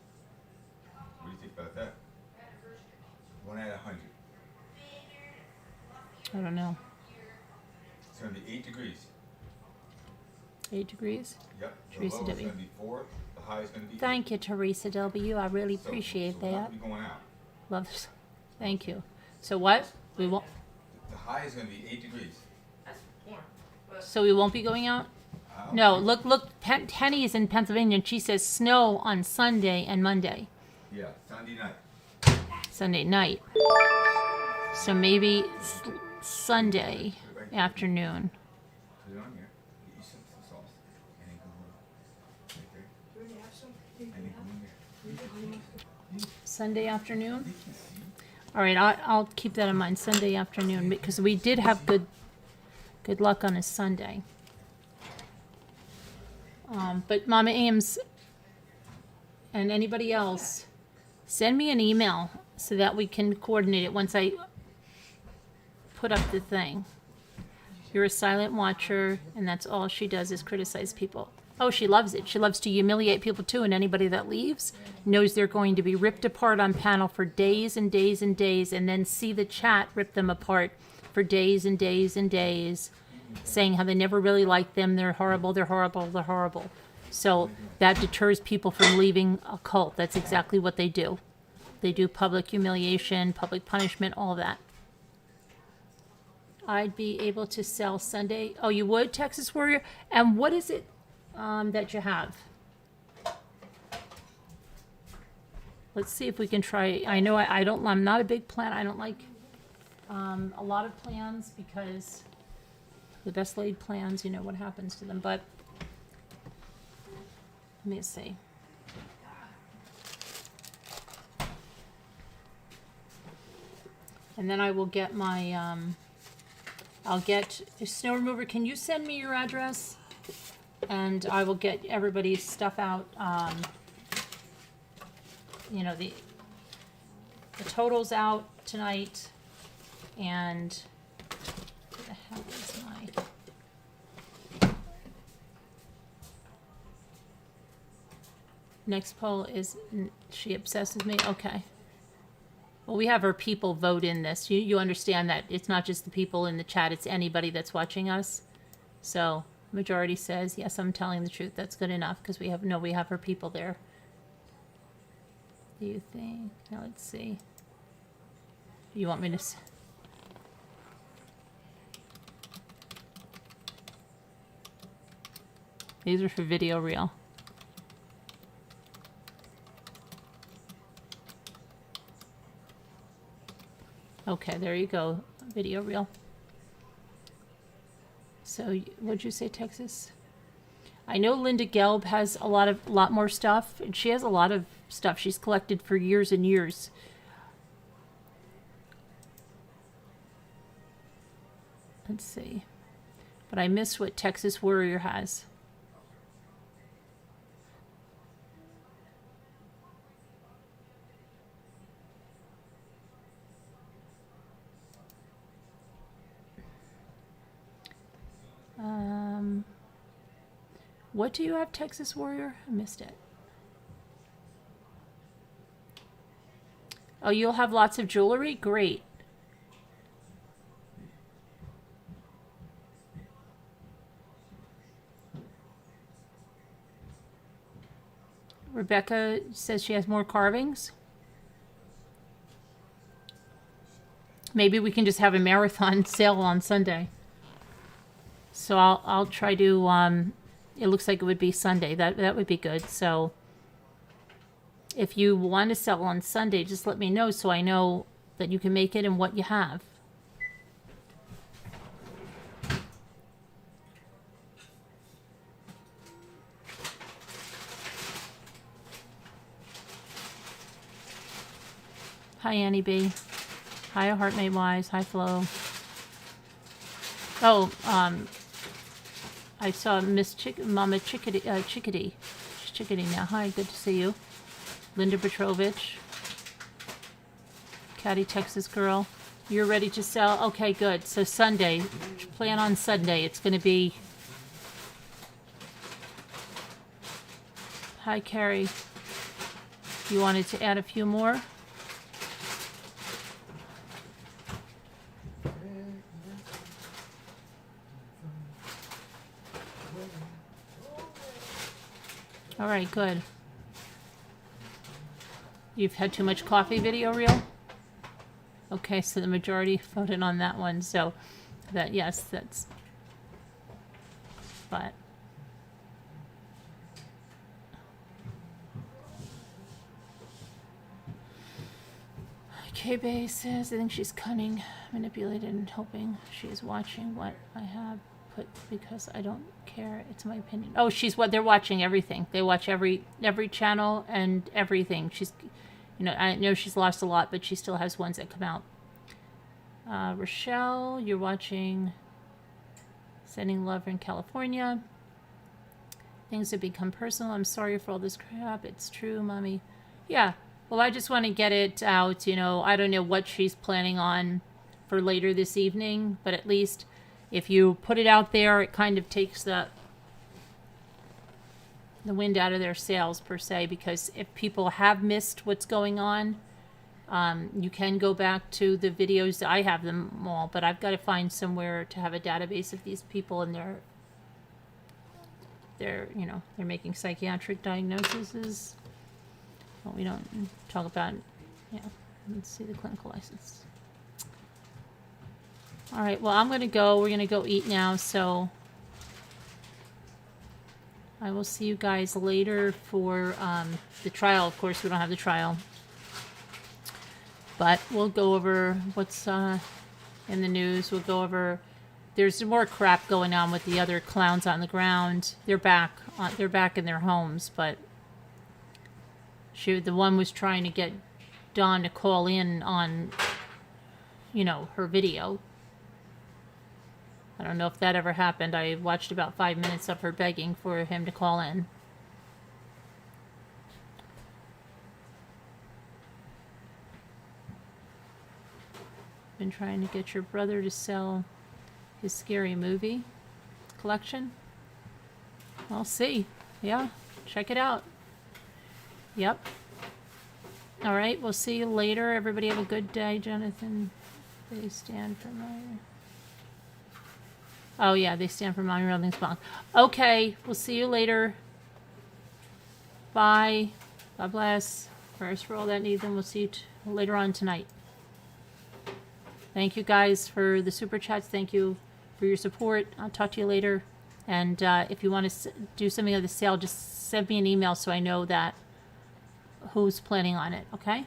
What do you think about that? 1 out of 100. I don't know. It's gonna be 8 degrees. 8 degrees? Yep. The Teresa low is W. gonna be 4. The high is gonna be 8. Thank you, Teresa W. I really appreciate so we'll not that. be going out. Love this. Thank you. So what? We won't. The high is gonna be 8 degrees. That's warm. But So we won't be going out? I don't No. think- Look. Penny is in Pennsylvania, and she says snow on Sunday and Monday. Yeah, Sunday night. Sunday night. So maybe Sunday afternoon. Put it on here. Get you some sauce. And then go right there. do you have some? And then go in there. Sunday afternoon? All right, I'll keep that in mind. Sunday afternoon, because we did have good luck on a Sunday. But Mama Ames and anybody else, send me an email so that we can coordinate it once I put up the thing. You're a silent watcher, and that's all she does is criticize people. Oh, she loves it. She loves to humiliate people too, and anybody that leaves knows they're going to be ripped apart on panel for days and days and days, and then see the chat rip them apart for days and days and days, saying how they never really liked them, they're horrible, they're horrible, they're horrible. So that deters people from leaving a cult. That's exactly what they do. They do public humiliation, public punishment, all of that. I'd be able to sell Sunday. Oh, you would, Texas Warrior? And what is it that you have? Let's see if we can try. I know I'm not a big plan. I don't like a lot of plans because the best laid plans, you know what happens to them. But let me see. And then I will get my, I'll get, snow remover, can you send me your address? And I will get everybody's stuff out, you know, the totals out tonight. And where the hell is my, Next poll is, she obsesses me? Okay. Well, we have our people vote in this. You understand that it's not just the people in the chat, it's anybody that's watching us. So, majority says, yes, I'm telling the truth. That's good enough because we have our people there. Do you think? Now, let's see. Do you want me to... These are for video reel. Okay, there you go. Video reel. So, what'd you say, Texas? I know Linda Gelb has a lot more stuff, and she has a lot of stuff she's collected for years and years. Let's see. But I miss what Texas Warrior has. What do you have, Texas Warrior? I missed it. Oh, you'll have lots of jewelry? Great. Rebecca says she has more carvings. Maybe we can just have a marathon sale on Sunday. So I'll try to, it looks like it would be Sunday. That would be good. So if you want to sell on Sunday, just let me know so I know that you can make it and what you have. Hi, Annie B. Hi, Heart Made Wise. Hi, Flo. Oh, I saw Mama Chickadee. She's Chickadee now. Hi, good to see you. Linda Petrovich. Caddy, Texas girl. You're ready to sell? Okay, good. So Sunday. Plan on Sunday. It's going to be... Hi, Carrie. You wanted to add a few more? All right, good. You've had too much coffee, video reel? Okay, so the majority voted on that one. So that, yes, that's, but. K-Bay says, I think she's cunning, manipulated, and hoping she is watching what I have put because I don't care. It's my opinion. Oh, they're watching everything. They watch every channel and everything. She's, I know she's lost a lot, but she still has ones that come out. Rochelle, you're watching Sending Love in California. Things have become personal. I'm sorry for all this crap. It's true, Mommy. Yeah. Well, I just want to get it out. I don't know what she's planning on for later this evening, but at least if you put it out there, it kind of takes the wind out of their sails, per se, because if people have missed what's going on, you can go back to the videos. I have them all, but I've got to find somewhere to have a database of these people and they're making psychiatric diagnoses. Well, we don't talk about, let's see the clinical license. All right, well, I'm going to go. We're going to go eat now, so I will see you guys later for the trial. Of course, we don't have the trial. But we'll go over what's in the news. We'll go over... There's more crap going on with the other clowns on the ground. They're back. They're back in their homes, but the one was trying to get Dawn to call in on, her video. I don't know if that ever happened. I watched about 5 minutes of her begging for him to call in. Been trying to get your brother to sell his scary movie collection. I'll see. Yeah, check it out. Yep. All right, we'll see you later. Everybody have a good day, Jonathan. They stand for my... Oh, yeah, they stand for my Rolling Spong. Okay, we'll see you later. Bye. God bless. Prayers for all that need them. We'll see you later on tonight. Thank you guys for the super chats. Thank you for your support. I'll talk to you later. And if you want to do something of the sale, just send me an email so I know that who's planning on it, okay?